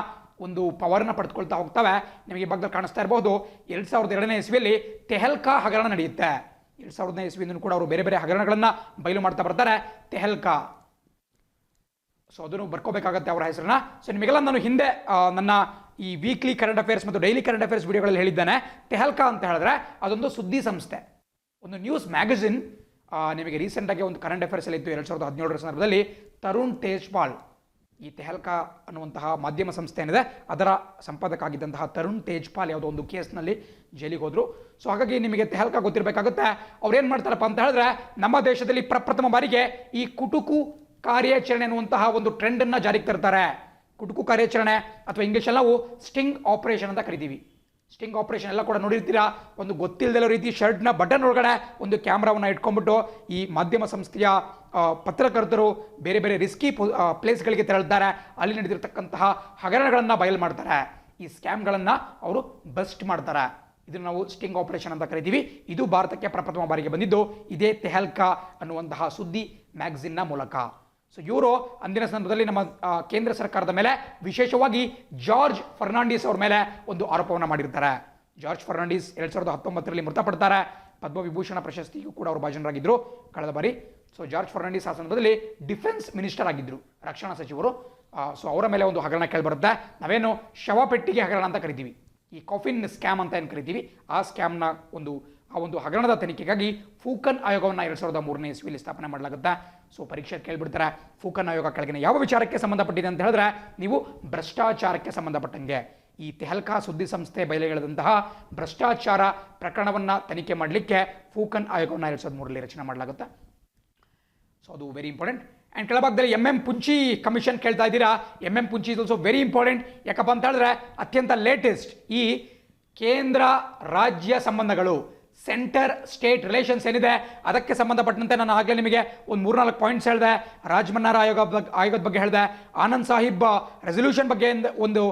ಒಂದು ಪವರ್ನ ಪಡೆದುಕೊಳ್ತಾ ಹೋಗ್ತವೆ. ನಿಮಗೆ ಭಾಗದಲ್ಲಿ ಕಾಣಿಸ್ತಾ ಇರಬಹುದು, 2002ನೇ ಇಸ್ವಿಯಲ್ಲಿ ತೆಹಲ್ಕಾ ಹಗರಣ ನಡೆಯುತ್ತೆ. 2000ನೇ ಇಸ್ವಿಯಿಂದ ಕೂಡ ಅವರು ಬೇರೆ ಬೇರೆ ಹಗರಣಗಳನ್ನು ಬಯಲು ಮಾಡ್ತಾ ಬರ್ತಾರೆ, ತೆಹಲ್ಕಾ. ಸೊ ಅದನ್ನು ಬರ್ಕೋಬೇಕಾಗತ್ತೆ ಅವರ ಹೆಸರನ್ನ. ಸೊ ನಿಮಗೆಲ್ಲ ನಾನು ಹಿಂದೆ ನನ್ನ ಈ ವೀಕ್ಲಿ ಕರೆಂಟ್ ಅಫೇರ್ಸ್ ಮತ್ತು ಡೈಲಿ ಕರೆಂಟ್ ಅಫೇರ್ಸ್ ವಿಡಿಯೋಗಳಲ್ಲಿ ಹೇಳಿದ್ದೇನೆ. ತೆಹಲ್ಕಾ ಅಂತ ಹೇಳಿದ್ರೆ ಅದೊಂದು ಸುದ್ದಿ ಸಂಸ್ಥೆ, ಒಂದು ನ್ಯೂಸ್ ಮ್ಯಾಗಝಿನ್. ನಿಮಗೆ ರೀಸೆಂಟಾಗಿ ಒಂದು ಕರೆಂಟ್ ಅಫೇರ್ಸ್ ಅಲ್ಲಿ ಇತ್ತು 2017ರ ಸಂದರ್ಭದಲ್ಲಿ. ತರುಣ್ ತೇಜ್ಪಾಲ್, ಈ ತೆಹಲ್ಕಾ ಅನ್ನುವಂತಹ ಮಾಧ್ಯಮ ಸಂಸ್ಥೆ ಏನಿದೆ ಅದರ ಸಂಪಾದಕ ಆಗಿದ್ದಂತಹ ತರುಣ್ ತೇಜ್ಪಾಲ್ ಯಾವುದೋ ಒಂದು ಕೇಸ್ನಲ್ಲಿ ಜೈಲಿಗೆ ಹೋದರು. ಸೊ ಹಾಗಾಗಿ ನಿಮಗೆ ತೆಹಲ್ಕಾ ಗೊತ್ತಿರಬೇಕಾಗುತ್ತೆ. ಅವ್ರು ಏನು ಮಾಡ್ತಾರಪ್ಪ ಅಂತ ಹೇಳಿದ್ರೆ, ನಮ್ಮ ದೇಶದಲ್ಲಿ ಪ್ರಪ್ರಥಮ ಬಾರಿಗೆ ಈ ಕುಟುಕು ಕಾರ್ಯಾಚರಣೆ ಅನ್ನುವಂತಹ ಒಂದು ಟ್ರೆಂಡನ್ನು ಜಾರಿಗೆ ತರ್ತಾರೆ. ಕುಟುಕು ಕಾರ್ಯಾಚರಣೆ ಅಥವಾ ಇಂಗ್ಲೀಷಲ್ಲಿ ನಾವು ಸ್ಟಿಂಗ್ ಆಪರೇಷನ್ ಅಂತ ಕರಿತೀವಿ. ಸ್ಟಿಂಗ್ ಆಪರೇಷನ್ ಎಲ್ಲ ಕೂಡ ನೋಡಿರ್ತೀರಾ. ಒಂದು ಗೊತ್ತಿಲ್ಲದಿರೋ ರೀತಿ ಶರ್ಟ್ನ ಬಟನ್ ಒಳಗಡೆ ಒಂದು ಕ್ಯಾಮ್ರಾವನ್ನು ಇಟ್ಕೊಂಡ್ಬಿಟ್ಟು ಈ ಮಾಧ್ಯಮ ಸಂಸ್ಥೆಯ ಪತ್ರಕರ್ತರು ಬೇರೆ ಬೇರೆ ರಿಸ್ಕಿ ಪ್ಲೇಸ್ಗಳಿಗೆ ತೆರಳುತ್ತಾರೆ. ಅಲ್ಲಿ ನಡೆದಿರ್ತಕ್ಕಂತಹ ಹಗರಣಗಳನ್ನು ಬಯಲು ಮಾಡ್ತಾರೆ. ಈ ಸ್ಕ್ಯಾಮ್ಗಳನ್ನು ಅವರು ಬಸ್ಟ್ ಮಾಡ್ತಾರೆ. ಇದನ್ನು ನಾವು ಸ್ಟಿಂಗ್ ಆಪರೇಷನ್ ಅಂತ ಕರಿತೀವಿ. ಇದು ಭಾರತಕ್ಕೆ ಪ್ರಪ್ರಥಮ ಬಾರಿಗೆ ಬಂದಿದ್ದು ಇದೇ ತೆಹಲ್ಕಾ ಅನ್ನುವಂತಹ ಸುದ್ದಿ ಮ್ಯಾಗಝಿನ್ನ ಮೂಲಕ. ಸೊ ಇವರು ಅಂದಿನ ಸಂದರ್ಭದಲ್ಲಿ ನಮ್ಮ ಕೇಂದ್ರ ಸರ್ಕಾರದ ಮೇಲೆ ವಿಶೇಷವಾಗಿ ಜಾರ್ಜ್ ಫರ್ನಾಂಡಿಸ್ ಅವ್ರ ಮೇಲೆ ಒಂದು ಆರೋಪವನ್ನು ಮಾಡಿರ್ತಾರೆ. ಜಾರ್ಜ್ ಫರ್ನಾಂಡಿಸ್ 2019ರಲ್ಲಿ ಮೃತಪಡ್ತಾರೆ. ಪದ್ಮವಿಭೂಷಣ ಪ್ರಶಸ್ತಿಗೂ ಕೂಡ ಅವರು ಭಾಜನರಾಗಿದ್ದರು ಕಳೆದ ಬಾರಿ. ಸೊ ಜಾರ್ಜ್ ಫರ್ನಾಂಡಿಸ್ ಆ ಸಂದರ್ಭದಲ್ಲಿ ಡಿಫೆನ್ಸ್ ಮಿನಿಸ್ಟರ್ ಆಗಿದ್ದರು, ರಕ್ಷಣಾ ಸಚಿವರು. ಸೊ ಅವರ ಮೇಲೆ ಒಂದು ಹಗರಣ ಕೇಳಿಬರುತ್ತೆ. ನಾವೇನು ಶವಪೆಟ್ಟಿಗೆ ಹಗರಣ ಅಂತ ಕರಿತೀವಿ, ಈ ಕಾಫಿನ್ ಸ್ಕ್ಯಾಮ್ ಅಂತ ಏನು ಕರಿತೀವಿ, ಆ ಸ್ಕ್ಯಾಮ್ನ ಒಂದು ಹಗರಣದ ತನಿಖೆಗಾಗಿ ಫೂಕನ್ ಆಯೋಗವನ್ನು 2003ನೇ ಇಸ್ವಿಯಲ್ಲಿ ಸ್ಥಾಪನೆ ಮಾಡಲಾಗುತ್ತೆ. ಸೊ ಪರೀಕ್ಷೆ ಕೇಳಿಬಿಡ್ತಾರೆ, ಫೂಕನ್ ಆಯೋಗ ಕೆಳಗಿನ ಯಾವ ವಿಚಾರಕ್ಕೆ ಸಂಬಂಧಪಟ್ಟಿದೆ ಅಂತ ಹೇಳಿದ್ರೆ ನೀವು ಭ್ರಷ್ಟಾಚಾರಕ್ಕೆ ಸಂಬಂಧಪಟ್ಟಂಗೆ ಈ ತೆಹಲ್ಕಾ ಸುದ್ದಿ ಸಂಸ್ಥೆ ಬಯಲಿಗೆಳೆದಂತಹ ಭ್ರಷ್ಟಾಚಾರ ಪ್ರಕರಣವನ್ನು ತನಿಖೆ ಮಾಡಲಿಕ್ಕೆ ಫೂಕನ್ ಆಯೋಗವನ್ನು 2003ರಲ್ಲಿ ರಚನೆ ಮಾಡಲಾಗುತ್ತೆ. ಸೊ ಅದು ವೆರಿ ಇಂಪಾರ್ಟೆಂಟ್. ಆ್ಯಂಡ್ ಕೆಳಭಾಗದಲ್ಲಿ ಎಂ ಪುಂಚಿ ಕಮಿಷನ್ ಕೇಳ್ತಾ ಇದ್ದೀರಾ. M Punchhi is also very important. ಯಾಕಪ್ಪ ಅಂತ ಹೇಳಿದ್ರೆ ಅತ್ಯಂತ ಲೇಟೆಸ್ಟ್ ಈ ಕೇಂದ್ರ ರಾಜ್ಯ ಸಂಬಂಧಗಳು, ಸೆಂಟರ್ ಸ್ಟೇಟ್ ರಿಲೇಷನ್ಸ್ ಏನಿದೆ ಅದಕ್ಕೆ ಸಂಬಂಧಪಟ್ಟಂತೆ ನಾನು ಆಗಲೇ ನಿಮಗೆ ಒಂದು 3-4 ಪಾಯಿಂಟ್ಸ್ ಹೇಳಿದೆ. ರಾಜಮನ್ನಾರ್ ಆಯೋಗದ ಬಗ್ಗೆ ಹೇಳಿದೆ, ಆನಂದ್ ಸಾಹಿಬ್ ರೆಸೊಲ್ಯೂಷನ್ ಬಗ್ಗೆ ಒಂದು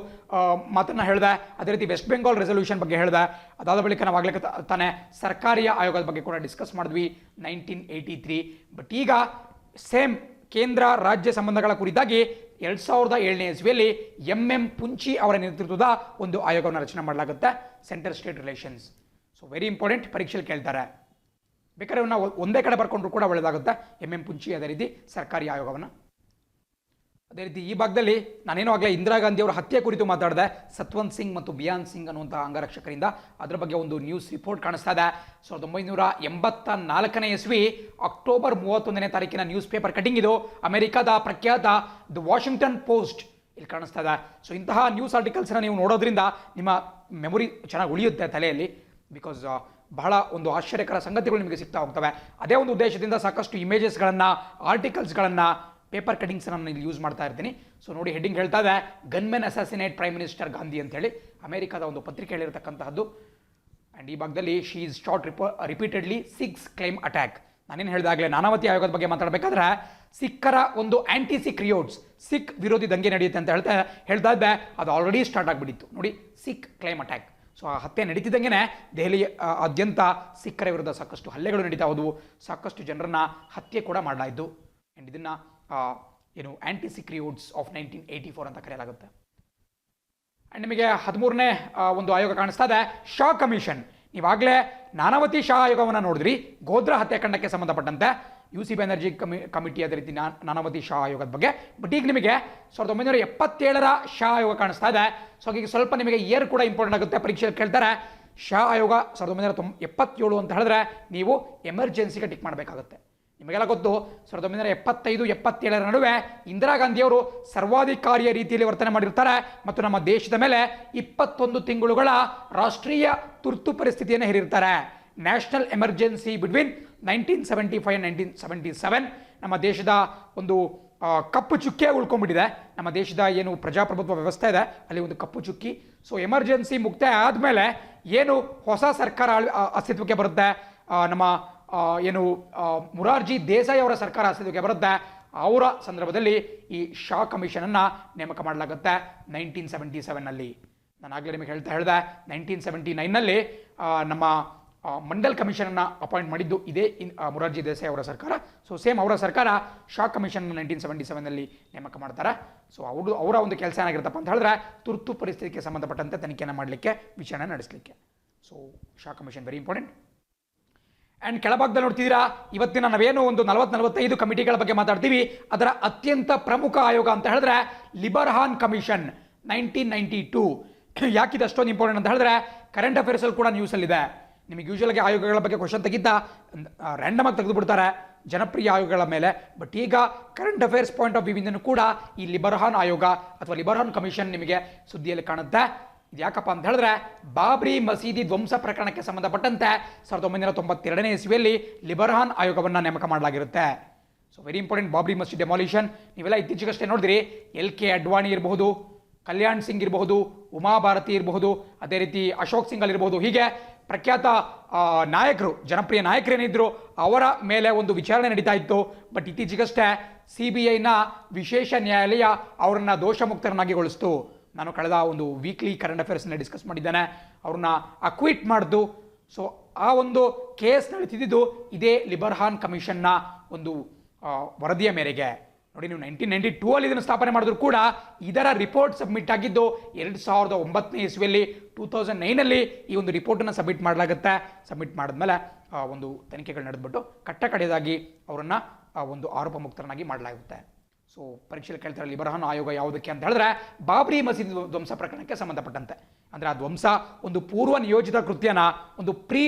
ಮಾತನ್ನು ಹೇಳಿದೆ, ಅದೇ ರೀತಿ ವೆಸ್ಟ್ ಬೆಂಗಾಲ್ ರೆಸೊಲ್ಯೂಷನ್ ಬಗ್ಗೆ ಹೇಳಿದೆ. ಅದಾದ ಬಳಿಕ ನಾವು ಆಗಲೇ ತಾನೇ ಸರ್ಕಾರಿ ಆಯೋಗದ ಬಗ್ಗೆ ಕೂಡ ಡಿಸ್ಕಸ್ ಮಾಡಿದ್ವಿ 1983. ಬಟ್ ಈಗ ಸೇಮ್ ಕೇಂದ್ರ ರಾಜ್ಯ ಸಂಬಂಧಗಳ ಕುರಿತಾಗಿ 2007ನೇ ಇಸ್ವಿಯಲ್ಲಿ ಎಂ ಪುಂಚಿ ಅವರ ನೇತೃತ್ವದ ಒಂದು ಆಯೋಗವನ್ನು ರಚನೆ ಮಾಡಲಾಗುತ್ತೆ, centre state relations. So very important, ಪರೀಕ್ಷೆಯಲ್ಲಿ ಕೇಳ್ತಾರೆ. ಬೇಕಾದ್ರೆ ನಾವು ಒಂದೇ ಕಡೆ ಬರ್ಕೊಂಡ್ರು ಕೂಡ ಒಳ್ಳೆಯದಾಗುತ್ತೆ. ಎಂ ಪುಂಚಿ ಅದೇ ರೀತಿ ಸರ್ಕಾರಿ ಆಯೋಗವನ್ನು. ಅದೇ ರೀತಿ ಈ ಭಾಗದಲ್ಲಿ ನಾನೇನೋ ಆಗಲೇ ಇಂದಿರಾ ಗಾಂಧಿ ಅವರ ಹತ್ಯೆ ಕುರಿತು ಮಾತಾಡಿದೆ. ಸತ್ವಂತ್ ಸಿಂಗ್ ಮತ್ತು ಬಿಯಾನ್ ಸಿಂಗ್ ಅನ್ನುವಂಥ ಅಂಗರಕ್ಷಕರಿಂದ ಅದರ ಬಗ್ಗೆ ಒಂದು ನ್ಯೂಸ್ ರಿಪೋರ್ಟ್ ಕಾಣಿಸ್ತಾ ಇದೆ. 1984ನೇ ಇಸ್ವಿ ಅಕ್ಟೋಬರ್ 31ನೇ ತಾರೀಕಿನ ನ್ಯೂಸ್ ಪೇಪರ್ ಕಟಿಂಗ್ ಇದು. ಅಮೆರಿಕದ ಪ್ರಖ್ಯಾತ ದ ವಾಷಿಂಗ್ಟನ್ ಪೋಸ್ಟ್ ಇಲ್ಲಿ ಕಾಣಿಸ್ತಾ ಇದೆ. ಸೊ ಇಂತಹ ನ್ಯೂಸ್ ಆರ್ಟಿಕಲ್ಸ್ನ ನೀವು ನೋಡೋದ್ರಿಂದ ನಿಮ್ಮ ಮೆಮೊರಿ ಚೆನ್ನಾಗಿ ಉಳಿಯುತ್ತೆ ತಲೆಯಲ್ಲಿ. ಬಿಕಾಸ್ ಬಹಳ ಒಂದು ಆಶ್ಚರ್ಯಕರ ಸಂಗತಿಗಳು ನಿಮಗೆ ಸಿಗ್ತಾ ಹೋಗ್ತವೆ. ಅದೇ ಒಂದು ಉದ್ದೇಶದಿಂದ ಸಾಕಷ್ಟು ಇಮೇಜಸ್ಗಳನ್ನು, ಆರ್ಟಿಕಲ್ಸ್ಗಳನ್ನು, ಪೇಪರ್ ಕಟಿಂಗ್ಸ್ ನಾನು ಇಲ್ಲಿ ಯೂಸ್ ಮಾಡ್ತಾ ಇರ್ತೀನಿ. ಸೊ ನೋಡಿ, ಹೆಡ್ಡಿಂಗ್ ಹೇಳ್ತಾ ಇದೆ gunmen assassinate prime minister Gandhi ಅಂತೇಳಿ, ಅಮೆರಿಕದ ಒಂದು ಪತ್ರಿಕೆ ಹೇಳಿರ್ತಕ್ಕಂತಹದ್ದು. ಆ್ಯಂಡ್ ಈ ಭಾಗದಲ್ಲಿ she is shot repeatedly 6 claim attack. ನಾನೇನು ಹೇಳಿದಾಗಲೇ ನಾನಾವತಿ ಆಯೋಗದ ಬಗ್ಗೆ ಮಾತಾಡಬೇಕಾದ್ರೆ ಸಿಖ್ಖರ ಒಂದು ಆಂಟಿ ಸಿಖ್ ರಿಯೋಟ್ಸ್, ಸಿಖ್ ವಿರೋಧಿ ದಂಗೆ ನಡೆಯುತ್ತೆ ಅಂತ ಹೇಳ್ತಾ ಇದ್ದೆ. ಅದು ಆಲ್ರೆಡಿ ಸ್ಟಾರ್ಟ್ ಆಗಿಬಿಟ್ಟಿತ್ತು ನೋಡಿ, ಸಿಖ್ ಕ್ಲೈಮ್ ಅಟ್ಯಾಕ್. ಸೊ ಆ ಹತ್ಯೆ ನಡೀತಿದ್ದಂಗೆ ದೆಹಲಿ ಆದ್ಯಂತ ಸಿಖ್ಖರ ವಿರುದ್ಧ ಸಾಕಷ್ಟು ಹಲ್ಲೆಗಳು ನಡೀತಾ ಹೋದವು, ಸಾಕಷ್ಟು ಜನರನ್ನ ಹತ್ಯೆ ಕೂಡ ಮಾಡಲಾಯಿತು. ಆ್ಯಂಡ್ ಇದನ್ನು ಏನು ಆಂಟಿ ಸಿಖ್ ರಿಯೋಟ್ಸ್ ಆಫ್ 1984 ಅಂತ ಕರೆಯಲಾಗುತ್ತೆ. ಆ್ಯಂಡ್ ನಿಮಗೆ 13ನೇ ಒಂದು ಆಯೋಗ ಕಾಣಿಸ್ತಾ ಇದೆ, ಶಾ ಕಮಿಷನ್. ನೀವಾಗಲೇ ನಾನಾವತಿ ಶಾ ಆಯೋಗವನ್ನು ನೋಡಿದ್ರಿ, ಗೋಧ್ರಾ ಹತ್ಯಾಕಾಂಡಕ್ಕೆ ಸಂಬಂಧಪಟ್ಟಂತೆ UC ಬ್ಯಾನರ್ಜಿ ಕಮಿಟಿ, ಅದೇ ರೀತಿ ನಾನಾವತಿ ಶಾ ಆಯೋಗದ ಬಗ್ಗೆ. ಬಟ್ ಈಗ ನಿಮಗೆ 1977ರ ಶಾ ಆಯೋಗ ಕಾಣಿಸ್ತಾ ಇದೆ. ಸೊ ಈಗ ಸ್ವಲ್ಪ ನಿಮಗೆ ಇಯರ್ ಕೂಡ ಇಂಪಾರ್ಟೆಂಟ್ ಆಗುತ್ತೆ, ಪರೀಕ್ಷೆಯಲ್ಲಿ ಕೇಳ್ತಾರೆ. ಶಾ ಆಯೋಗ 1977 ಅಂತ ಹೇಳಿದ್ರೆ ನೀವು ಎಮರ್ಜೆನ್ಸಿಗೆ ಟಿಕ್ ಮಾಡಬೇಕಾಗುತ್ತೆ. ನಿಮಗೆಲ್ಲ ಗೊತ್ತು, 1975-77ರ ನಡುವೆ ಇಂದಿರಾ ಗಾಂಧಿಯವರು ಸರ್ವಾಧಿಕಾರಿಯ ರೀತಿಯಲ್ಲಿ ವರ್ತನೆ ಮಾಡಿರ್ತಾರೆ ಮತ್ತು ನಮ್ಮ ದೇಶದ ಮೇಲೆ 21 ತಿಂಗಳುಗಳ ರಾಷ್ಟ್ರೀಯ ತುರ್ತು ಪರಿಸ್ಥಿತಿಯನ್ನು ಹೇರಿರ್ತಾರೆ. National emergency between 1975 and 1977. ನಮ್ಮ ದೇಶದ ಒಂದು ಕಪ್ಪು ಚುಕ್ಕೆ ಉಳ್ಕೊಂಡ್ಬಿಟ್ಟಿದೆ. ನಮ್ಮ ದೇಶದ ಏನು ಪ್ರಜಾಪ್ರಭುತ್ವ ವ್ಯವಸ್ಥೆ ಇದೆ ಅಲ್ಲಿ ಒಂದು ಕಪ್ಪು ಚುಕ್ಕಿ. ಸೊ ಎಮರ್ಜೆನ್ಸಿ ಮುಕ್ತಾಯ ಆದಮೇಲೆ ಏನು ಹೊಸ ಸರ್ಕಾರ ಅಸ್ತಿತ್ವಕ್ಕೆ ಬರುತ್ತೆ, ನಮ್ಮ ಏನು ಮುರಾರ್ಜಿ ದೇಸಾಯಿ ಅವರ ಸರ್ಕಾರ ಅಸ್ತಿತ್ವಕ್ಕೆ ಬರುತ್ತೆ, ಅವರ ಸಂದರ್ಭದಲ್ಲಿ ಈ ಶಾ ಕಮಿಷನನ್ನು ನೇಮಕ ಮಾಡಲಾಗುತ್ತೆ 1977ನಲ್ಲಿ. ನಾನು ಆಗಲೇ ನಿಮಗೆ ಹೇಳಿದೆ 1979ನಲ್ಲಿ ನಮ್ಮ ಮಂಡಲ್ ಕಮಿಷನನ್ನು ಅಪಾಯಿಂಟ್ ಮಾಡಿದ್ದು ಇದೇ ಮುರಾರ್ಜಿ ದೇಸಾಯಿ ಅವರ ಸರ್ಕಾರ. ಸೊ ಸೇಮ್ ಅವರ ಸರ್ಕಾರ ಶಾ ಕಮಿಷನ್ 1977ನಲ್ಲಿ ನೇಮಕ ಮಾಡ್ತಾರೆ. ಸೊ ಅವರ ಒಂದು ಕೆಲಸ ಏನಾಗಿರುತ್ತಪ್ಪ ಅಂತ ಹೇಳಿದ್ರೆ ತುರ್ತು ಪರಿಸ್ಥಿತಿಗೆ ಸಂಬಂಧಪಟ್ಟಂತೆ ತನಿಖೆಯನ್ನು ಮಾಡಲಿಕ್ಕೆ, ವಿಚಾರಣೆ ನಡೆಸಲಿಕ್ಕೆ. So Shah commission very important. And ಕೆಳಭಾಗದಲ್ಲಿ ನೋಡ್ತಿದ್ದೀರಾ, ಇವತ್ತಿನ ನಾವೇನು ಒಂದು 40-45 ಕಮಿಟಿಗಳ ಬಗ್ಗೆ ಮಾತಾಡ್ತೀವಿ, ಅದರ ಅತ್ಯಂತ ಪ್ರಮುಖ ಆಯೋಗ ಅಂತ ಹೇಳಿದ್ರೆ ಲಿಬರ್ಹಾನ್ ಕಮಿಷನ್ 1992. ಯಾಕಿದೆ ಅಷ್ಟೊಂದು ಇಂಪಾರ್ಟೆಂಟ್ ಅಂತ ಹೇಳಿದ್ರೆ ಕರೆಂಟ್ ಅಫೇರ್ಸಲ್ಲಿ ಕೂಡ ನ್ಯೂಸಲ್ಲಿದೆ. ನಿಮಗೆ ಯೂಶುವಲಾಗಿ ಆಯೋಗಗಳ ಬಗ್ಗೆ ಕ್ವಶನ್ ತೆಗಿತಾ ರ್ಯಾಂಡಮ್ ಆಗಿ ತೆಗೆದು ಬಿಡ್ತಾರೆ ಜನಪ್ರಿಯ ಆಯೋಗಗಳ ಮೇಲೆ. ಬಟ್ ಈಗ ಕರೆಂಟ್ ಅಫೇರ್ಸ್ ಪಾಯಿಂಟ್ ಆಫ್ ವ್ಯೂವಿಂದನೂ ಕೂಡ ಈ ಲಿಬರ್ಹಾನ್ ಆಯೋಗ ಅಥವಾ ಲಿಬರ್ಹಾನ್ ಕಮಿಷನ್ ನಿಮಗೆ ಸುದ್ದಿಯಲ್ಲಿ ಕಾಣುತ್ತೆ. ಇದು ಯಾಕಪ್ಪ ಅಂತ ಹೇಳಿದ್ರೆ ಬಾಬ್ರಿ ಮಸೀದಿ ಧ್ವಂಸ ಪ್ರಕರಣಕ್ಕೆ ಸಂಬಂಧಪಟ್ಟಂತೆ 1992ನೇ ಇಸ್ವಿಯಲ್ಲಿ ಲಿಬರ್ಹಾನ್ ಆಯೋಗವನ್ನು ನೇಮಕ ಮಾಡಲಾಗಿರುತ್ತೆ. ಸೊ ವೆರಿ ಇಂಪಾರ್ಟೆಂಟ್, ಬಾಬ್ರಿ ಮಸೀದಿ ಡೆಮಾಲಿಷನ್. ನೀವೆಲ್ಲ ಇತ್ತೀಚೆಗಷ್ಟೇ ನೋಡಿದ್ರಿ, LK ಅಡ್ವಾಣಿ ಇರಬಹುದು, ಕಲ್ಯಾಣ್ ಸಿಂಗ್ ಇರಬಹುದು, ಉಮಾಭಾರತಿ ಇರಬಹುದು, ಅದೇ ರೀತಿ ಅಶೋಕ್ ಸಿಂಗಲ್ ಇರಬಹುದು, ಹೀಗೆ ಪ್ರಖ್ಯಾತ ನಾಯಕರು, ಜನಪ್ರಿಯ ನಾಯಕರೇನಿದ್ರು ಅವರ ಮೇಲೆ ಒಂದು ವಿಚಾರಣೆ ನಡೀತಾ ಇತ್ತು. ಬಟ್ ಇತ್ತೀಚೆಗಷ್ಟೇ CBIನ ವಿಶೇಷ ನ್ಯಾಯಾಲಯ ಅವರನ್ನು ದೋಷಮುಕ್ತರನ್ನಾಗಿಗೊಳಿಸ್ತು. ನಾನು ಕಳೆದ ಒಂದು ವೀಕ್ಲಿ ಕರೆಂಟ್ ಅಫೇರ್ಸ್ನ ಡಿಸ್ಕಸ್ ಮಾಡಿದ್ದೇನೆ. ಅವ್ರನ್ನ ಅಕ್ವಿಟ್ ಮಾಡಿದ್ದು. ಸೊ ಆ ಒಂದು ಕೇಸ್ ನಡೀತಿದ್ದು ಇದೇ ಲಿಬರ್ಹಾನ್ ಕಮಿಷನ್ನ ಒಂದು ವರದಿಯ ಮೇರೆಗೆ. ನೋಡಿ, ನೀವು 1992 ಇದನ್ನು ಸ್ಥಾಪನೆ ಮಾಡಿದ್ರು ಕೂಡ ಇದರ ರಿಪೋರ್ಟ್ ಸಬ್ಮಿಟ್ ಆಗಿದ್ದು 2009ನೇ ಇಸ್ವಿಯಲ್ಲಿ. 2009 ಈ ಒಂದು ರಿಪೋರ್ಟನ್ನು ಸಬ್ಮಿಟ್ ಮಾಡಲಾಗುತ್ತೆ. ಸಬ್ಮಿಟ್ ಮಾಡಿದ್ಮೇಲೆ ಒಂದು ತನಿಖೆಗಳು ನಡೆದ್ಬಿಟ್ಟು ಕಟ್ಟಕಡೆಯದಾಗಿ ಅವರನ್ನು ಒಂದು ಆರೋಪ ಮುಕ್ತರನ್ನಾಗಿ ಮಾಡಲಾಗುತ್ತೆ. ಸೊ ಪರೀಕ್ಷೆಯಲ್ಲಿ ಕೇಳ್ತಾರೆ ಲಿಬರ್ಹಾನ್ ಆಯೋಗ ಯಾವುದಕ್ಕೆ ಅಂತ ಹೇಳಿದ್ರೆ ಬಾಬ್ರಿ ಮಸೀದಿ ಧ್ವಂಸ ಪ್ರಕರಣಕ್ಕೆ ಸಂಬಂಧಪಟ್ಟಂತೆ. ಅಂದರೆ ಆ ಧ್ವಂಸ ಒಂದು ಪೂರ್ವ ನಿಯೋಜಿತ ಕೃತ್ಯನ, ಒಂದು ಪ್ರೀ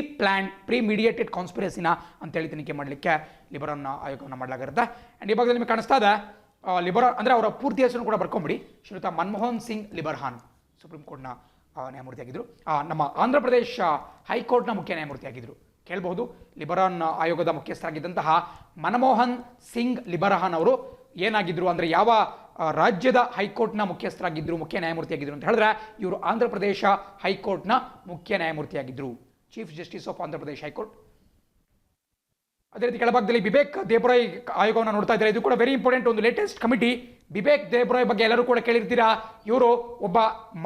ಮೀಡಿಯೇಟೆಡ್ ಕಾನ್ಸ್ಪಿರಸಿನ ಅಂತೇಳಿ ತನಿಖೆ ಮಾಡಲಿಕ್ಕೆ ಲಿಬರ್ಹಾನ್ ಆಯೋಗವನ್ನು ಮಾಡಲಾಗಿರುತ್ತೆ. ಆ್ಯಂಡ್ ಈ ಭಾಗದಲ್ಲಿ ನಿಮಗೆ ಕಾಣಿಸ್ತಾ ಇದೆ ಲಿಬರ್ಹಾನ್ ಅಂದರೆ ಅವರ ಪೂರ್ತಿ ಹೆಸರನ್ನು ಕೂಡ ಬರ್ಕೊಂಬಿಡಿ. ಶ್ರೀಯುತ ಮನಮೋಹನ್ ಸಿಂಗ್ ಲಿಬರ್ಹಾನ್ ಸುಪ್ರೀಂ ಕೋರ್ಟ್ನ ನ್ಯಾಯಮೂರ್ತಿ ಆಗಿದ್ದರು. ನಮ್ಮ ಆಂಧ್ರ ಪ್ರದೇಶ ಹೈಕೋರ್ಟ್ನ ಮುಖ್ಯ ನ್ಯಾಯಮೂರ್ತಿ ಆಗಿದ್ದರು. ಕೇಳಬಹುದು, ಲಿಬರ್ಹಾನ್ ಆಯೋಗದ ಮುಖ್ಯಸ್ಥರಾಗಿದ್ದಂತಹ ಮನಮೋಹನ್ ಸಿಂಗ್ ಲಿಬರ್ಹಾನ್ ಅವರು ಏನಾಗಿದ್ರು ಅಂದರೆ ಯಾವ ರಾಜ್ಯದ ಹೈಕೋರ್ಟ್ನ ಮುಖ್ಯಸ್ಥರಾಗಿದ್ದರು, ಮುಖ್ಯ ನ್ಯಾಯಮೂರ್ತಿಯಾಗಿದ್ದರು ಅಂತ ಹೇಳಿದ್ರೆ ಇವರು ಆಂಧ್ರ ಪ್ರದೇಶ ಹೈಕೋರ್ಟ್ನ ಮುಖ್ಯ ನ್ಯಾಯಮೂರ್ತಿಯಾಗಿದ್ದರು, chief justice of Andhra Pradesh high court. ಅದೇ ರೀತಿ ಕೆಳಭಾಗದಲ್ಲಿ ಬಿಬೇಕ್ ದೇಬ್ರಾಯ್ ಆಯೋಗವನ್ನು ನೋಡ್ತಾ ಇದ್ದಾರೆ. ಇದು ಕೂಡ ವೆರಿ ಇಂಪಾರ್ಟೆಂಟ್, ಒಂದು ಲೇಟೆಸ್ಟ್ ಕಮಿಟಿ. ಬಿಬೇಕ್ ದೇಬ್ರಾಯ್ ಬಗ್ಗೆ ಎಲ್ಲರೂ ಕೂಡ ಕೇಳಿರ್ತೀರಾ. ಇವರು ಒಬ್ಬ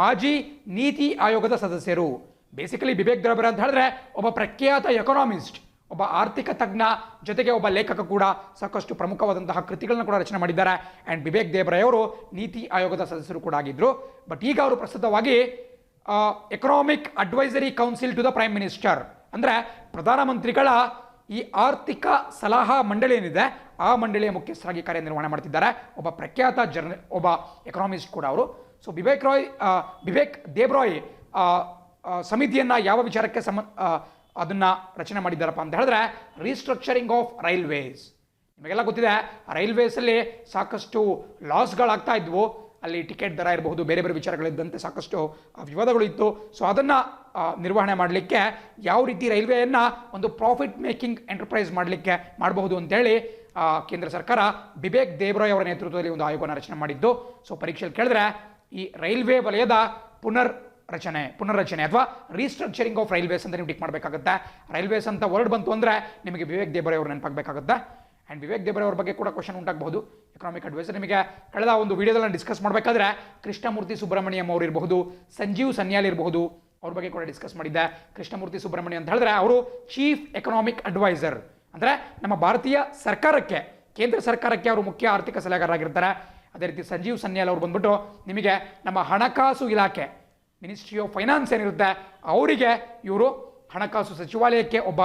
ಮಾಜಿ ನೀತಿ ಆಯೋಗದ ಸದಸ್ಯರು. ಬೇಸಿಕಲಿ ಬಿಬೇಕ್ ದೇಬ್ರಾಯ್ ಅಂತ ಹೇಳಿದ್ರೆ ಒಬ್ಬ ಪ್ರಖ್ಯಾತ ಎಕನಾಮಿಸ್ಟ್, ಒಬ್ಬ ಆರ್ಥಿಕ ತಜ್ಞ, ಜೊತೆಗೆ ಒಬ್ಬ ಲೇಖಕ ಕೂಡ. ಸಾಕಷ್ಟು ಪ್ರಮುಖವಾದಂತಹ ಕೃತಿಗಳನ್ನ ಕೂಡ ರಚನೆ ಮಾಡಿದ್ದಾರೆ. ಆ್ಯಂಡ್ ಬಿಬೇಕ್ ದೇಬ್ರಾಯ್ ಅವರು ನೀತಿ ಆಯೋಗದ ಸದಸ್ಯರು ಕೂಡ ಆಗಿದ್ದರು. ಬಟ್ ಈಗ ಅವರು ಪ್ರಸ್ತುತವಾಗಿ economic advisory council to the prime minister, ಅಂದರೆ ಪ್ರಧಾನಮಂತ್ರಿಗಳ ಈ ಆರ್ಥಿಕ ಸಲಹಾ ಮಂಡಳಿ ಏನಿದೆ ಆ ಮಂಡಳಿಯ ಮುಖ್ಯಸ್ಥರಾಗಿ ಕಾರ್ಯನಿರ್ವಹಣೆ ಮಾಡ್ತಿದ್ದಾರೆ. ಒಬ್ಬ ಪ್ರಖ್ಯಾತ ಒಬ್ಬ ಎಕನಾಮಿಸ್ಟ್ ಕೂಡ ಅವರು. ಸೊ ಬಿಬೇಕ್ ದೇಬ್ರಾಯ್ ಸಮಿತಿಯನ್ನು ಯಾವ ವಿಚಾರಕ್ಕೆ ಅದನ್ನು ರಚನೆ ಮಾಡಿದ್ದಾರಪ್ಪ ಅಂತ ಹೇಳಿದ್ರೆ ರೀಸ್ಟ್ರಕ್ಚರಿಂಗ್ ಆಫ್ ರೈಲ್ವೇಸ್. ನಿಮಗೆಲ್ಲ ಗೊತ್ತಿದೆ, ರೈಲ್ವೇಸಲ್ಲಿ ಸಾಕಷ್ಟು ಲಾಸ್ಗಳಾಗ್ತಾ ಇದ್ವು. ಅಲ್ಲಿ ಟಿಕೆಟ್ ದರ ಇರಬಹುದು, ಬೇರೆ ಬೇರೆ ವಿಚಾರಗಳಿದ್ದಂತೆ ಸಾಕಷ್ಟು ವಿವಾದಗಳು ಇತ್ತು. ಸೊ ಅದನ್ನು ನಿರ್ವಹಣೆ ಮಾಡಲಿಕ್ಕೆ ಯಾವ ರೀತಿ ರೈಲ್ವೆಯನ್ನು ಒಂದು ಪ್ರಾಫಿಟ್ ಮೇಕಿಂಗ್ ಎಂಟರ್ಪ್ರೈಸ್ ಮಾಡಬಹುದು ಅಂತೇಳಿ ಕೇಂದ್ರ ಸರ್ಕಾರ ಬಿಬೇಕ್ ದೇಬ್ರಾಯ್ ಅವರ ನೇತೃತ್ವದಲ್ಲಿ ಒಂದು ಆಯೋಗವನ್ನು ರಚನೆ ಮಾಡಿದ್ದು. ಸೊ ಪರೀಕ್ಷೆಯಲ್ಲಿ ಕೇಳಿದ್ರೆ ಈ ರೈಲ್ವೆ ವಲಯದ ಪುನರ್ರಚನೆ ಅಥವಾ ರೀಸ್ಟ್ರಕ್ಚರಿಂಗ್ ಆಫ್ ರೈಲ್ವೇಸ್ ಅಂತ ನೀವು ಟಿಕ್ ಮಾಡಬೇಕಾಗುತ್ತೆ. ರೈಲ್ವೇಸ್ ಅಂತ ವರ್ಡ್ ಬಂತು ಅಂದರೆ ನಿಮಗೆ ಬಿಬೇಕ್ ದೇಬ್ರಾಯ್ ಅವರು ನೆನಪಾಗಬೇಕಾಗುತ್ತೆ. ಆ್ಯಂಡ್ ಬಿಬೇಕ್ ದೇಬ್ರಾಯ್ ಅವ್ರ ಬಗ್ಗೆ ಕೂಡ ಕ್ವಶನ್ ಉಂಟಾಗಬಹುದು. ಎಕನಾಮಿಕ್ ಅಡ್ವೈಸರ್ ನಿಮಗೆ ಕಳೆದ ಒಂದು ವಿಡಿಯೋದಲ್ಲಿ ಡಿಸ್ಕಸ್ ಮಾಡಬೇಕಾದ್ರೆ ಕೃಷ್ಣಮೂರ್ತಿ ಸುಬ್ರಹ್ಮಣ್ಯಂ ಅವರು ಇರಬಹುದು, ಸಂಜೀವ್ ಸನ್ಯಾಲ್ ಇರಬಹುದು, ಅವ್ರ ಬಗ್ಗೆ ಕೂಡ ಡಿಸ್ಕಸ್ ಮಾಡಿದ್ದೆ. ಕೃಷ್ಣಮೂರ್ತಿ ಸುಬ್ರಹ್ಮಣ್ಯ ಅಂತ ಹೇಳಿದ್ರೆ ಅವರು ಚೀಫ್ ಎಕನಾಮಿಕ್ ಅಡ್ವೈಸರ್, ಅಂದರೆ ನಮ್ಮ ಭಾರತೀಯ ಸರ್ಕಾರಕ್ಕೆ, ಕೇಂದ್ರ ಸರ್ಕಾರಕ್ಕೆ ಅವರು ಮುಖ್ಯ ಆರ್ಥಿಕ ಸಲಹೆಗಾರರಾಗಿರ್ತಾರೆ. ಅದೇ ರೀತಿ ಸಂಜೀವ್ ಸನ್ಯಾಲ್ ಅವರು ಬಂದ್ಬಿಟ್ಟು ನಿಮಗೆ ನಮ್ಮ ಹಣಕಾಸು ಇಲಾಖೆ, ಮಿನಿಸ್ಟ್ರಿ ಆಫ್ ಫೈನಾನ್ಸ್ ಏನಿರುತ್ತೆ ಅವರಿಗೆ ಇವರು ಹಣಕಾಸು ಸಚಿವಾಲಯಕ್ಕೆ ಒಬ್ಬ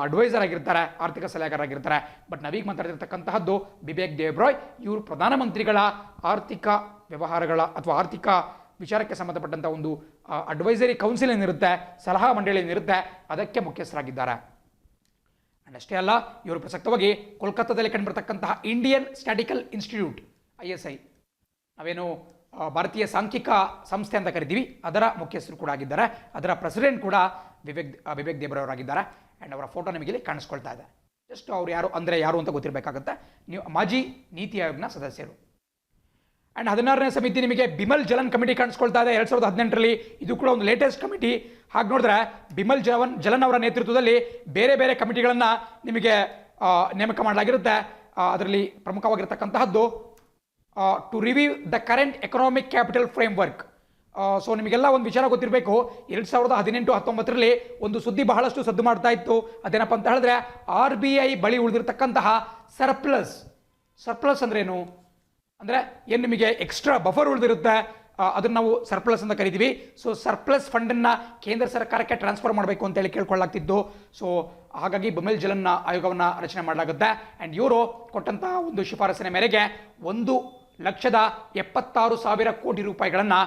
ಅಡ್ವೈಸರ್ ಆಗಿರ್ತಾರೆ, ಆರ್ಥಿಕ ಸಲಹೆಗಾರರಾಗಿರ್ತಾರೆ. ಬಟ್ ನಾವೀಗ ಮಾತಾಡ್ತಿರ್ತಕ್ಕಂತಹದ್ದು ಬಿಬೇಕ್ ದೇಬ್ರಾಯ್. ಇವರು ಪ್ರಧಾನಮಂತ್ರಿಗಳ ಆರ್ಥಿಕ ವ್ಯವಹಾರಗಳ ಅಥವಾ ಆರ್ಥಿಕ ವಿಚಾರಕ್ಕೆ ಸಂಬಂಧಪಟ್ಟಂಥ ಒಂದು ಅಡ್ವೈಸರಿ ಕೌನ್ಸಿಲ್ ಏನಿರುತ್ತೆ, ಸಲಹಾ ಮಂಡಳಿ ಏನಿರುತ್ತೆ, ಅದಕ್ಕೆ ಮುಖ್ಯಸ್ಥರಾಗಿದ್ದಾರೆ. ಅಂಡ್ ಅಷ್ಟೇ ಅಲ್ಲ, ಇವರು ಪ್ರಸಕ್ತವಾಗಿ ಕೋಲ್ಕತ್ತಾದಲ್ಲಿ ಕಂಡುಬರ್ತಕ್ಕಂತಹ ಇಂಡಿಯನ್ ಸ್ಟ್ಯಾಟಿಕಲ್ ಇನ್ಸ್ಟಿಟ್ಯೂಟ್ ISI, ನಾವೇನು ಭಾರತೀಯ ಸಾಂಖ್ಯಿಕ ಸಂಸ್ಥೆ ಅಂತ ಕರಿತೀವಿ, ಅದರ ಮುಖ್ಯಸ್ಥರು ಕೂಡ ಆಗಿದ್ದಾರೆ. ಅದರ ಪ್ರೆಸಿಡೆಂಟ್ ಕೂಡ ಬಿಬೇಕ್ ದೇಬ್ರಾಯ್ ಅವರಾಗಿದ್ದಾರೆ. ಆ್ಯಂಡ್ ಅವರ ಫೋಟೋ ನಿಮಗೆ ಇಲ್ಲಿ ಕಾಣಿಸ್ಕೊಳ್ತಾ ಇದೆ. ಜಸ್ಟ್ ಅವ್ರು ಯಾರು ಅಂತ ಗೊತ್ತಿರಬೇಕಾಗುತ್ತೆ. ನೀವು ಮಾಜಿ ನೀತಿ ಆಯೋಗನ ಸದಸ್ಯರು. ಆ್ಯಂಡ್ 16ನೇ ಸಮಿತಿ ನಿಮಗೆ ಬಿಮಲ್ ಜಲನ್ ಕಮಿಟಿ ಕಾಣಿಸ್ಕೊಳ್ತಾ ಇದೆ 2018ರಲ್ಲಿ. ಇದು ಕೂಡ ಒಂದು ಲೇಟೆಸ್ಟ್ ಕಮಿಟಿ. ಹಾಗೆ ನೋಡಿದ್ರೆ ಬಿಮಲ್ ಜಲನ್ ಅವರ ನೇತೃತ್ವದಲ್ಲಿ ಬೇರೆ ಬೇರೆ ಕಮಿಟಿಗಳನ್ನು ನಿಮಗೆ ನೇಮಕ ಮಾಡಲಾಗಿರುತ್ತೆ. ಅದರಲ್ಲಿ ಪ್ರಮುಖವಾಗಿರ್ತಕ್ಕಂತಹದ್ದು to review the current economic capital framework. So ನಿಮಗೆಲ್ಲ ಒಂದು ವಿಚಾರ ಗೊತ್ತಿರಬೇಕು, 2018-19ರಲ್ಲಿ ಒಂದು ಸುದ್ದಿ ಬಹಳಷ್ಟು ಸದ್ದು ಮಾಡ್ತಾ ಇತ್ತು. ಅದೇನಪ್ಪ ಅಂತ ಹೇಳಿದ್ರೆ RBI ಬಳಿ ಉಳಿದಿರ್ತಕ್ಕಂತಹ ಸರ್ಪ್ಲಸ್ ಅಂದ್ರೇನು ಅಂದರೆ ಏನು ನಿಮಗೆ ಎಕ್ಸ್ಟ್ರಾ ಬಫರ್ ಉಳಿದಿರುತ್ತೆ, ಅದನ್ನು ನಾವು ಸರ್ಪ್ಲಸ್ ಅಂತ ಕರಿತೀವಿ. ಸೊ ಸರ್ಪ್ಲಸ್ ಫಂಡನ್ನು ಕೇಂದ್ರ ಸರ್ಕಾರಕ್ಕೆ ಟ್ರಾನ್ಸ್ಫರ್ ಮಾಡಬೇಕು ಅಂತೇಳಿ ಕೇಳ್ಕೊಳ್ಳಾಗ್ತಿದ್ದು. ಸೊ ಹಾಗಾಗಿ ಬಿಮಲ್ ಜಲನ್ ಆಯೋಗವನ್ನು ರಚನೆ ಮಾಡಲಾಗುತ್ತೆ. ಆ್ಯಂಡ್ ಇವರು ಕೊಟ್ಟಂತಹ ಒಂದು ಶಿಫಾರಸಿನ ಮೇರೆಗೆ 1,76,000 ಕೋಟಿ ರೂಪಾಯಿಗಳನ್ನು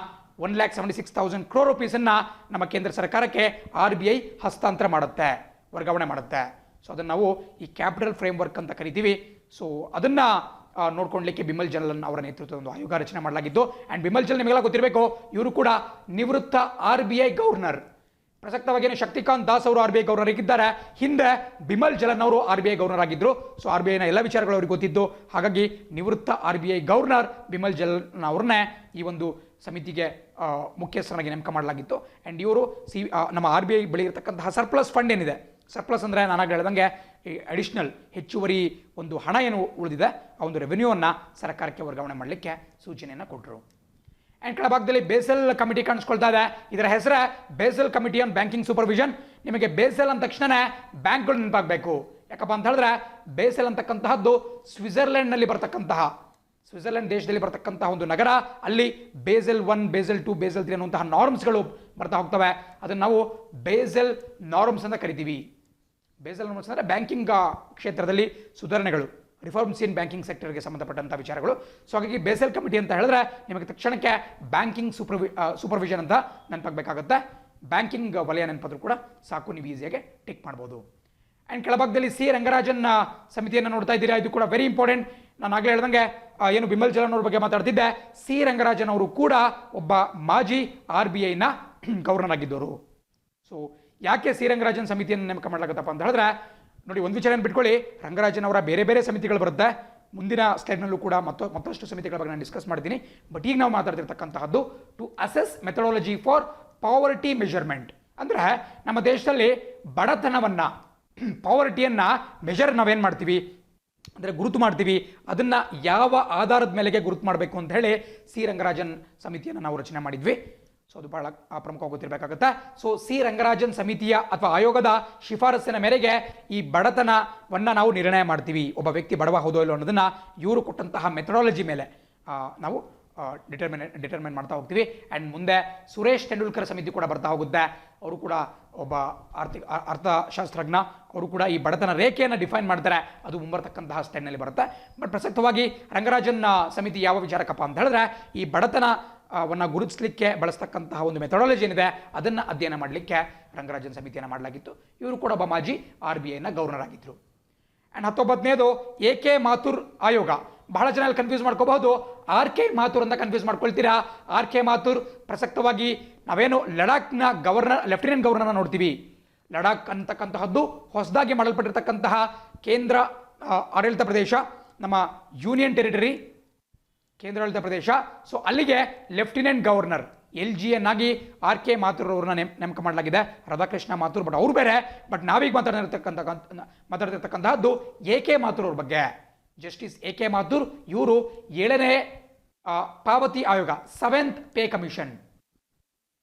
1,76,000 crore ರೂಪೀಸನ್ನು ನಮ್ಮ ಕೇಂದ್ರ ಸರ್ಕಾರಕ್ಕೆ RBI ಹಸ್ತಾಂತರ ಮಾಡುತ್ತೆ, ವರ್ಗಾವಣೆ ಮಾಡುತ್ತೆ. ಸೊ ಅದನ್ನು ನಾವು ಈ ಕ್ಯಾಪಿಟಲ್ ಫ್ರೇಮ್ವರ್ಕ್ ಅಂತ ಕರಿತೀವಿ. ಸೊ ಅದನ್ನು ನೋಡ್ಕೊಳ್ಳಲಿಕ್ಕೆ ಬಿಮಲ್ ಜಲನ್ ಅವರ ನೇತೃತ್ವದ ಒಂದು ಆಯೋಗ ರಚನೆ ಮಾಡಲಾಗಿದ್ದು. ಆ್ಯಂಡ್ ಬಿಮಲ್ ಜಲನ್ ನಿಮಗೆಲ್ಲ ಗೊತ್ತಿರಬೇಕು, ಇವರು ಕೂಡ ನಿವೃತ್ತ RBI ಗವರ್ನರ್. ಪ್ರಸಕ್ತವಾಗಿ ಶಕ್ತಿಕಾಂತ್ ದಾಸ್ ಅವರು RBI ಗವರ್ನರ್ ಆಗಿದ್ದಾರೆ. ಹಿಂದೆ ಬಿಮಲ್ ಜಲನ್ ಅವರು RBI ಗವರ್ನರ್ ಆಗಿದ್ದರು. ಸೊ RBIನ ಎಲ್ಲ ವಿಚಾರಗಳು ಅವ್ರಿಗೆ ಗೊತ್ತಿದ್ದು. ಹಾಗಾಗಿ ನಿವೃತ್ತ RBI ಗವರ್ನರ್ ಬಿಮಲ್ ಜಲನ್ ಅವ್ರನ್ನೇ ಈ ಒಂದು ಸಮಿತಿಗೆ ಮುಖ್ಯಸ್ಥರಾಗಿ ನೇಮಕ ಮಾಡಲಾಗಿತ್ತು. ಆ್ಯಂಡ್ ಇವರು ನಮ್ಮ RBI ಬಳಿ ಇರತಕ್ಕಂತಹ ಸರ್ಪ್ಲಸ್ ಫಂಡ್ ಏನಿದೆ, ಸರ್ಪ್ಲಸ್ ಅಂದರೆ ನಾನಾಗ ಹೇಳ್ದಂಗೆ ಈ ಅಡಿಷ್ನಲ್ ಹೆಚ್ಚುವರಿ ಒಂದು ಹಣ ಏನು ಉಳಿದಿದೆ ಆ ಒಂದು ರೆವೆನ್ಯೂವನ್ನು ಸರ್ಕಾರಕ್ಕೆ ವರ್ಗಾವಣೆ ಮಾಡಲಿಕ್ಕೆ ಸೂಚನೆಯನ್ನು ಕೊಟ್ಟರು. ಆ್ಯಂಡ್ ಕೆಳಭಾಗದಲ್ಲಿ ಬೇಸೆಲ್ ಕಮಿಟಿ ಕಾಣಿಸ್ಕೊಳ್ತಾ ಇದೆ. ಇದರ ಹೆಸರೇ ಬೇಸೆಲ್ ಕಮಿಟಿ ಆನ್ ಬ್ಯಾಂಕಿಂಗ್ ಸೂಪರ್ವಿಷನ್. ನಿಮಗೆ ಬೇಸೆಲ್ ಅಂದ ತಕ್ಷಣವೇ ಬ್ಯಾಂಕ್ಗಳು ನೆನಪಾಗಬೇಕು. ಯಾಕಪ್ಪ ಅಂತ ಹೇಳಿದ್ರೆ ಬೇಸೆಲ್ ಅಂತಕ್ಕಂತಹದ್ದು ಸ್ವಿಟ್ಜರ್ಲೆಂಡ್ನಲ್ಲಿ ಬರ್ತಕ್ಕಂತಹ, ಸ್ವಿಟ್ಜರ್ಲೆಂಡ್ ದೇಶದಲ್ಲಿ ಬರ್ತಕ್ಕಂತಹ ಒಂದು ನಗರ. ಅಲ್ಲಿ ಬೇಸೆಲ್ 1, ಬೇಸೆಲ್ 2, ಬೇಸೆಲ್ 3 ಅನ್ನುವಂತಹ ನಾರ್ಮ್ಸ್ಗಳು ಬರ್ತಾ ಹೋಗ್ತವೆ. ಅದನ್ನು ನಾವು ಬೇಸೆಲ್ ನಾರ್ಮ್ಸ್ ಅಂತ ಕರಿತೀವಿ. ಬೇಸೆಲ್ ನಾರ್ಮ್ಸ್ ಅಂದರೆ ಬ್ಯಾಂಕಿಂಗ್ ಕ್ಷೇತ್ರದಲ್ಲಿ ಸುಧಾರಣೆಗಳು, ರಿಫಾರ್ಮ್ಸ್ ಇನ್ ಬ್ಯಾಂಕಿಂಗ್ ಸೆಕ್ಟರ್ಗೆ ಸಂಬಂಧಪಟ್ಟಂಥ ವಿಚಾರಗಳು. ಸೊ ಹಾಗಾಗಿ ಬೇಸೆಲ್ ಕಮಿಟಿ ಅಂತ ಹೇಳಿದ್ರೆ ನಿಮಗೆ ತಕ್ಷಣಕ್ಕೆ ಬ್ಯಾಂಕಿಂಗ್ ಸೂಪರ್ವಿಷನ್ ಅಂತ ನೆನಪಾಗಬೇಕಾಗುತ್ತೆ. ಬ್ಯಾಂಕಿಂಗ್ ವಲಯ ನೆನಪಾದರೂ ಕೂಡ ಸಾಕು, ನೀವು ಈಸಿಯಾಗಿ ಟಿಕ್ ಮಾಡ್ಬೋದು. ಆ್ಯಂಡ್ ಕೆಳಭಾಗದಲ್ಲಿ ಸಿ ರಂಗರಾಜನ್ ಸಮಿತಿಯನ್ನು ನೋಡ್ತಾ ಇದ್ದೀರಾ. ಇದು ಕೂಡ ವೆರಿ ಇಂಪಾರ್ಟೆಂಟ್. ನಾನು ಆಗಲೇ ಹೇಳ್ದಂಗೆ ಏನು ಬಿಮಲ್ ಜಲಾನ್ ಅವ್ರ ಬಗ್ಗೆ ಮಾತಾಡ್ತಿದ್ದೆ, ಸಿ ರಂಗರಾಜನ್ ಅವರು ಕೂಡ ಒಬ್ಬ ಮಾಜಿ RBIನ ಗವರ್ನರ್ ಆಗಿದ್ದವರು. ಸೊ ಯಾಕೆ ಸಿ ರಂಗರಾಜನ್ ಸಮಿತಿಯನ್ನು ನೇಮಕ ಮಾಡಲಾಗುತ್ತಪ್ಪ ಅಂತ ಹೇಳಿದ್ರೆ, ನೋಡಿ ಒಂದು ವಿಚಾರ ಬಿಟ್ಕೊಳ್ಳಿ, ರಂಗರಾಜನ್ ಅವರ ಬೇರೆ ಬೇರೆ ಸಮಿತಿಗಳು ಬರುತ್ತೆ. ಮುಂದಿನ ಸ್ಲೈಡ್ನಲ್ಲೂ ಕೂಡ ಮತ್ತಷ್ಟು ಸಮಿತಿಗಳ ಬಗ್ಗೆ ನಾನು ಡಿಸ್ಕಸ್ ಮಾಡ್ತೀನಿ. ಬಟ್ ಈಗ ನಾವು ಮಾತಾಡ್ತಿರ್ತಕ್ಕಂತಹದ್ದು to assess methodology for poverty measurement. ಅಂದರೆ ನಮ್ಮ ದೇಶದಲ್ಲಿ ಬಡತನವನ್ನು, ಪಾವರ್ಟಿಯನ್ನು ಮೆಜರ್ ನಾವೇನು ಮಾಡ್ತೀವಿ ಅಂದರೆ ಗುರುತು ಮಾಡ್ತೀವಿ, ಅದನ್ನು ಯಾವ ಆಧಾರದ ಮೇಲೆಗೆ ಗುರುತು ಮಾಡಬೇಕು ಅಂತ ಹೇಳಿ ಸಿ ರಂಗರಾಜನ್ ಸಮಿತಿಯನ್ನು ನಾವು ರಚನೆ ಮಾಡಿದ್ವಿ. ಸೊ ಅದು ಬಹಳ ಪ್ರಮುಖವಾಗಿ ಗೊತ್ತಿರಬೇಕಾಗುತ್ತೆ. ಸೊ ಸಿ ರಂಗರಾಜನ್ ಸಮಿತಿಯ ಅಥವಾ ಆಯೋಗದ ಶಿಫಾರಸ್ಸಿನ ಮೇರೆಗೆ ಈ ಬಡತನವನ್ನು ನಾವು ನಿರ್ಣಯ ಮಾಡ್ತೀವಿ. ಒಬ್ಬ ವ್ಯಕ್ತಿ ಬಡವ ಹೌದೋ ಇಲ್ಲೋ ಅನ್ನೋದನ್ನು ಇವರು ಕೊಟ್ಟಂತಹ ಮೆಥಡಾಲಜಿ ಮೇಲೆ ನಾವು ಡಿಟರ್ಮಿನ್ ಮಾಡ್ತಾ ಹೋಗ್ತೀವಿ. ಆ್ಯಂಡ್ ಮುಂದೆ ಸುರೇಶ್ ತೆಂಡೂಲ್ಕರ್ ಸಮಿತಿ ಕೂಡ ಬರ್ತಾ ಹೋಗುತ್ತೆ. ಅವರು ಕೂಡ ಒಬ್ಬ ಅರ್ಥಶಾಸ್ತ್ರಜ್ಞ. ಅವರು ಕೂಡ ಈ ಬಡತನ ರೇಖೆಯನ್ನು ಡಿಫೈನ್ ಮಾಡ್ತಾರೆ. ಅದು ಮುಂಬರ್ತಕ್ಕಂತಹ ಸ್ಲೈಡ್ನಲ್ಲಿ ಬರುತ್ತೆ. ಬಟ್ ಪ್ರಸಕ್ತವಾಗಿ ರಂಗರಾಜನ್ ಸಮಿತಿ ಯಾವ ವಿಚಾರಕ್ಕಪ್ಪ ಅಂತ ಹೇಳಿದ್ರೆ, ಈ ಬಡತನವನ್ನು ಗುರುತಿಸಲಿಕ್ಕೆ ಬಳಸ್ತಕ್ಕಂತಹ ಒಂದು ಮೆಥಡಾಲಜಿ ಏನಿದೆ ಅದನ್ನು ಅಧ್ಯಯನ ಮಾಡಲಿಕ್ಕೆ ರಂಗರಾಜನ್ ಸಮಿತಿಯನ್ನು ಮಾಡಲಾಗಿತ್ತು. ಇವರು ಕೂಡ ಒಬ್ಬ ಮಾಜಿ RBIನ ಗವರ್ನರ್ ಆಗಿದ್ದರು. ಆ್ಯಂಡ್ 19ನೇದು AK ಮಾಥುರ್ ಆಯೋಗ. ಬಹಳ ಜನ ಕನ್ಫ್ಯೂಸ್ ಮಾಡ್ಕೋಬಹುದು. RK ಮಾಥುರ್ ಅಂತ ಕನ್ಫ್ಯೂಸ್ ಮಾಡ್ಕೊಳ್ತೀರಾ. RK ಮಾಥುರ್ ಪ್ರಸಕ್ತವಾಗಿ ನಾವೇನು ಲಡಾಖ್ನ ಗವರ್ನರ್, ಲೆಫ್ಟಿನೆಂಟ್ ಗವರ್ನರ್ನ ನೋಡ್ತೀವಿ. ಲಡಾಖ್ ಅಂತಕ್ಕಂತಹದ್ದು ಹೊಸದಾಗಿ ಮಾಡಲ್ಪಟ್ಟಿರ್ತಕ್ಕಂತಹ ಕೇಂದ್ರ ಆಡಳಿತ ಪ್ರದೇಶ, ನಮ್ಮ ಯೂನಿಯನ್ ಟೆರಿಟರಿ, ಕೇಂದ್ರಾಡಳಿತ ಪ್ರದೇಶ. ಸೊ ಅಲ್ಲಿಗೆ ಲೆಫ್ಟಿನೆಂಟ್ ಗವರ್ನರ್ LGN ಆಗಿ RK ಮಾಥುರ್ ಅವ್ರನ್ನ ನೇಮಕ ಮಾಡಲಾಗಿದೆ. ರಾಧಾಕೃಷ್ಣ ಮಾಥುರ್ ಬಟ್ ಅವ್ರು ಬೇರೆ. ಬಟ್ ನಾವೀಗ ಮಾತಾಡ್ತಿರ್ತಕ್ಕಂತಹದ್ದು AK ಮಾಥುರ್ ಅವ್ರ ಬಗ್ಗೆ. ಜಸ್ಟಿಸ್ AK ಮಾಥುರ್ ಇವರು 7ನೇ ಪಾವತಿ ಆಯೋಗ, 7th pay commission.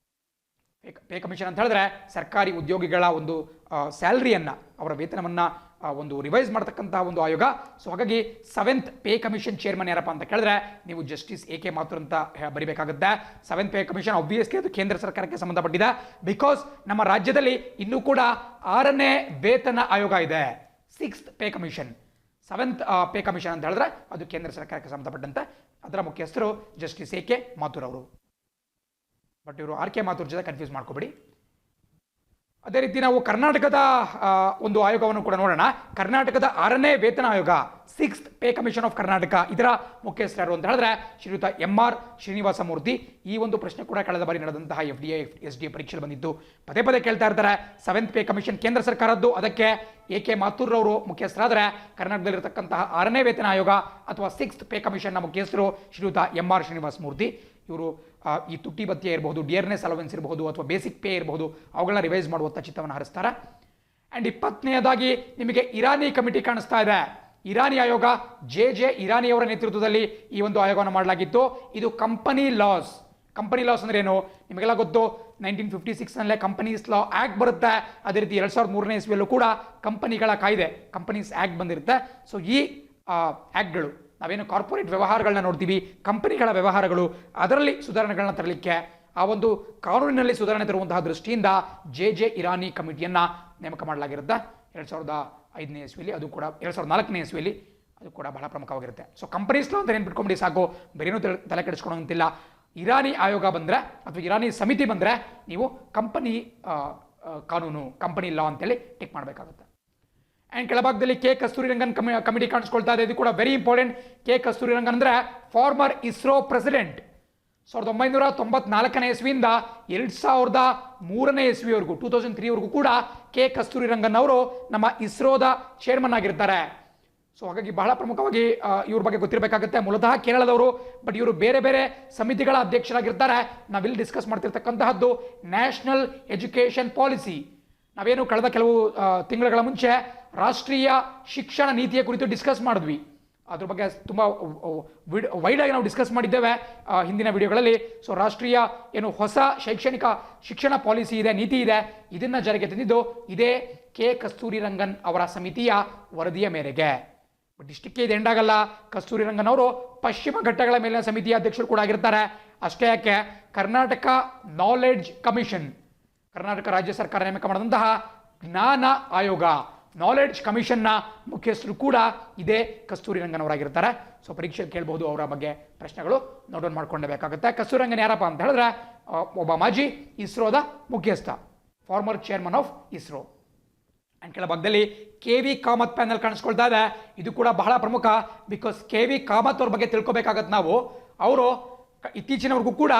Pay commission ಅಂತ ಹೇಳಿದ್ರೆ ಸರ್ಕಾರಿ ಉದ್ಯೋಗಿಗಳ ಒಂದು ಸ್ಯಾಲರಿಯನ್ನು, ಅವರ ವೇತನವನ್ನು ಒಂದು ರಿವೈಸ್ ಮಾಡತಕ್ಕಂತಹ ಒಂದು ಆಯೋಗ. ಸೊ ಹಾಗಾಗಿ 7th ಪೇ ಕಮಿಷನ್ ಚೇರ್ಮನ್ ಯಾರಪ್ಪ ಅಂತ ಕೇಳಿದ್ರೆ ನೀವು ಜಸ್ಟಿಸ್ AK ಮಾಥುರ್ ಅಂತ ಬರಿಬೇಕಾಗುತ್ತೆ. 7th ಪೇ ಕಮಿಷನ್ ಆಬ್ವಿಯಸ್ಲಿ ಅದು ಕೇಂದ್ರ ಸರ್ಕಾರಕ್ಕೆ ಸಂಬಂಧಪಟ್ಟಿದೆ. ಬಿಕಾಸ್ ನಮ್ಮ ರಾಜ್ಯದಲ್ಲಿ ಇನ್ನೂ ಕೂಡ 6ನೇ ವೇತನ ಆಯೋಗ ಇದೆ, 6th pay commission. 7th pay commission ಅಂತ ಹೇಳಿದ್ರೆ ಅದು ಕೇಂದ್ರ ಸರ್ಕಾರಕ್ಕೆ ಸಂಬಂಧಪಟ್ಟಂತೆ. ಅದರ ಮುಖ್ಯಸ್ಥರು ಜಸ್ಟಿಸ್ AK ಮಾಥುರ್ ಅವರು. ಬಟ್ ಇವರು RK ಮಾಥುರ್ ಜೊತೆ ಕನ್ಫ್ಯೂಸ್ ಮಾಡ್ಕೋಬೇಡಿ. ಅದೇ ರೀತಿ ನಾವು ಕರ್ನಾಟಕದ ಒಂದು ಆಯೋಗವನ್ನು ಕೂಡ ನೋಡೋಣ. ಕರ್ನಾಟಕದ 6ನೇ ವೇತನ ಆಯೋಗ, 6th pay commission of Karnataka. ಇದರ ಮುಖ್ಯಸ್ಥರು ಯಾರು ಅಂತ ಹೇಳಿದ್ರೆ ಶ್ರೀಯುತ MR ಶ್ರೀನಿವಾಸ ಮೂರ್ತಿ. ಈ ಒಂದು ಪ್ರಶ್ನೆ ಕೂಡ ಕಳೆದ ಬಾರಿ ನಡೆದಂತಹ FDI SDA ಪರೀಕ್ಷೆ ಬಂದಿತ್ತು. ಪದೇ ಪದೇ ಕೇಳ್ತಾ ಇರ್ತಾರೆ. 7th ಪೇ ಕಮಿಷನ್ ಕೇಂದ್ರ ಸರ್ಕಾರದ್ದು, ಅದಕ್ಕೆ AK ಮಾಥುರ್ ಅವರು ಮುಖ್ಯಸ್ಥರಾದರೆ ಕರ್ನಾಟಕದಲ್ಲಿರತಕ್ಕಂತಹ 6ನೇ ವೇತನ ಆಯೋಗ ಅಥವಾ 6th ಪೇ ಕಮಿಷನ್ನ ಮುಖ್ಯಸ್ಥರು ಶ್ರೀಯುತ MR ಶ್ರೀನಿವಾಸ ಮೂರ್ತಿ. ಇವರು ಈ ತುಟ್ಟಿ ಭತ್ಯೆ ಇರಬಹುದು, ಡಿಯರ್ನೆಸ್ ಅಲವೆನ್ಸ್ ಇರಬಹುದು, ಅಥವಾ ಬೇಸಿಕ್ ಪೇ ಇರಬಹುದು, ಅವುಗಳನ್ನ ರಿವೈಸ್ ಮಾಡುವಂಥ ಚಿತ್ತವನ್ನು ಹರಿಸ್ತಾರೆ. ಆ್ಯಂಡ್ 20ನೇದಾಗಿ ನಿಮಗೆ ಇರಾನಿ ಕಮಿಟಿ ಕಾಣಿಸ್ತಾ ಇದೆ. ಇರಾನಿ ಆಯೋಗ JJ ಇರಾನಿ ಅವರ ನೇತೃತ್ವದಲ್ಲಿ ಈ ಒಂದು ಆಯೋಗವನ್ನು ಮಾಡಲಾಗಿತ್ತು. ಇದು ಕಂಪನಿ ಲಾಸ್. ಕಂಪನಿ ಲಾಸ್ ಅಂದ್ರೆ ಏನು ನಿಮಗೆಲ್ಲ ಗೊತ್ತು. 1956ನಲ್ಲೇ ಕಂಪನೀಸ್ ಲಾ ಆ್ಯಕ್ಟ್ ಬರುತ್ತೆ. ಅದೇ ರೀತಿ 2003ನೇ ಇಸ್ವಿಯಲ್ಲೂ ಕೂಡ ಕಂಪನಿಗಳ ಕಾಯ್ದೆ, ಕಂಪನೀಸ್ ಆ್ಯಕ್ಟ್ ಬಂದಿರುತ್ತೆ. ಸೊ ಈ ಆ್ಯಕ್ಟ್ಗಳು ನಾವೇನು ಕಾರ್ಪೊರೇಟ್ ವ್ಯವಹಾರಗಳನ್ನ ನೋಡ್ತೀವಿ, ಕಂಪನಿಗಳ ವ್ಯವಹಾರಗಳು, ಅದರಲ್ಲಿ ಸುಧಾರಣೆಗಳನ್ನ ತರಲಿಕ್ಕೆ, ಆ ಒಂದು ಕಾನೂನಿನಲ್ಲಿ ಸುಧಾರಣೆ ತರುವಂತಹ ದೃಷ್ಟಿಯಿಂದ JJ ಇರಾನಿ ಕಮಿಟಿಯನ್ನು ನೇಮಕ ಮಾಡಲಾಗಿರುತ್ತೆ 2005ನೇ ಇಸ್ವಿಯಲ್ಲಿ. ಅದು ಕೂಡ 2004ನೇ ಇಸ್ವಿಯಲ್ಲಿ ಅದು ಕೂಡ ಬಹಳ ಪ್ರಮುಖವಾಗಿರುತ್ತೆ. ಸೊ ಕಂಪನೀಸ್ ಲಾ ಅಂತ ನೆನ್ಪಿಟ್ಕೊಂಬಿಡಿ ಸಾಕು, ಬೇರೇನೂ ತಲೆ ಕೆಡಿಸ್ಕೊಳ್ಳೋಂತಿಲ್ಲ. ಇರಾನಿ ಆಯೋಗ ಬಂದರೆ ಅಥವಾ ಇರಾನಿ ಸಮಿತಿ ಬಂದರೆ ನೀವು ಕಂಪನಿ ಕಾನೂನು, ಕಂಪನಿ ಲಾ ಅಂತೇಳಿ ಟಿಕ್ ಮಾಡಬೇಕಾಗುತ್ತೆ. ಆ್ಯಂಡ್ ಕೆಳಭಾಗದಲ್ಲಿ K ಕಸ್ತೂರಿರಂಗನ್ ಕಮಿಟಿ ಕಾಣಿಸ್ಕೊಳ್ತಾ ಇದೆ. ಇದು ಕೂಡ ವೆರಿ ಇಂಪಾರ್ಟೆಂಟ್. K ಕಸ್ತೂರಿರಂಗನ್ ಅಂದರೆ ಫಾರ್ಮರ್ ಇಸ್ರೋ ಪ್ರೆಸಿಡೆಂಟ್. 1994ನೇ ಇಸ್ವಿಯಿಂದ 2003ನೇ ಇಸ್ವಿವರೆಗೂ 2003ವರೆಗೂ ಕೂಡ K ಕಸ್ತೂರಿರಂಗನ್ ಅವರು ನಮ್ಮ ಇಸ್ರೋದ ಚೇರ್ಮನ್ ಆಗಿರ್ತಾರೆ. ಸೊ ಹಾಗಾಗಿ ಬಹಳ ಪ್ರಮುಖವಾಗಿ ಇವ್ರ ಬಗ್ಗೆ ಗೊತ್ತಿರಬೇಕಾಗುತ್ತೆ. ಮೂಲತಃ ಕೇರಳದವರು, ಬಟ್ ಇವರು ಬೇರೆ ಬೇರೆ ಸಮಿತಿಗಳ ಅಧ್ಯಕ್ಷರಾಗಿರ್ತಾರೆ. ನಾವಿಲ್ಲಿ ಡಿಸ್ಕಸ್ ಮಾಡ್ತಿರ್ತಕ್ಕಂತಹದ್ದು ನ್ಯಾಷನಲ್ ಎಜುಕೇಷನ್ ಪಾಲಿಸಿ. ನಾವೇನು ಕಳೆದ ಕೆಲವು ತಿಂಗಳುಗಳ ಮುಂಚೆ ರಾಷ್ಟ್ರೀಯ ಶಿಕ್ಷಣ ನೀತಿಯ ಕುರಿತು ಡಿಸ್ಕಸ್ ಮಾಡಿದ್ವಿ. ಅದ್ರ ಬಗ್ಗೆ ತುಂಬ ವೈಡಾಗಿ ನಾವು ಡಿಸ್ಕಸ್ ಮಾಡಿದ್ದೇವೆ ಹಿಂದಿನ ವಿಡಿಯೋಗಳಲ್ಲಿ. ಸೊ ರಾಷ್ಟ್ರೀಯ ಏನು ಹೊಸ ಶೈಕ್ಷಣಿಕ ಶಿಕ್ಷಣ ಪಾಲಿಸಿ ಇದೆ, ನೀತಿ ಇದೆ, ಇದನ್ನು ಜಾರಿಗೆ ತಂದಿದ್ದು ಇದೇ ಕೆ ಕಸ್ತೂರಿ ರಂಗನ್ ಅವರ ಸಮಿತಿಯ ವರದಿಯ ಮೇರೆಗೆ. ಬಟ್ ಇಷ್ಟಕ್ಕೆ ಇದು ಎಂಡಾಗಲ್ಲ. ಕಸ್ತೂರಿ ರಂಗನ್ ಅವರು ಪಶ್ಚಿಮ ಘಟ್ಟಗಳ ಮೇಲಿನ ಸಮಿತಿಯ ಅಧ್ಯಕ್ಷರು ಕೂಡ ಆಗಿರ್ತಾರೆ. ಅಷ್ಟೇ ಯಾಕೆ, ಕರ್ನಾಟಕ ನಾಲೆಡ್ಜ್ ಕಮಿಷನ್, ಕರ್ನಾಟಕ ರಾಜ್ಯ ಸರ್ಕಾರ ನೇಮಕ ಮಾಡಿದಂತಹ ಜ್ಞಾನ ಆಯೋಗ, ನಾಲೆಡ್ಜ್ ಕಮಿಷನ್ನ ಮುಖ್ಯಸ್ಥರು ಕೂಡ ಇದೇ ಕಸ್ತೂರಿ ರಂಗನ್ ಅವರಾಗಿರ್ತಾರೆ. ಸೊ ಪರೀಕ್ಷೆ ಕೇಳಬಹುದು ಅವರ ಬಗ್ಗೆ ಪ್ರಶ್ನೆಗಳು, ನೋಟ್ ಡೌನ್ ಮಾಡ್ಕೊಳ್ಳಬೇಕಾಗುತ್ತೆ. ಕಸ್ತೂರಿ ರಂಗನ್ ಯಾರಪ್ಪ ಅಂತ ಹೇಳಿದ್ರೆ ಒಬ್ಬ ಮಾಜಿ ಇಸ್ರೋದ ಮುಖ್ಯಸ್ಥ, farmer chairman of ISRO. And ಕೆಳಭಾಗದಲ್ಲಿ ಕೆ ವಿ ಕಾಮತ್ ಪ್ಯಾನಲ್ ಕಾಣಿಸ್ಕೊಳ್ತಾ ಇದೆ. ಇದು ಕೂಡ ಬಹಳ ಪ್ರಮುಖ, ಬಿಕಾಸ್ ಕೆ ವಿ ಕಾಮತ್ ಅವ್ರ ಬಗ್ಗೆ ತಿಳ್ಕೊಬೇಕಾಗತ್ತೆ ನಾವು. ಅವರು ಇತ್ತೀಚಿನವರೆಗೂ ಕೂಡ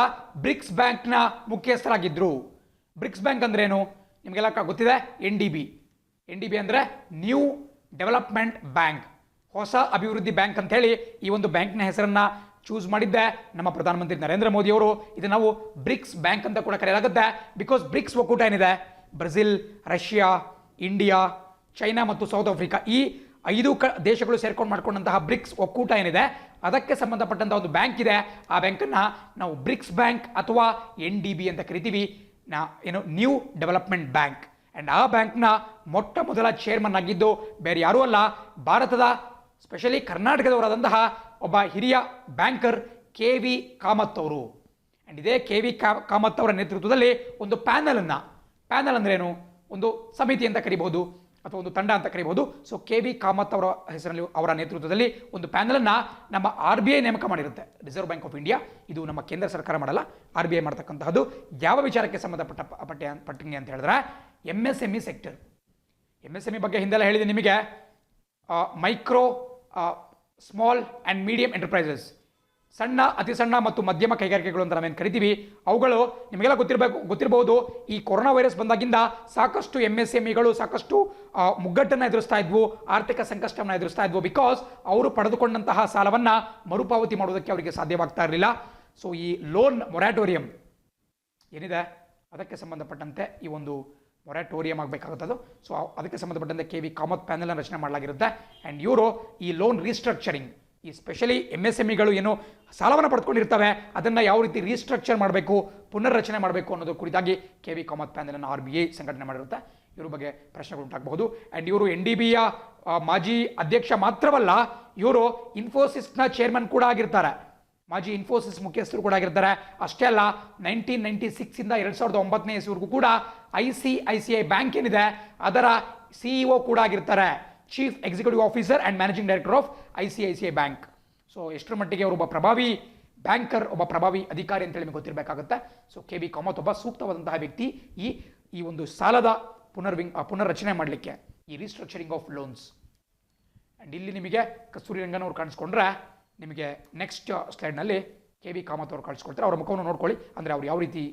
ಬ್ರಿಕ್ಸ್ ಬ್ಯಾಂಕ್ನ ಮುಖ್ಯಸ್ಥರಾಗಿದ್ದರು. ಬ್ರಿಕ್ಸ್ ಬ್ಯಾಂಕ್ ಅಂದ್ರೆ ಏನು ನಿಮಗೆಲ್ಲ ಗೊತ್ತಿದೆ. ಎನ್ ಡಿ ಬಿ ಅಂದರೆ ನ್ಯೂ ಡೆವಲಪ್ಮೆಂಟ್ ಬ್ಯಾಂಕ್, ಹೊಸ ಅಭಿವೃದ್ಧಿ ಬ್ಯಾಂಕ್ ಅಂತ ಹೇಳಿ ಈ ಒಂದು ಬ್ಯಾಂಕ್ನ ಹೆಸರನ್ನ ಚೂಸ್ ಮಾಡಿದ್ದೆ ನಮ್ಮ ಪ್ರಧಾನಮಂತ್ರಿ ನರೇಂದ್ರ ಮೋದಿ ಅವರು. ಇದು ನಾವು ಬ್ರಿಕ್ಸ್ ಬ್ಯಾಂಕ್ ಅಂತ ಕೂಡ ಕರೆಯಲಾಗುತ್ತೆ. ಬಿಕಾಸ್ ಬ್ರಿಕ್ಸ್ ಒಕ್ಕೂಟ ಏನಿದೆ, ಬ್ರೆಜಿಲ್, ರಷ್ಯಾ, ಇಂಡಿಯಾ, ಚೈನಾ ಮತ್ತು ಸೌತ್ ಆಫ್ರಿಕಾ, ಈ 5 ದೇಶಗಳು ಸೇರ್ಕೊಂಡು ಮಾಡ್ಕೊಂಡಂತಹ ಬ್ರಿಕ್ಸ್ ಒಕ್ಕೂಟ ಏನಿದೆ, ಅದಕ್ಕೆ ಸಂಬಂಧಪಟ್ಟಂತಹ ಒಂದು ಬ್ಯಾಂಕ್ ಇದೆ. ಆ ಬ್ಯಾಂಕನ್ನು ನಾವು ಬ್ರಿಕ್ಸ್ ಬ್ಯಾಂಕ್ ಅಥವಾ NDB ಅಂತ ಕರಿತೀವಿ, ಏನು ನ್ಯೂ ಡೆವಲಪ್ಮೆಂಟ್ ಬ್ಯಾಂಕ್. ಆ್ಯಂಡ್ ಆ ಬ್ಯಾಂಕ್ನ ಮೊಟ್ಟ ಮೊದಲ ಚೇರ್ಮನ್ ಆಗಿದ್ದು ಬೇರೆ ಯಾರೂ ಅಲ್ಲ, ಭಾರತದ ಸ್ಪೆಷಲಿ ಕರ್ನಾಟಕದವರಾದಂತಹ ಒಬ್ಬ ಹಿರಿಯ ಬ್ಯಾಂಕರ್ ಕೆ ವಿ ಕಾಮತ್ ಅವರು. ಆ್ಯಂಡ್ ಇದೇ ಕೆ ವಿ ಕಾಮತ್ ಅವರ ನೇತೃತ್ವದಲ್ಲಿ ಒಂದು ಪ್ಯಾನಲ್ ಅಂದ್ರೇನು, ಒಂದು ಸಮಿತಿ ಅಂತ ಕರಿಬಹುದು ಅಥವಾ ಒಂದು ತಂಡ ಅಂತ ಕರಿಬಹುದು. ಸೊ ಕೆ ವಿ ಕಾಮತ್ ಅವರ ಹೆಸರಲ್ಲಿ, ಅವರ ನೇತೃತ್ವದಲ್ಲಿ ಒಂದು ಪ್ಯಾನಲನ್ನು ನಮ್ಮ RBI ನೇಮಕ ಮಾಡಿರುತ್ತೆ, ರಿಸರ್ವ್ ಬ್ಯಾಂಕ್ ಆಫ್ ಇಂಡಿಯಾ. ಇದು ನಮ್ಮ ಕೇಂದ್ರ ಸರ್ಕಾರ ಮಾಡಲ್ಲ, RBI ಮಾಡ್ತಕ್ಕಂತಹದ್ದು. ಯಾವ ವಿಚಾರಕ್ಕೆ ಸಂಬಂಧಪಟ್ಟಂಗೆ ಅಂತ ಹೇಳಿದ್ರೆ MSME ಸೆಕ್ಟರ್. MSME ಬಗ್ಗೆ ಹಿಂದೆಲ್ಲ ಹೇಳಿದೆ ನಿಮಗೆ. Micro, small and medium enterprises, ಸಣ್ಣ, ಅತಿ ಸಣ್ಣ ಮತ್ತು ಮಧ್ಯಮ ಕೈಗಾರಿಕೆಗಳು ಅಂತ ನಾವೇನು ಕರಿತೀವಿ, ಅವುಗಳು ನಿಮಗೆಲ್ಲ ಗೊತ್ತಿರಬಹುದು. ಈ ಕೊರೋನಾ ವೈರಸ್ ಬಂದಾಗಿಂದ ಸಾಕಷ್ಟು MSMEಗಳು ಸಾಕಷ್ಟು ಮುಗ್ಗಟ್ಟನ್ನು ಎದುರಿಸ್ತಾ ಇದ್ವು, ಆರ್ಥಿಕ ಸಂಕಷ್ಟವನ್ನು ಎದುರಿಸ್ತಾ ಇದ್ವು. ಬಿಕಾಸ್ ಅವರು ಪಡೆದುಕೊಂಡಂತಹ ಸಾಲವನ್ನು ಮರುಪಾವತಿ ಮಾಡೋದಕ್ಕೆ ಅವರಿಗೆ ಸಾಧ್ಯವಾಗ್ತಾ ಇರಲಿಲ್ಲ. ಸೊ ಈ ಲೋನ್ ಮೊರಾಟೋರಿಯಂ ಏನಿದೆ, ಅದಕ್ಕೆ ಸಂಬಂಧಪಟ್ಟಂತೆ ಈ ಒಂದು ಮೊರಾಟೋರಿಯಂ ಆಗಬೇಕಾಗುತ್ತದು. ಸೊ ಅದಕ್ಕೆ ಸಂಬಂಧಪಟ್ಟಂತೆ ಕೆ ವಿ ಕಾಮತ್ ಪ್ಯಾನಲ್ನ ರಚನೆ ಮಾಡಲಾಗಿರುತ್ತೆ. ಆ್ಯಂಡ್ ಇವರು ಈ ಲೋನ್ ರೀಸ್ಟ್ರಕ್ಚರಿಂಗ್, ಈ ಸ್ಪೆಷಲಿ MSMEಗಳು ಏನು ಸಾಲವನ್ನು ಪಡೆದುಕೊಂಡಿರ್ತವೆ ಅದನ್ನು ಯಾವ ರೀತಿ ರೀಸ್ಟ್ರಕ್ಚರ್ ಮಾಡಬೇಕು, ಪುನರ್ರಚನೆ ಮಾಡಬೇಕು ಅನ್ನೋದು ಕುರಿತಾಗಿ ಕೆ ವಿ ಕಾಮತ್ ಪ್ಯಾನಲನ್ನು RBI ಸಂಘಟನೆ ಮಾಡಿರುತ್ತೆ. ಇವ್ರ ಬಗ್ಗೆ ಪ್ರಶ್ನೆಗಳು ಉಂಟಾಗಬಹುದು. ಆ್ಯಂಡ್ ಇವರು NDBಯ ಮಾಜಿ ಅಧ್ಯಕ್ಷ ಮಾತ್ರವಲ್ಲ, ಇವರು ಇನ್ಫೋಸಿಸ್ನ ಚೇರ್ಮನ್ ಕೂಡ ಆಗಿರ್ತಾರೆ, ಮಾಜಿ ಇನ್ಫೋಸಿಸ್ ಮುಖ್ಯಸ್ಥರು ಕೂಡ ಆಗಿರ್ತಾರೆ. ಅಷ್ಟೇ ಅಲ್ಲ, 1996 ಇಂದ 2009ನೇ ಇಸ್ವಿವರೆಗೂ ಕೂಡ ICICI ಬ್ಯಾಂಕ್ ಏನಿದೆ ಅದರ CEO ಕೂಡ ಆಗಿರ್ತಾರೆ, chief executive officer and managing director of ICICI bank. So ಎಷ್ಟರ ಮಟ್ಟಿಗೆ ಅವರು ಒಬ್ಬ ಪ್ರಭಾವಿ ಬ್ಯಾಂಕರ್, ಒಬ್ಬ ಪ್ರಭಾವಿ ಅಧಿಕಾರಿ ಅಂತೇಳಿ ನಿಮಗೆ ಗೊತ್ತಿರಬೇಕಾಗುತ್ತೆ. ಸೊ ಕೆ ವಿ ಕಾಮತ್ ಒಬ್ಬ ಸೂಕ್ತವಾದಂತಹ ವ್ಯಕ್ತಿ ಈ ಒಂದು ಸಾಲದ ಪುನರ್ರಚನೆ ಮಾಡಲಿಕ್ಕೆ, ಈ ರೀಸ್ಟ್ರಕ್ಚರಿಂಗ್ ಆಫ್ ಲೋನ್ಸ್. ಆ್ಯಂಡ್ ಇಲ್ಲಿ ನಿಮಗೆ ಕಸ್ತೂರಿ ರಂಗನ್ ಅವರು ಕಾಣಿಸ್ಕೊಂಡ್ರೆ, ನಿಮಗೆ ನೆಕ್ಸ್ಟ್ ಸ್ಲೈಡ್ನಲ್ಲಿ ಕೆ ವಿ ಕಾಮತ್ ಅವರು ಕಾಣಿಸ್ಕೊಳ್ತಾರೆ. ಅವರ ಮುಖವನ್ನು ನೋಡ್ಕೊಳ್ಳಿ, ಅಂದರೆ ಅವ್ರು ಯಾವ ರೀತಿ,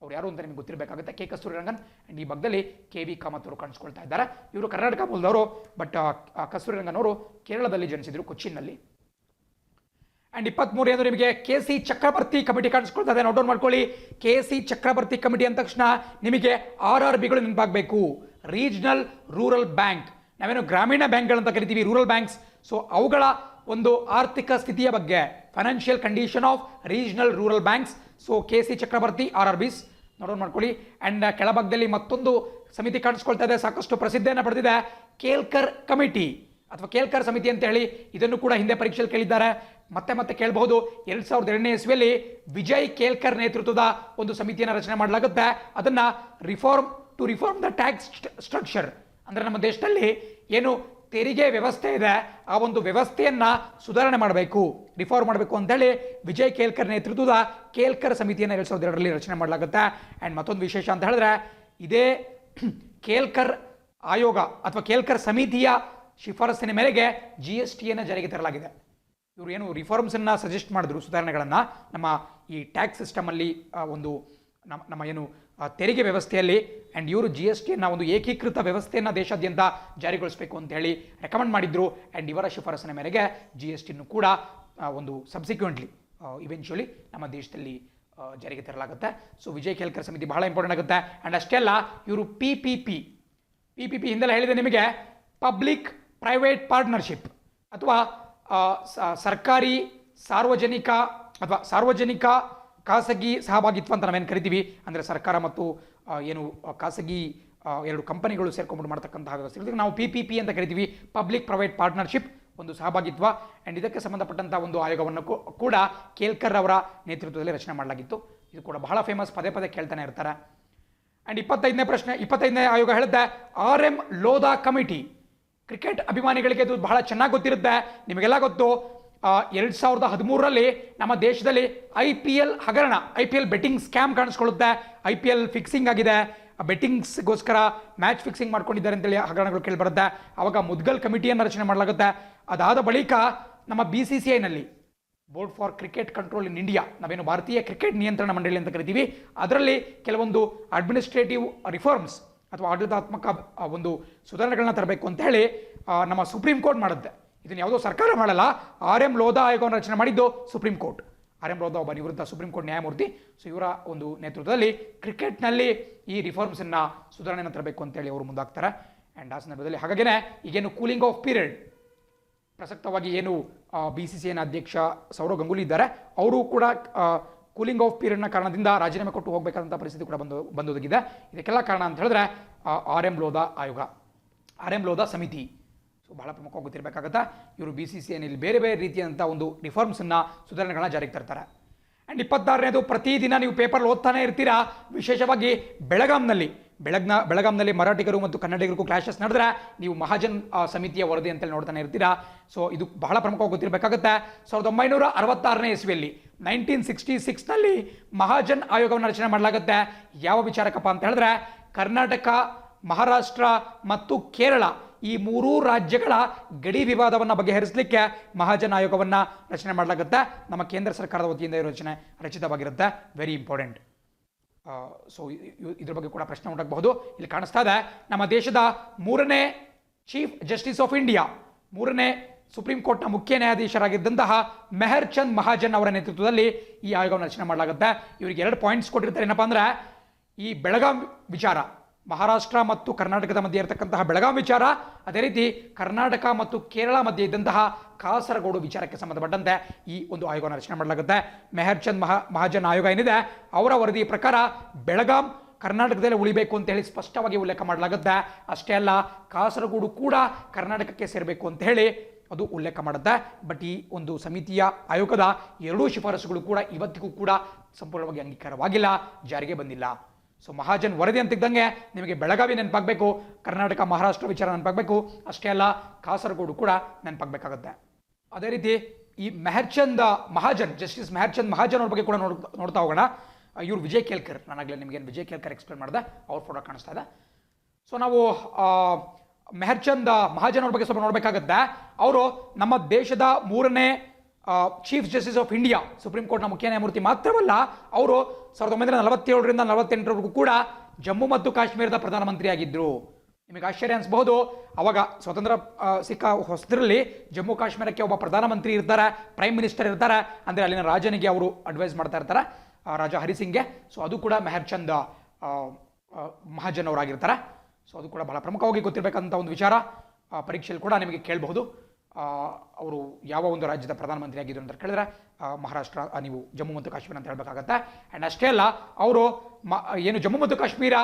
ಅವ್ರು ಯಾರು ಅಂತ ನಿಮಗೆ ಗೊತ್ತಿರಬೇಕಾಗುತ್ತೆ. ಕೆ ಕಸ್ತೂರಿ ರಂಗನ್ ಆ್ಯಂಡ್ ಈ ಭಾಗದಲ್ಲಿ ಕೆ ವಿ ಕಾಮತ್ ಅವರು ಕಾಣಿಸ್ಕೊಳ್ತಾ ಇದ್ದಾರೆ. ಇವರು ಕರ್ನಾಟಕ ಮೂಲದವರು, ಬಟ್ ಕಸ್ತೂರಿ ರಂಗನ್ ಅವರು ಕೇರಳದಲ್ಲಿ ಜನಿಸಿದರು, ಕೊಚ್ಚಿನಲ್ಲಿ. ಆ್ಯಂಡ್ 23 ನಿಮಗೆ KC ಚಕ್ರವರ್ತಿ ಕಮಿಟಿ ಕಾಣಿಸ್ಕೊಳ್ತಾ ಇದೆ, ನೋಟ್ ಡೌನ್ ಮಾಡ್ಕೊಳ್ಳಿ. KC ಚಕ್ರವರ್ತಿ ಕಮಿಟಿ ಅಂದ ತಕ್ಷಣ ನಿಮಗೆ RRBಗಳು ನೆನಪಾಗಬೇಕು, ರೀಜನಲ್ ರೂರಲ್ ಬ್ಯಾಂಕ್. ನಾವೇನು ಗ್ರಾಮೀಣ ಬ್ಯಾಂಕ್ಗಳಂತ ಕರಿತೀವಿ, ರೂರಲ್ ಬ್ಯಾಂಕ್ಸ್. ಸೊ ಅವುಗಳ ಒಂದು ಆರ್ಥಿಕ ಸ್ಥಿತಿಯ ಬಗ್ಗೆ, financial condition of regional rural banks. So KC Chakravarti RRBs note down ಮಾಡ್ಕೊಳ್ಳಿ. ಆ್ಯಂಡ್ ಕೆಳಭಾಗದಲ್ಲಿ ಮತ್ತೊಂದು ಸಮಿತಿ ಕಾಣಿಸ್ಕೊಳ್ತಾ ಇದೆ, ಸಾಕಷ್ಟು ಪ್ರಸಿದ್ಧಿಯನ್ನು ಪಡೆದಿದೆ, ಕೇಲ್ಕರ್ ಕಮಿಟಿ ಅಥವಾ ಕೇಲ್ಕರ್ ಸಮಿತಿ ಅಂತ ಹೇಳಿ. ಇದನ್ನು ಕೂಡ ಹಿಂದೆ ಪರೀಕ್ಷೆಯಲ್ಲಿ ಕೇಳಿದ್ದಾರೆ, ಮತ್ತೆ ಕೇಳಬಹುದು. 2002ನೇ ಇಸ್ವಿಯಲ್ಲಿ ವಿಜಯ್ ಕೇಲ್ಕರ್ ನೇತೃತ್ವದ ಒಂದು ಸಮಿತಿಯನ್ನು ರಚನೆ ಮಾಡಲಾಗುತ್ತೆ. ಅದನ್ನ ರಿಫಾರ್ಮ್ ದ ಟ್ಯಾಕ್ಸ್ ಸ್ಟ್ರಕ್ಚರ್, ಅಂದ್ರೆ ನಮ್ಮ ದೇಶದಲ್ಲಿ ಏನು ತೆರಿಗೆ ವ್ಯವಸ್ಥೆ ಇದೆ ಆ ಒಂದು ವ್ಯವಸ್ಥೆಯನ್ನ ಸುಧಾರಣೆ ಮಾಡಬೇಕು, ರಿಫಾರ್ಮ್ ಮಾಡಬೇಕು ಅಂತೇಳಿ ವಿಜಯ್ ಕೇಲ್ಕರ್ ನೇತೃತ್ವದ ಕೇಲ್ಕರ್ ಸಮಿತಿಯನ್ನು 2002ರಲ್ಲಿ ರಚನೆ ಮಾಡಲಾಗುತ್ತೆ. ಆ್ಯಂಡ್ ಮತ್ತೊಂದು ವಿಶೇಷ ಅಂತ ಹೇಳಿದ್ರೆ, ಇದೇ ಕೇಲ್ಕರ್ ಆಯೋಗ ಅಥವಾ ಕೇಲ್ಕರ್ ಸಮಿತಿಯ ಶಿಫಾರಸ್ಸಿನ ಮೇರೆಗೆ GSTಯನ್ನು ಜಾರಿಗೆ ತರಲಾಗಿದೆ. ಇವರು ಏನು ರಿಫಾರ್ಮ್ಸನ್ನು ಸಜೆಸ್ಟ್ ಮಾಡಿದ್ರು, ಸುಧಾರಣೆಗಳನ್ನು ನಮ್ಮ ಈ ಟ್ಯಾಕ್ಸ್ ಸಿಸ್ಟಮಲ್ಲಿ, ಒಂದು ನಮ್ಮ ಏನು ತೆರಿಗೆ ವ್ಯವಸ್ಥೆಯಲ್ಲಿ ಆ್ಯಂಡ್ ಇವರು GSTಯನ್ನು ಒಂದು ಏಕೀಕೃತ ವ್ಯವಸ್ಥೆಯನ್ನು ದೇಶಾದ್ಯಂತ ಜಾರಿಗೊಳಿಸಬೇಕು ಅಂತ ಹೇಳಿ ರೆಕಮೆಂಡ್ ಮಾಡಿದ್ರು. ಆ್ಯಂಡ್ ಇವರ ಶಿಫಾರಸಿನ ಮೇರೆಗೆ GSTಯನ್ನು ಕೂಡ ಒಂದು ಸಬ್ಸಿಕ್ವೆಂಟ್ಲಿ ಇವೆಂಚುಲಿ ನಮ್ಮ ದೇಶದಲ್ಲಿ ಜಾರಿಗೆ ತರಲಾಗುತ್ತೆ. ಸೊ ವಿಜಯ್ ಕೇಲ್ಕರ್ ಸಮಿತಿ ಬಹಳ ಇಂಪಾರ್ಟೆಂಟ್ ಆಗುತ್ತೆ. ಆ್ಯಂಡ್ ಅಷ್ಟೇ ಅಲ್ಲ, ಇವರು PPP ಹಿಂದೆಲ್ಲ ಹೇಳಿದೆ ನಿಮಗೆ, ಪಬ್ಲಿಕ್ ಪ್ರೈವೇಟ್ ಪಾರ್ಟ್ನರ್ಶಿಪ್ ಅಥವಾ ಸರ್ಕಾರಿ ಸಾರ್ವಜನಿಕ ಅಥವಾ ಸಾರ್ವಜನಿಕ ಖಾಸಗಿ ಸಹಭಾಗಿತ್ವ ಅಂತ ನಾವೇನು ಕರಿತೀವಿ. ಅಂದರೆ ಸರ್ಕಾರ ಮತ್ತು ಏನು ಖಾಸಗಿ ಎರಡು ಕಂಪನಿಗಳು ಸೇರ್ಕೊಂಡ್ಬಿಟ್ಟು ಮಾಡ್ತಕ್ಕಂತಹ ವ್ಯವಸ್ಥೆ, ಇದಕ್ಕೆ ನಾವು PPP ಅಂತ ಕರಿತೀವಿ, ಪಬ್ಲಿಕ್ ಪ್ರೈವೇಟ್ ಪಾರ್ಟ್ನರ್ಶಿಪ್, ಒಂದು ಸಹಭಾಗಿತ್ವ. ಆ್ಯಂಡ್ ಇದಕ್ಕೆ ಸಂಬಂಧಪಟ್ಟಂಥ ಒಂದು ಆಯೋಗವನ್ನು ಕೂಡ ಕೇಲ್ಕರ್ ಅವರ ನೇತೃತ್ವದಲ್ಲಿ ರಚನೆ ಮಾಡಲಾಗಿತ್ತು. ಇದು ಕೂಡ ಬಹಳ ಫೇಮಸ್, ಪದೇ ಪದೇ ಕೇಳ್ತಾನೆ ಇರ್ತಾರೆ. ಆ್ಯಂಡ್ 25ನೇ ಆಯೋಗ ಹೇಳುತ್ತೆ RM ಲೋಧಾ ಕಮಿಟಿ. ಕ್ರಿಕೆಟ್ ಅಭಿಮಾನಿಗಳಿಗೆ ಇದು ಬಹಳ ಚೆನ್ನಾಗಿ ಗೊತ್ತಿರುತ್ತೆ. ನಿಮಗೆಲ್ಲ ಗೊತ್ತು, 2013ರಲ್ಲಿ ನಮ್ಮ ದೇಶದಲ್ಲಿ IPL ಹಗರಣ, IPL ಬೆಟ್ಟಿಂಗ್ ಸ್ಕ್ಯಾಮ್ ಕಾಣಿಸ್ಕೊಳ್ಳುತ್ತೆ. IPL ಫಿಕ್ಸಿಂಗ್ ಆಗಿದೆ, ಬೆಟ್ಟಿಂಗ್ಸ್ಗೋಸ್ಕರ ಮ್ಯಾಚ್ ಫಿಕ್ಸಿಂಗ್ ಮಾಡ್ಕೊಂಡಿದ್ದಾರೆ ಅಂತೇಳಿ ಹಗರಣಗಳು ಕೇಳಿಬರುತ್ತೆ. ಆವಾಗ ಮುದ್ಗಲ್ ಕಮಿಟಿಯನ್ನು ರಚನೆ ಮಾಡಲಾಗುತ್ತೆ. ಅದಾದ ಬಳಿಕ ನಮ್ಮ BCCIನಲ್ಲಿ, board for cricket control in India, ನಾವೇನು ಭಾರತೀಯ ಕ್ರಿಕೆಟ್ ನಿಯಂತ್ರಣ ಮಂಡಳಿ ಅಂತ ಕರಿತೀವಿ, ಅದರಲ್ಲಿ ಕೆಲವೊಂದು ಅಡ್ಮಿನಿಸ್ಟ್ರೇಟಿವ್ ರಿಫಾರ್ಮ್ಸ್ ಅಥವಾ ಆಡಳಿತಾತ್ಮಕ ಒಂದು ಸುಧಾರಣೆಗಳನ್ನ ತರಬೇಕು ಅಂತ ಹೇಳಿ ನಮ್ಮ ಸುಪ್ರೀಂ ಕೋರ್ಟ್ ಮಾಡುತ್ತೆ. ಇದನ್ನು ಯಾವುದೋ ಸರ್ಕಾರ ಮಾಡಲ್ಲ, RM ಲೋಧಾ ಆಯೋಗವನ್ನು ರಚನೆ ಮಾಡಿದ್ದು ಸುಪ್ರೀಂ ಕೋರ್ಟ್. RM ಲೋಧಾ ಒಬ್ಬ ನಿವೃತ್ತ ಸುಪ್ರೀಂ ಕೋರ್ಟ್ ನ್ಯಾಯಮೂರ್ತಿ. ಸೊ ಇವರ ಒಂದು ನೇತೃತ್ವದಲ್ಲಿ ಕ್ರಿಕೆಟ್ನಲ್ಲಿ ಈ ರಿಫಾರ್ಮ್ಸನ್ನು ಸುಧಾರಣೆಯನ್ನು ತರಬೇಕು ಅಂತೇಳಿ ಅವರು ಮುಂದಾಗ್ತಾರೆ. ಆ್ಯಂಡ್ ಆ ಸಂದರ್ಭದಲ್ಲಿ ಹಾಗಾಗಿನೇ ಈಗೇನು ಕೂಲಿಂಗ್ ಆಫ್ ಪೀರಿಯಡ್ ಪ್ರಸಕ್ತವಾಗಿ ಏನು BCCIನ ಅಧ್ಯಕ್ಷ ಸೌರವ್ ಗಂಗೂಲಿ ಇದ್ದಾರೆ, ಅವರು ಕೂಡ ಕೂಲಿಂಗ್ ಆಫ್ ಪೀರಿಯಡ್ನ ಕಾರಣದಿಂದ ರಾಜೀನಾಮೆ ಕೊಟ್ಟು ಹೋಗಬೇಕಾದಂಥ ಪರಿಸ್ಥಿತಿ ಕೂಡ ಬಂದೊದಗಿದೆ. ಇದಕ್ಕೆಲ್ಲ ಕಾರಣ ಅಂತ ಹೇಳಿದ್ರೆ RM ಲೋಧಾ ಆಯೋಗ, RM ಲೋಧಾ ಸಮಿತಿ. ಸೊ ಬಹಳ ಪ್ರಮುಖವಾಗಿ ಗೊತ್ತಿರಬೇಕಾಗತ್ತಾ. ಇವರು BCCIನಲ್ಲಿ ಬೇರೆ ಬೇರೆ ರೀತಿಯಾದಂಥ ಒಂದು ರಿಫಾರ್ಮ್ಸನ್ನು ಸುಧಾರಣೆಗಳನ್ನ ಜಾರಿಗೆ ತರ್ತಾರೆ. ಆ್ಯಂಡ್ 26ನೇದು, ಪ್ರತಿದಿನ ನೀವು ಪೇಪರ್ ಓದ್ತಾನೆ ಇರ್ತೀರಾ. ವಿಶೇಷವಾಗಿ ಬೆಳಗಾಂನಲ್ಲಿ ಮರಾಠಿಗರು ಮತ್ತು ಕನ್ನಡಿಗರಿಗೂ ಕ್ಲಾಶಸ್ ನಡೆದ್ರೆ ನೀವು ಮಹಾಜನ್ ಸಮಿತಿಯ ವರದಿ ಅಂತೇಳಿ ನೋಡ್ತಾನೆ ಇರ್ತೀರಾ. ಸೊ ಇದು ಬಹಳ ಪ್ರಮುಖವಾಗಿ ಗೊತ್ತಿರಬೇಕಾಗುತ್ತೆ. 1966ನೇ ಇಸ್ವಿಯಲ್ಲಿ 1966ನಲ್ಲಿ ಮಹಾಜನ್ ಆಯೋಗವನ್ನು ರಚನೆ ಮಾಡಲಾಗುತ್ತೆ. ಯಾವ ವಿಚಾರಕ್ಕಪ್ಪ ಅಂತ ಹೇಳಿದ್ರೆ, ಕರ್ನಾಟಕ, ಮಹಾರಾಷ್ಟ್ರ ಮತ್ತು ಕೇರಳ ಈ ಮೂರೂ ರಾಜ್ಯಗಳ ಗಡಿ ವಿವಾದವನ್ನು ಬಗೆಹರಿಸಲಿಕ್ಕೆ ಮಹಾಜನ್ ಆಯೋಗವನ್ನು ರಚನೆ ಮಾಡಲಾಗುತ್ತೆ. ನಮ್ಮ ಕೇಂದ್ರ ಸರ್ಕಾರದ ವತಿಯಿಂದ ಯೋಜನೆ ರಚಿತವಾಗಿರುತ್ತೆ. Very important. ಸೊ ಇದ್ರ ಬಗ್ಗೆ ಕೂಡ ಪ್ರಶ್ನೆ ಉಂಟಾಗಬಹುದು. ಇಲ್ಲಿ ಕಾಣಿಸ್ತಾ ಇದೆ, ನಮ್ಮ ದೇಶದ 3ನೇ ಚೀಫ್ ಜಸ್ಟಿಸ್ ಆಫ್ ಇಂಡಿಯಾ, 3ನೇ ಸುಪ್ರೀಂ ಕೋರ್ಟ್ನ ಮುಖ್ಯ ನ್ಯಾಯಾಧೀಶರಾಗಿದ್ದಂತಹ ಮೆಹರ್ ಚಂದ್ ಮಹಾಜನ್ ಅವರ ನೇತೃತ್ವದಲ್ಲಿ ಈ ಆಯೋಗವನ್ನು ರಚನೆ ಮಾಡಲಾಗುತ್ತೆ. ಇವರಿಗೆ 2 ಪಾಯಿಂಟ್ಸ್ ಕೊಟ್ಟಿರ್ತಾರೆ. ಏನಪ್ಪ ಅಂದರೆ, ಈ ಬೆಳಗಾಂ ವಿಚಾರ, ಮಹಾರಾಷ್ಟ್ರ ಮತ್ತು ಕರ್ನಾಟಕದ ಮಧ್ಯೆ ಇರತಕ್ಕಂತಹ ಬೆಳಗಾಂ ವಿಚಾರ, ಅದೇ ರೀತಿ ಕರ್ನಾಟಕ ಮತ್ತು ಕೇರಳ ಮಧ್ಯೆ ಇದ್ದಂತಹ ಕಾಸರಗೋಡು ವಿಚಾರಕ್ಕೆ ಸಂಬಂಧಪಟ್ಟಂತೆ ಈ ಒಂದು ಆಯೋಗವನ್ನು ರಚನೆ ಮಾಡಲಾಗುತ್ತೆ. ಮೆಹರ್ ಚಂದ್ ಮಹಾಜನ್ ಆಯೋಗ ಏನಿದೆ, ಅವರ ವರದಿ ಪ್ರಕಾರ ಬೆಳಗಾಂ ಕರ್ನಾಟಕದಲ್ಲೇ ಉಳಿಬೇಕು ಅಂತ ಹೇಳಿ ಸ್ಪಷ್ಟವಾಗಿ ಉಲ್ಲೇಖ ಮಾಡಲಾಗುತ್ತೆ. ಅಷ್ಟೇ ಅಲ್ಲ, ಕಾಸರಗೋಡು ಕೂಡ ಕರ್ನಾಟಕಕ್ಕೆ ಸೇರಬೇಕು ಅಂತ ಹೇಳಿ ಅದು ಉಲ್ಲೇಖ ಮಾಡುತ್ತೆ. ಬಟ್ ಈ ಒಂದು ಸಮಿತಿಯ ಆಯೋಗದ 2 ಶಿಫಾರಸುಗಳು ಕೂಡ ಇವತ್ತಿಗೂ ಕೂಡ ಸಂಪೂರ್ಣವಾಗಿ ಅಂಗೀಕಾರವಾಗಿಲ್ಲ, ಜಾರಿಗೆ ಬಂದಿಲ್ಲ. ಸೊ ಮಹಾಜನ್ ವರದಿ ಅಂತಿದ್ದಂಗೆ ನಿಮಗೆ ಬೆಳಗಾವಿ ನೆನಪಾಗಬೇಕು, ಕರ್ನಾಟಕ ಮಹಾರಾಷ್ಟ್ರ ವಿಚಾರ ನೆನಪಾಗಬೇಕು. ಅಷ್ಟೇ ಅಲ್ಲ, ಕಾಸರಗೋಡು ಕೂಡ ನೆನಪಾಗಬೇಕಾಗುತ್ತೆ. ಅದೇ ರೀತಿ ಈ ಜಸ್ಟಿಸ್ ಮೆಹರ್ ಚಂದ್ ಮಹಾಜನ್ ಅವ್ರ ಬಗ್ಗೆ ಕೂಡ ನೋಡ್ತಾ ಹೋಗೋಣ. ಇವರು ವಿಜಯ್ ಕೇಲ್ಕರ್, ನಾನಾಗಲೇ ನಿಮಗೆ ವಿಜಯ್ ಕೇಲ್ಕರ್ ಎಕ್ಸ್ಪ್ಲೇನ್ ಮಾಡಿದೆ, ಅವ್ರ ಫೋಟೋ ಕಾಣಿಸ್ತಾ ಇದೆ. ಸೊ ನಾವು ಮೆಹರ್ ಚಂದ್ ಮಹಾಜನ್ ಅವ್ರ ಬಗ್ಗೆ ಸ್ವಲ್ಪ ನೋಡಬೇಕಾಗುತ್ತೆ. ಅವರು ನಮ್ಮ ದೇಶದ 3ನೇ chief justice of India, supreme ಕೋರ್ಟ್ನ ಮುಖ್ಯ ನ್ಯಾಯಮೂರ್ತಿ ಮಾತ್ರವಲ್ಲ, ಅವರು 1947ರಿಂದ 48ರವರೆಗೂ ಕೂಡ ಜಮ್ಮು ಮತ್ತು ಕಾಶ್ಮೀರದ ಪ್ರಧಾನಮಂತ್ರಿಯಾಗಿದ್ದರು. ನಿಮಗೆ ಆಶ್ಚರ್ಯ ಅನಿಸಬಹುದು, ಅವಾಗ ಸ್ವತಂತ್ರ ಸಿಕ್ಕ ಹೊಸದರಲ್ಲಿ ಜಮ್ಮು ಕಾಶ್ಮೀರಕ್ಕೆ ಒಬ್ಬ ಪ್ರಧಾನಮಂತ್ರಿ ಇರ್ತಾರೆ, ಪ್ರೈಮ್ ಮಿನಿಸ್ಟರ್ ಇರ್ತಾರೆ. ಅಂದರೆ ಅಲ್ಲಿನ ರಾಜನಿಗೆ ಅವರು ಅಡ್ವೈಸ್ ಮಾಡ್ತಾ ಇರ್ತಾರೆ, ರಾಜ ಹರಿಸಿಂಗ್ಗೆ. ಸೊ ಅದು ಕೂಡ ಮೆಹರ್ ಚಂದ್ ಮಹಾಜನ್ ಅವರಾಗಿರ್ತಾರೆ. ಸೊ ಅದು ಕೂಡ ಬಹಳ ಪ್ರಮುಖವಾಗಿ ಗೊತ್ತಿರಬೇಕಂತ ಒಂದು ವಿಚಾರ. ಪರೀಕ್ಷೆಯಲ್ಲಿ ಕೂಡ ನಿಮಗೆ ಕೇಳಬಹುದು, ಅವರು ಯಾವ ಒಂದು ರಾಜ್ಯದ ಪ್ರಧಾನಮಂತ್ರಿ ಆಗಿದ್ರು ಅಂತ ಕೇಳಿದ್ರೆ ಮಹಾರಾಷ್ಟ್ರ, ನೀವು ಜಮ್ಮು ಮತ್ತು ಕಾಶ್ಮೀರ ಅಂತ ಹೇಳಬೇಕಾಗತ್ತೆ. ಆ್ಯಂಡ್ ಅಷ್ಟೇ ಅಲ್ಲ, ಅವರು ಏನು ಜಮ್ಮು ಮತ್ತು ಕಾಶ್ಮೀರ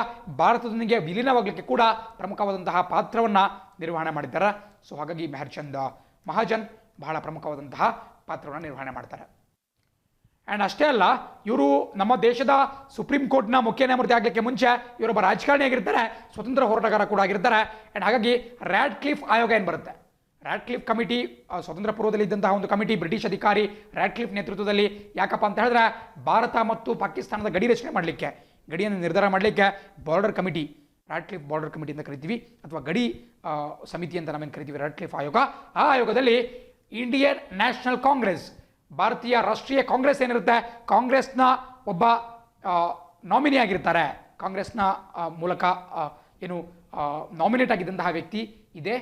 ಭಾರತದೊಂದಿಗೆ ವಿಲೀನವಾಗಲಿಕ್ಕೆ ಕೂಡ ಪ್ರಮುಖವಾದಂತಹ ಪಾತ್ರವನ್ನು ನಿರ್ವಹಣೆ ಮಾಡಿದ್ದಾರೆ. ಸೊ ಹಾಗಾಗಿ ಮೆಹರ್ ಚಂದ್ ಮಹಾಜನ್ ಬಹಳ ಪ್ರಮುಖವಾದಂತಹ ಪಾತ್ರವನ್ನು ನಿರ್ವಹಣೆ ಮಾಡ್ತಾರೆ. ಆ್ಯಂಡ್ ಅಷ್ಟೇ ಅಲ್ಲ, ಇವರು ನಮ್ಮ ದೇಶದ ಸುಪ್ರೀಂ ಕೋರ್ಟ್ನ ಮುಖ್ಯ ನ್ಯಾಯಮೂರ್ತಿ ಆಗಲಿಕ್ಕೆ ಮುಂಚೆ ಇವರೊಬ್ಬ ರಾಜಕಾರಣಿ ಆಗಿರ್ತಾರೆ, ಸ್ವತಂತ್ರ ಹೋರಾಟಗಾರ ಕೂಡ ಆಗಿರ್ತಾರೆ. ಆ್ಯಂಡ್ ಹಾಗಾಗಿ ರ್ಯಾಡ್ಕ್ಲಿಫ್ ಆಯೋಗ ಏನು ಬರುತ್ತೆ, ರ್ಯಾಡ್ಕ್ಲಿಫ್ ಕಮಿಟಿ, ಸ್ವತಂತ್ರ ಪೂರ್ವದಲ್ಲಿ ಇದ್ದಂತಹ ಒಂದು ಕಮಿಟಿ, ಬ್ರಿಟಿಷ್ ಅಧಿಕಾರಿ ರ್ಯಾಡ್ಕ್ಲಿಫ್ ನೇತೃತ್ವದಲ್ಲಿ. ಯಾಕಪ್ಪ ಅಂತ ಹೇಳಿದ್ರೆ, ಭಾರತ ಮತ್ತು ಪಾಕಿಸ್ತಾನದ ಗಡಿ ರಚನೆ ಮಾಡಲಿಕ್ಕೆ, ಗಡಿಯನ್ನು ನಿರ್ಧಾರ ಮಾಡಲಿಕ್ಕೆ border committee, Radcliffe border committee ಅಂತ ಕರಿತೀವಿ, ಅಥವಾ ಗಡಿ ಸಮಿತಿ ಅಂತ ನಾವೇನು ಕರಿತೀವಿ, ರ್ಯಾಡ್ಕ್ಲಿಫ್ ಆಯೋಗ. ಆ ಆಯೋಗದಲ್ಲಿ ಇಂಡಿಯನ್ ನ್ಯಾಷನಲ್ ಕಾಂಗ್ರೆಸ್, ಭಾರತೀಯ ರಾಷ್ಟ್ರೀಯ ಕಾಂಗ್ರೆಸ್ ಏನಿರುತ್ತೆ, ಕಾಂಗ್ರೆಸ್ನ ಒಬ್ಬ ನಾಮಿನಿ ಆಗಿರ್ತಾರೆ, ಕಾಂಗ್ರೆಸ್ನ ಮೂಲಕ ಏನು ನಾಮಿನೇಟ್ ಆಗಿದ್ದಂತಹ ವ್ಯಕ್ತಿ ಇದೇ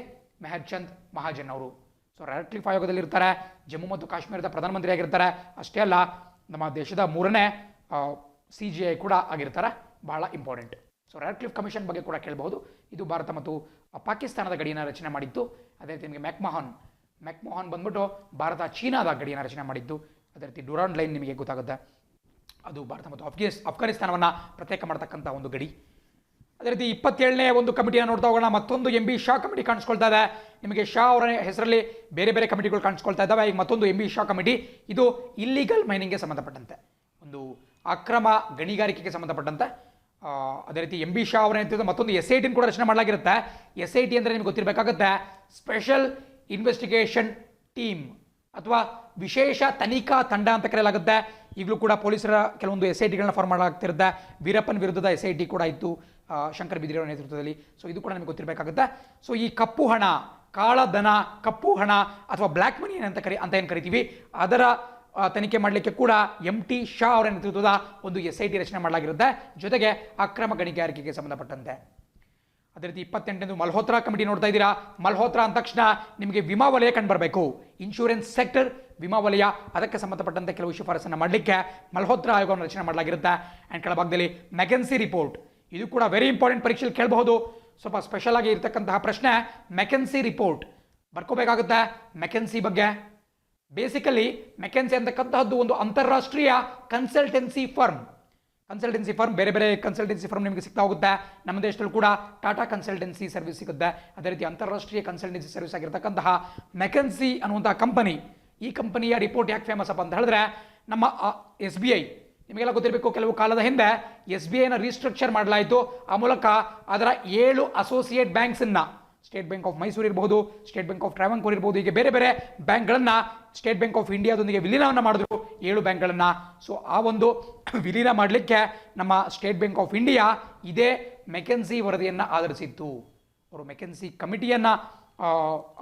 ಮೆಹರ್ಚಂದ್ ಮಹಾಜನ್ ಅವರು. ಸೊ ರ್ಯಾಡ್ಕ್ಲಿಫ್ ಆಯೋಗದಲ್ಲಿ ಇರ್ತಾರೆ, ಜಮ್ಮು ಮತ್ತು ಕಾಶ್ಮೀರದ ಪ್ರಧಾನಮಂತ್ರಿ ಆಗಿರ್ತಾರೆ. ಅಷ್ಟೇ ಅಲ್ಲ, ನಮ್ಮ ದೇಶದ 3ನೇ CGI ಕೂಡ ಆಗಿರ್ತಾರೆ, ಬಹಳ ಇಂಪಾರ್ಟೆಂಟ್. ಸೊ ರ್ಯಾಡ್ಕ್ಲಿಫ್ ಕಮಿಷನ್ ಬಗ್ಗೆ ಕೂಡ ಕೇಳಬಹುದು. ಇದು ಭಾರತ ಮತ್ತು ಪಾಕಿಸ್ತಾನದ ಗಡಿಯನ್ನು ರಚನೆ ಮಾಡಿತ್ತು. ಅದೇ ರೀತಿ ನಿಮಗೆ ಮೆಕ್ಮೋಹನ್ ಬಂದ್ಬಿಟ್ಟು ಭಾರತ ಚೀನಾದ ಗಡಿಯನ್ನು ರಚನೆ ಮಾಡಿದ್ದು. ಅದೇ ರೀತಿ ಡ್ಯೂರಾಂಡ್ ಲೈನ್ ನಿಮಗೆ ಗೊತ್ತಾಗುತ್ತೆ, ಅದು ಭಾರತ ಮತ್ತು ಅಫ್ಘಾನಿಸ್ತಾನವನ್ನು ಪ್ರತ್ಯೇಕ ಮಾಡತಕ್ಕಂಥ ಒಂದು ಗಡಿ. ಅದೇ ರೀತಿ 27ನೇ ಒಂದು ಕಮಿಟಿಯನ್ನು ನೋಡ್ತಾ ಹೋಗೋಣ. ಮತ್ತೊಂದು MB ಶಾ ಕಮಿಟಿ ಕಾಣಿಸ್ಕೊಳ್ತಾ ಇದೆ. ನಿಮಗೆ ಶಾ ಅವರ ಹೆಸರಲ್ಲಿ ಬೇರೆ ಬೇರೆ ಕಮಿಟಿಗಳು ಕಾಣಿಸ್ಕೊಳ್ತಾ ಇದ್ದಾವೆ. ಈಗ ಮತ್ತೊಂದು MB ಶಾ ಕಮಿಟಿ, ಇದು ಇಲ್ಲಿಗಲ್ ಮೈನಿಂಗ್ಗೆ ಸಂಬಂಧಪಟ್ಟಂತೆ, ಒಂದು ಅಕ್ರಮ ಗಣಿಗಾರಿಕೆಗೆ ಸಂಬಂಧಪಟ್ಟಂತೆ. ಅದೇ ರೀತಿ MB ಶಾ ಅವರ ನೇತೃತ್ವದ ಮತ್ತೊಂದು SIT ಕೂಡ ರಚನೆ ಮಾಡಲಾಗಿರುತ್ತೆ. SIT ಅಂದರೆ ನಿಮ್ಗೆ ಗೊತ್ತಿರಬೇಕಾಗುತ್ತೆ, ಸ್ಪೆಷಲ್ ಇನ್ವೆಸ್ಟಿಗೇಷನ್ ಟೀಮ್ ಅಥವಾ ವಿಶೇಷ ತನಿಖಾ ತಂಡ ಅಂತ ಕರೆಯಲಾಗುತ್ತೆ. ಈಗಲೂ ಕೂಡ ಪೊಲೀಸರ ಕೆಲವೊಂದು SITಗಳನ್ನ ಫಾರ್ಮ್ ಮಾಡಲಾಗ್ತಿರುತ್ತೆ. ವೀರಪ್ಪನ್ ವಿರುದ್ಧದ SIT ಕೂಡ ಇತ್ತು ಶಂಕರ್ ಬಿದ್ರಿ ಅವರ ನೇತೃತ್ವದಲ್ಲಿ. ಸೊ ಇದು ಕೂಡ ನಿಮಗೆ ಗೊತ್ತಿರಬೇಕಾಗುತ್ತೆ. ಸೊ ಈ ಕಪ್ಪು ಹಣ, ಕಾಳಧನ, ಕಪ್ಪು ಹಣ ಅಥವಾ ಬ್ಲ್ಯಾಕ್ ಮನಿ ಅಂತ ಏನು ಕರಿತೀವಿ, ಅದರ ತನಿಖೆ ಮಾಡಲಿಕ್ಕೆ ಕೂಡ MT ಶಾ ಅವರ ನೇತೃತ್ವದ ಒಂದು SIT ರಚನೆ ಮಾಡಲಾಗಿರುತ್ತೆ, ಜೊತೆಗೆ ಅಕ್ರಮ ಗಣಿಗಾರಿಕೆಗೆ ಸಂಬಂಧಪಟ್ಟಂತೆ. ಅದೇ ರೀತಿ 28ನೇದು ಮಲ್ಹೋತ್ರಾ ಕಮಿಟಿ ನೋಡ್ತಾ ಇದ್ದೀರಾ. ಮಲ್ಹೋತ್ರಾ ಅಂದ ತಕ್ಷಣ ನಿಮಗೆ ವಿಮಾ ವಲಯ ಕಂಡು ಬರಬೇಕು. ಇನ್ಶೂರೆನ್ಸ್ ಸೆಕ್ಟರ್, ವಿಮಾ ವಲಯ, ಅದಕ್ಕೆ ಸಂಬಂಧಪಟ್ಟಂತೆ ಕೆಲವು ಶಿಫಾರಸನ್ನು ಮಾಡಲಿಕ್ಕೆ ಮಲ್ಹೋತ್ರಾ ಆಯೋಗವನ್ನು ರಚನೆ ಮಾಡಲಾಗಿರುತ್ತೆ. ಆ್ಯಂಡ್ ಕೆಳಭಾಗದಲ್ಲಿ ಮೆಕೆನ್ಸಿ ರಿಪೋರ್ಟ್, ಇದು ಕೂಡ ವೆರಿ ಇಂಪಾರ್ಟೆಂಟ್, ಪರೀಕ್ಷೆಯಲ್ಲಿ ಕೇಳಬಹುದು. ಸ್ವಲ್ಪ ಸ್ಪೆಷಲ್ ಆಗಿ ಇರತಕ್ಕಂತಹ ಪ್ರಶ್ನೆ ಮೆಕೆನ್ಸಿ ರಿಪೋರ್ಟ್ ಬರ್ಕೋಬೇಕಾಗುತ್ತೆ. ಮೆಕೆನ್ಸಿ ಬಗ್ಗೆ ಬೇಸಿಕಲಿ ಮೆಕೆನ್ಸಿ ಅಂತಕ್ಕಂತಹದ್ದು ಒಂದು ಅಂತಾರಾಷ್ಟ್ರೀಯ ಕನ್ಸಲ್ಟೆನ್ಸಿ ಫರ್ಮ್. ಬೇರೆ ಬೇರೆ ಕನ್ಸಲ್ಟೆನ್ಸಿ ಫರ್ಮ್ ನಿಮಗೆ ಸಿಗ್ತಾ ಹೋಗುತ್ತೆ. ನಮ್ಮ ದೇಶದಲ್ಲೂ ಕೂಡ ಟಾಟಾ ಕನ್ಸಲ್ಟೆನ್ಸಿ ಸರ್ವಿಸ್ ಸಿಗುತ್ತೆ. ಅದೇ ರೀತಿ ಅಂತಾರಾಷ್ಟ್ರೀಯ ಕನ್ಸಲ್ಟೆನ್ಸಿ ಸರ್ವಿಸ್ ಆಗಿರತಕ್ಕಂತಹ ಮೆಕೆನ್ಸಿ ಅನ್ನುವಂತಹ ಕಂಪನಿ, ಈ ಕಂಪನಿಯ ರಿಪೋರ್ಟ್ ಯಾಕೆ ಫೇಮಸ್ ಅಪ್ಪ ಅಂತ ಹೇಳಿದ್ರೆ, ನಮ್ಮ SBI ನಿಮಗೆಲ್ಲ ಗೊತ್ತಿರಬೇಕು, ಕೆಲವು ಕಾಲದ ಹಿಂದೆ SBIನ ರೀಸ್ಟ್ರಕ್ಚರ್ ಮಾಡಲಾಯಿತು. ಆ ಮೂಲಕ ಅದರ 7 ಅಸೋಸಿಯೇಟ್ ಬ್ಯಾಂಕ್ಸನ್ನು, ಸ್ಟೇಟ್ ಬ್ಯಾಂಕ್ ಆಫ್ ಮೈಸೂರು ಇರಬಹುದು, ಸ್ಟೇಟ್ ಬ್ಯಾಂಕ್ ಆಫ್ ಟ್ರಾವಂಕೋರ್ ಇರಬಹುದು, ಹೀಗೆ ಬೇರೆ ಬೇರೆ ಬ್ಯಾಂಕ್ಗಳನ್ನು ಸ್ಟೇಟ್ ಬ್ಯಾಂಕ್ ಆಫ್ ಇಂಡಿಯಾದೊಂದಿಗೆ ವಿಲೀನವನ್ನು ಮಾಡಿದ್ರು, 7 ಬ್ಯಾಂಕ್ಗಳನ್ನು. ಸೊ ಆ ಒಂದು ವಿಲೀನ ಮಾಡಲಿಕ್ಕೆ ನಮ್ಮ ಸ್ಟೇಟ್ ಬ್ಯಾಂಕ್ ಆಫ್ ಇಂಡಿಯಾ ಇದೇ ಮೆಕೆನ್ಸಿ ವರದಿಯನ್ನು ಆಧರಿಸಿತ್ತು. ಅವರು ಮೆಕೆನ್ಸಿ ಕಮಿಟಿಯನ್ನು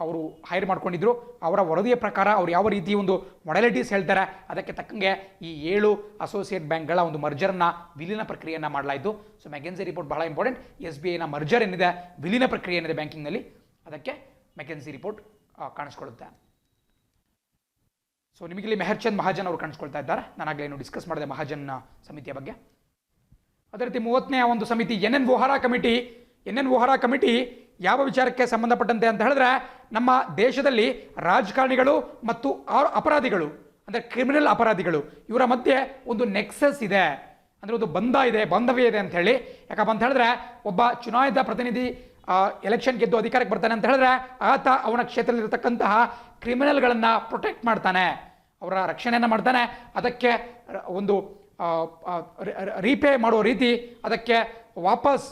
ಅವರು ಹೈರ್ ಮಾಡ್ಕೊಂಡಿದ್ರು. ಅವರ ವರದಿಯ ಪ್ರಕಾರ ಅವರು ಯಾವ ರೀತಿ ಒಂದು ಮೊಡಲಿಟೀಸ್ ಹೇಳ್ತಾರೆ, ಅದಕ್ಕೆ ತಕ್ಕಂಗೆ ಈ 7 ಅಸೋಸಿಯೇಟ್ ಬ್ಯಾಂಕ್ಗಳ ಒಂದು ಮರ್ಜರ್ನ ವಿಲೀನ ಪ್ರಕ್ರಿಯೆಯನ್ನು ಮಾಡಲಾಯಿತು. ಸೊ ಮೆಕೆನ್ಸಿ ರಿಪೋರ್ಟ್ ಬಹಳ ಇಂಪಾರ್ಟೆಂಟ್. SBIನ ಮರ್ಜರ್ ಏನಿದೆ, ವಿಲೀನ ಪ್ರಕ್ರಿಯೆ ಏನಿದೆ ಬ್ಯಾಂಕಿಂಗ್ನಲ್ಲಿ, ಅದಕ್ಕೆ ಮೆಕೆನ್ಸಿ ರಿಪೋರ್ಟ್ ಕಾಣಿಸ್ಕೊಳ್ಳುತ್ತೆ. ಸೊ ನಿಮಗಿಲ್ಲಿ ಮೆಹರ್ಚಂದ್ ಮಹಾಜನ್ ಅವರು ಕಾಣಿಸ್ಕೊಳ್ತಾ ಇದ್ದಾರೆ. ನಾನಾಗಲೇನು ಡಿಸ್ಕಸ್ ಮಾಡಿದೆ ಮಹಾಜನ್ ಸಮಿತಿಯ ಬಗ್ಗೆ. ಅದೇ ರೀತಿ 30ನೇ ಒಂದು ಸಮಿತಿ NN ವೋಹರಾ ಕಮಿಟಿ ಯಾವ ವಿಚಾರಕ್ಕೆ ಸಂಬಂಧಪಟ್ಟಂತೆ ಅಂತ ಹೇಳಿದ್ರೆ, ನಮ್ಮ ದೇಶದಲ್ಲಿ ರಾಜಕಾರಣಿಗಳು ಮತ್ತು ಅಪರಾಧಿಗಳು ಅಂದರೆ ಕ್ರಿಮಿನಲ್ ಅಪರಾಧಿಗಳು ಇವರ ಮಧ್ಯೆ ಒಂದು ನೆಕ್ಸಸ್ ಇದೆ, ಅಂದರೆ ಒಂದು ಬಾಂಧವ್ಯ ಇದೆ ಅಂತ ಹೇಳಿ. ಯಾಕಪ್ಪ ಅಂತ ಹೇಳಿದ್ರೆ, ಒಬ್ಬ ಚುನಾಯಿತ ಪ್ರತಿನಿಧಿ ಎಲೆಕ್ಷನ್ ಗೆದ್ದು ಅಧಿಕಾರಕ್ಕೆ ಬರ್ತಾನೆ ಅಂತ ಹೇಳಿದ್ರೆ, ಆತ ಅವನ ಕ್ಷೇತ್ರದಲ್ಲಿರತಕ್ಕಂತಹ ಕ್ರಿಮಿನಲ್ಗಳನ್ನು ಪ್ರೊಟೆಕ್ಟ್ ಮಾಡ್ತಾನೆ, ಅವರ ರಕ್ಷಣೆಯನ್ನು ಮಾಡ್ತಾನೆ. ಅದಕ್ಕೆ ಒಂದು ರೀಪೇ ಮಾಡುವ ರೀತಿ, ಅದಕ್ಕೆ ವಾಪಸ್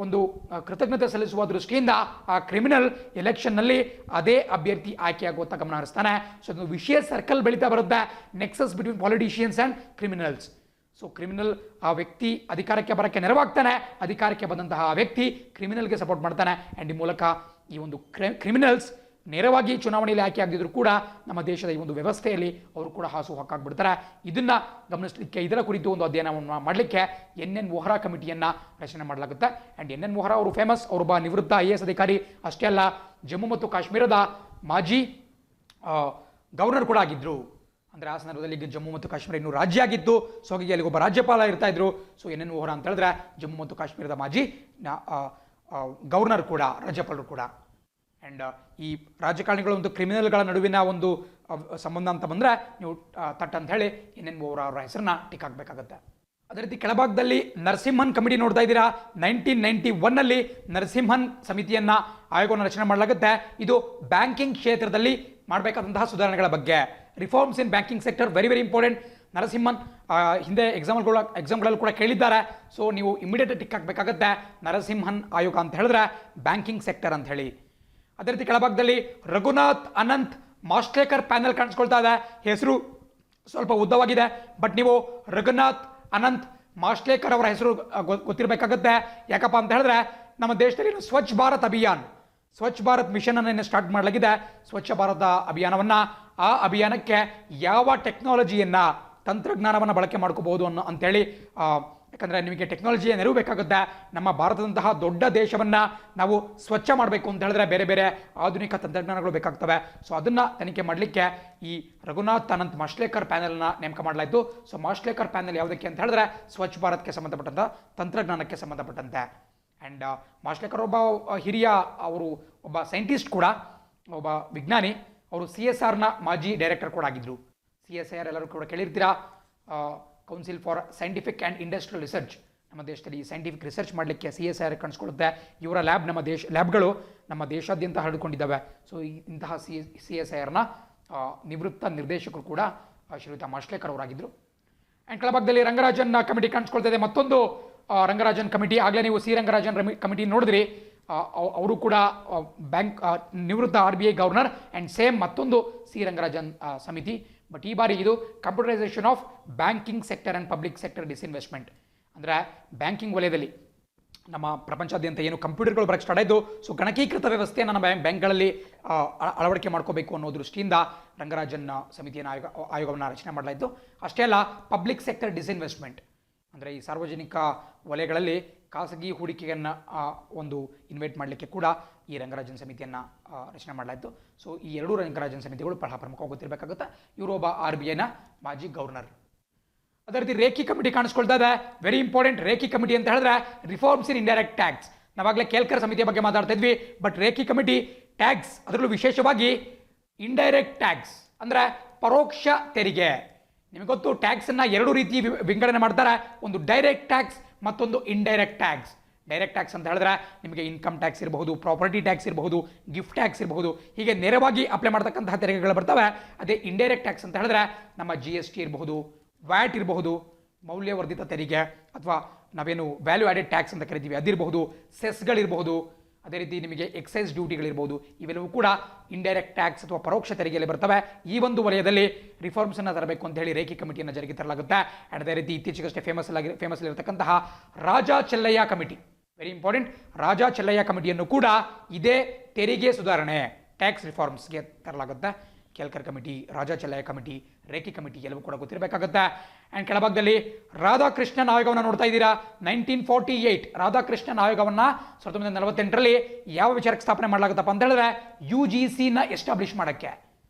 ಒಂದು ಕೃತಜ್ಞತೆ ಸಲ್ಲಿಸುವ ದೃಷ್ಟಿಯಿಂದ ಆ ಕ್ರಿಮಿನಲ್ ಎಲೆಕ್ಷನ್ನಲ್ಲಿ ಅದೇ ಅಭ್ಯರ್ಥಿ ಆಯ್ಕೆಯಾಗುವಂಥ ಗಮನ ಹರಿಸ್ತಾನೆ. ಸೊ ಅದು ವಿಷಯ ಸರ್ಕಲ್ ಬೆಳೀತಾ ಬರುತ್ತೆ, nexus between politicians and criminals. So criminal ಆ ವ್ಯಕ್ತಿ ಅಧಿಕಾರಕ್ಕೆ ಬರೋಕ್ಕೆ ನೆರವಾಗ್ತಾನೆ, ಅಧಿಕಾರಕ್ಕೆ ಬಂದಂತಹ ಆ ವ್ಯಕ್ತಿ ಕ್ರಿಮಿನಲ್ಗೆ ಸಪೋರ್ಟ್ ಮಾಡ್ತಾನೆ. ಆ್ಯಂಡ್ ಈ ಮೂಲಕ ಈ ಒಂದು ಕ್ರಿಮಿನಲ್ಸ್ ನೇರವಾಗಿ ಚುನಾವಣೆಯಲ್ಲಿ ಆಯ್ಕೆ ಆಗದಿದ್ರು ಕೂಡ ನಮ್ಮ ದೇಶದ ಈ ಒಂದು ವ್ಯವಸ್ಥೆಯಲ್ಲಿ ಅವರು ಕೂಡ ಹಾಸು ಹಾಕಾಗ್ಬಿಡ್ತಾರೆ. ಇದನ್ನು ಗಮನಿಸಲಿಕ್ಕೆ, ಇದರ ಕುರಿತು ಒಂದು ಅಧ್ಯಯನವನ್ನು ಮಾಡಲಿಕ್ಕೆ NN ವೋಹರಾ ಕಮಿಟಿಯನ್ನು ರಚನೆ ಮಾಡಲಾಗುತ್ತೆ. ಆ್ಯಂಡ್ NN ವೋಹರಾ ಅವರು ಫೇಮಸ್, ಅವರೊಬ್ಬ ನಿವೃತ್ತ IAS ಅಧಿಕಾರಿ. ಅಷ್ಟೇ ಅಲ್ಲ, ಜಮ್ಮು ಮತ್ತು ಕಾಶ್ಮೀರದ ಮಾಜಿ ಗವರ್ನರ್ ಕೂಡ ಆಗಿದ್ದರು. ಅಂದರೆ ಆ ಸಂದರ್ಭದಲ್ಲಿ ಜಮ್ಮು ಮತ್ತು ಕಾಶ್ಮೀರ ಇನ್ನೂ ರಾಜ್ಯ ಆಗಿತ್ತು. ಸೊ ಹಾಗಾಗಿ ಅಲ್ಲಿ ಒಬ್ಬ ರಾಜ್ಯಪಾಲ ಇರ್ತಾ ಇದ್ರು. ಸೊ NN ವೋಹರಾ ಅಂತ ಹೇಳಿದ್ರೆ ಜಮ್ಮು ಮತ್ತು ಕಾಶ್ಮೀರದ ಮಾಜಿ ಗವರ್ನರ್ ಕೂಡ, ರಾಜ್ಯಪಾಲರು ಕೂಡ. ಆ್ಯಂಡ್ ಈ ರಾಜಕಾರಣಿಗಳು ಒಂದು ಕ್ರಿಮಿನಲ್ಗಳ ನಡುವಿನ ಒಂದು ಸಂಬಂಧ ಅಂತ ಬಂದರೆ ನೀವು ತಟ್ ಅಂತ ಹೇಳಿ NN ವೋಹರಾ ಅವರ ಹೆಸರನ್ನ ಟಿಕ್ ಹಾಕಬೇಕಾಗತ್ತೆ. ಅದೇ ರೀತಿ ಕೆಳಭಾಗದಲ್ಲಿ ನರಸಿಂಹನ್ ಕಮಿಟಿ ನೋಡ್ತಾ ಇದ್ದೀರಾ. 1991ನಲ್ಲಿ ನರಸಿಂಹನ್ ಸಮಿತಿಯನ್ನು ಆಯೋಗವನ್ನು ರಚನೆ ಮಾಡಲಾಗುತ್ತೆ. ಇದು ಬ್ಯಾಂಕಿಂಗ್ ಕ್ಷೇತ್ರದಲ್ಲಿ ಮಾಡಬೇಕಾದಂತಹ ಸುಧಾರಣೆಗಳ ಬಗ್ಗೆ, reforms in banking sector, very very important. Narasimhan ಹಿಂದೆ ಎಕ್ಸಾಮ್ಗಳಲ್ಲಿ ಕೂಡ ಕೇಳಿದ್ದಾರೆ. ಸೊ ನೀವು ಇಮಿಡಿಯೇಟ್ ಟಿಕ್ ಹಾಕಬೇಕಾಗತ್ತೆ ನರಸಿಂಹನ್ ಆಯೋಗ ಅಂತ ಹೇಳಿದ್ರೆ ಬ್ಯಾಂಕಿಂಗ್ ಸೆಕ್ಟರ್ ಅಂತ ಹೇಳಿ. ಅದೇ ರೀತಿ ಕೆಳಭಾಗದಲ್ಲಿ ರಘುನಾಥ್ ಅನಂತ್ ಮಾಸ್ಟ್ರೇಕರ್ ಪ್ಯಾನೆಲ್ ಕಾಣಿಸ್ಕೊಳ್ತಾ ಇದೆ. ಹೆಸರು ಸ್ವಲ್ಪ ಉದ್ದವಾಗಿದೆ, ಬಟ್ ನೀವು ರಘುನಾಥ್ ಅನಂತ್ ಮಾಸ್ಟ್ರೇಕರ್ ಅವರ ಹೆಸರು ಗೊತ್ತಿರಬೇಕಾಗುತ್ತೆ. ಯಾಕಪ್ಪ ಅಂತ ಹೇಳಿದ್ರೆ, ನಮ್ಮ ದೇಶದಲ್ಲಿ ಸ್ವಚ್ಛ ಭಾರತ್ ಮಿಷನ್ ಅನ್ನು ಸ್ಟಾರ್ಟ್ ಮಾಡಲಾಗಿದೆ. ಸ್ವಚ್ಛ ಭಾರತ ಅಭಿಯಾನವನ್ನು, ಆ ಅಭಿಯಾನಕ್ಕೆ ಯಾವ ಟೆಕ್ನಾಲಜಿಯನ್ನು, ತಂತ್ರಜ್ಞಾನವನ್ನು ಬಳಕೆ ಮಾಡ್ಕೋಬಹುದು ಅಂತೇಳಿ ಯಾಕಂದರೆ ನಿಮಗೆ ಟೆಕ್ನಾಲಜಿಯ ನೆರವು ಬೇಕಾಗುತ್ತೆ. ನಮ್ಮ ಭಾರತದಂತಹ ದೊಡ್ಡ ದೇಶವನ್ನು ನಾವು ಸ್ವಚ್ಛ ಮಾಡಬೇಕು ಅಂತ ಹೇಳಿದ್ರೆ ಬೇರೆ ಬೇರೆ ಆಧುನಿಕ ತಂತ್ರಜ್ಞಾನಗಳು ಬೇಕಾಗ್ತವೆ. ಸೊ ಅದನ್ನು ತನಿಖೆ ಮಾಡಲಿಕ್ಕೆ ಈ ರಘುನಾಥ್ ಅನಂತ್ ಮಾಶ್ಲೇಕರ್ ಪ್ಯಾನೆಲ್ನ ನೇಮಕ ಮಾಡಲಾಯಿತು. ಸೊ ಮಾಶ್ಲೇಕರ್ ಪ್ಯಾನೆಲ್ ಯಾವುದಕ್ಕೆ ಅಂತ ಹೇಳಿದ್ರೆ ಸ್ವಚ್ಛ ಭಾರತ್ಗೆ ಸಂಬಂಧಪಟ್ಟಂಥ ತಂತ್ರಜ್ಞಾನಕ್ಕೆ ಸಂಬಂಧಪಟ್ಟಂತೆ. ಆ್ಯಂಡ್ ಮಾಶ್ಲೇಕರ್ ಒಬ್ಬ ಹಿರಿಯ ಅವರು ಒಬ್ಬ ಸೈಂಟಿಸ್ಟ್ ಕೂಡ, ಒಬ್ಬ ವಿಜ್ಞಾನಿ. ಅವರು CSRನ ಮಾಜಿ ಡೈರೆಕ್ಟರ್ ಕೂಡ ಆಗಿದ್ದರು. CSIR ಎಲ್ಲರೂ ಕೂಡ ಕೇಳಿರ್ತೀರಾ, council for scientific and industrial research. ನಮ್ಮ ದೇಶದಲ್ಲಿ ಸೈಂಟಿಫಿಕ್ ರಿಸರ್ಚ್ ಮಾಡಲಿಕ್ಕೆ CSIR ಕಾಣಿಸ್ಕೊಳ್ಳುತ್ತೆ. ಇವರ ಲ್ಯಾಬ್ಗಳು ನಮ್ಮ ದೇಶಾದ್ಯಂತ ಹರಡಿಕೊಂಡಿದ್ದಾವೆ. ಸೊ ಇಂತಹ CSIRನ ನಿವೃತ್ತ ನಿರ್ದೇಶಕರು ಕೂಡ ಶ್ರೀಯುತ ಮಾಶ್ಲೇಕರ್ ಅವರಾಗಿದ್ದರು. ಆ್ಯಂಡ್ ಕೆಳಭಾಗದಲ್ಲಿ ರಂಗರಾಜನ್ ಕಮಿಟಿ ಕಾಣಿಸ್ಕೊಳ್ತಾ ಇದೆ. ಮತ್ತೊಂದು ರಂಗರಾಜನ್ ಕಮಿಟಿ, ಆಗಲೇ ನೀವು ರಂಗರಾಜನ್ ಕಮಿಟಿ ನೋಡಿದ್ರಿ. ಅವರು ಕೂಡ ನಿವೃತ್ತ RBI ಗವರ್ನರ್ ಆ್ಯಂಡ್ ಸೇಮ್ ಮತ್ತೊಂದು ರಂಗರಾಜನ್ ಸಮಿತಿ. ಬಟ್ ಈ ಬಾರಿ ಇದು computerisation of banking sector and public sector disinvestment. ಅಂದರೆ ಬ್ಯಾಂಕಿಂಗ್ ವಲಯದಲ್ಲಿ ನಮ್ಮ ಪ್ರಪಂಚಾದ್ಯಂತ ಏನು ಕಂಪ್ಯೂಟರ್ಗಳು ಬರೋಕ್ಕೆ ಸ್ಟಾರ್ಟ್ ಆಯಿತು. ಸೊ ಗಣಕೀಕೃತ ವ್ಯವಸ್ಥೆಯನ್ನು ನಮ್ಮ ಬ್ಯಾಂಕ್ಗಳಲ್ಲಿ ಅಳವಡಿಕೆ ಮಾಡ್ಕೋಬೇಕು ಅನ್ನೋ ದೃಷ್ಟಿಯಿಂದ ರಂಗರಾಜನ್ ಸಮಿತಿಯನ್ನು ಆಯೋಗವನ್ನು ರಚನೆ ಮಾಡಲಾಯಿತು. ಅಷ್ಟೇ ಅಲ್ಲ, ಪಬ್ಲಿಕ್ ಸೆಕ್ಟರ್ ಡಿಸ್ಇನ್ವೆಸ್ಟ್ಮೆಂಟ್ ಅಂದರೆ ಈ ಸಾರ್ವಜನಿಕ ವಲಯಗಳಲ್ಲಿ ಖಾಸಗಿ ಹೂಡಿಕೆಯನ್ನು ಒಂದು ಇನ್ವೈಟ್ ಮಾಡಲಿಕ್ಕೆ ಕೂಡ ಈ ರಂಗರಾಜನ್ ಸಮಿತಿಯನ್ನು ರಚನೆ ಮಾಡಲಾಯಿತು. ಸೊ ಈ ಎರಡೂ ರಂಗರಾಜನ್ ಸಮಿತಿಗಳು ಬಹಳ ಪ್ರಮುಖವಾಗಿ ಗೊತ್ತಿರಬೇಕಾಗುತ್ತೆ. ಇವರು ಒಬ್ಬ RBIನ ಮಾಜಿ ಗವರ್ನರ್. ಅದೇ ರೀತಿ ರೇಖಿ ಕಮಿಟಿ ಕಾಣಿಸ್ಕೊಳ್ತಾ ಇದೆ. Very important. ರೇಖಿ ಕಮಿಟಿ ಅಂತ ಹೇಳಿದ್ರೆ ರಿಫಾರ್ಮ್ಸ್ ಇನ್ ಇಂಡೈರೆಕ್ಟ್ ಟ್ಯಾಕ್ಸ್. ನಾವಾಗಲೇ ಕೇಲ್ಕರ್ ಸಮಿತಿಯ ಬಗ್ಗೆ ಮಾತಾಡ್ತಾ ಇದ್ವಿ. ಬಟ್ ರೇಖಿ ಕಮಿಟಿ ಟ್ಯಾಕ್ಸ್, ಅದರಲ್ಲೂ ವಿಶೇಷವಾಗಿ ಇಂಡೈರೆಕ್ಟ್ ಟ್ಯಾಕ್ಸ್ ಅಂದರೆ ಪರೋಕ್ಷ ತೆರಿಗೆ. ನಿಮಗೆ ಗೊತ್ತು, ಟ್ಯಾಕ್ಸನ್ನು ಎರಡು ರೀತಿ ವಿಂಗಡಣೆ ಮಾಡ್ತಾರೆ. ಒಂದು ಡೈರೆಕ್ಟ್ ಟ್ಯಾಕ್ಸ್, ಮತ್ತೊಂದು ಇಂಡೈರೆಕ್ಟ್ ಟ್ಯಾಕ್ಸ್. ಡೈರೆಕ್ಟ್ ಟ್ಯಾಕ್ಸ್ ಅಂತ ಹೇಳಿದ್ರೆ ನಿಮಗೆ ಇನ್ಕಮ್ ಟ್ಯಾಕ್ಸ್ ಇರಬಹುದು, ಪ್ರಾಪರ್ಟಿ ಟ್ಯಾಕ್ಸ್ ಇರಬಹುದು, ಗಿಫ್ಟ್ ಟ್ಯಾಕ್ಸ್ ಇರಬಹುದು, ಹೀಗೆ ನೇರವಾಗಿ ಅಪ್ಲೈ ಮಾಡ್ತಕ್ಕಂತಹ ತೆರಿಗೆಗಳು ಬರ್ತವೆ. ಅದೇ ಇಂಡೈರೆಕ್ಟ್ ಟ್ಯಾಕ್ಸ್ ಅಂತ ಹೇಳಿದ್ರೆ ನಮ್ಮ GST ಇರಬಹುದು, ವ್ಯಾಟ್ ಇರಬಹುದು, ಮೌಲ್ಯವರ್ಧಿತ ತೆರಿಗೆ, ಅಥವಾ ನಾವೇನು ವ್ಯಾಲ್ಯೂ ಆಡೆಡ್ ಟ್ಯಾಕ್ಸ್ ಅಂತ ಕರಿತೀವಿ ಅದಿರಬಹುದು, ಸೆಸ್ಗಳಿರಬಹುದು, ಅದೇ ರೀತಿ ನಿಮಗೆ ಎಕ್ಸೈಸ್ ಡ್ಯೂಟಿಗಳಿರ್ಬೋದು. ಇವೆಲ್ಲವೂ ಕೂಡ ಇಂಡೈರೆಕ್ಟ್ ಟ್ಯಾಕ್ಸ್ ಅಥವಾ ಪರೋಕ್ಷ ತೆರಿಗೆಯಲ್ಲಿ ಬರ್ತವೆ. ಈ ಒಂದು ವಲಯದಲ್ಲಿ ರಿಫಾರ್ಮ್ಸನ್ನು ತರಬೇಕು ಅಂತ ಹೇಳಿ ರೇಖಿ ಕಮಿಟಿಯನ್ನು ಜಾರಿಗೆ ತರಲಾಗುತ್ತೆ. ಆ್ಯಂಡ್ ಅದೇ ರೀತಿ ಇತ್ತೀಚೆಗಷ್ಟೇ ಫೇಮಸ್ ಇರತಕ್ಕಂತಹ Raja Chelliah committee, very important. Raja Chelliah ಕಮಿಟಿಯನ್ನು ಕೂಡ ಇದೇ ತೆರಿಗೆ ಸುಧಾರಣೆ, ಟ್ಯಾಕ್ಸ್ ರಿಫಾರ್ಮ್ಸ್ಗೆ ತರಲಾಗುತ್ತೆ. Kelkar committee, Raja Chelliah committee, Rekhi committee ಎಲ್ಲವೂ ಕೂಡ ಗೊತ್ತಿರಬೇಕಾಗುತ್ತೆ. ಆ್ಯಂಡ್ ಕೆಳಭಾಗದಲ್ಲಿ ರಾಧಾಕೃಷ್ಣನ್ ಆಯೋಗವನ್ನು ನೋಡ್ತಾ ಇದ್ದೀರಾ. 1948 ರಾಧಾಕೃಷ್ಣನ್ ಆಯೋಗವನ್ನು 1948ರಲ್ಲಿ ಯಾವ ವಿಚಾರಕ್ಕೆ ಸ್ಥಾಪನೆ ಮಾಡಲಾಗುತ್ತಪ್ಪ ಅಂತ ಹೇಳಿದ್ರೆ UGCನ ಎಸ್ಟಾಬ್ಲಿಷ್ ಮಾಡೋಕ್ಕೆ.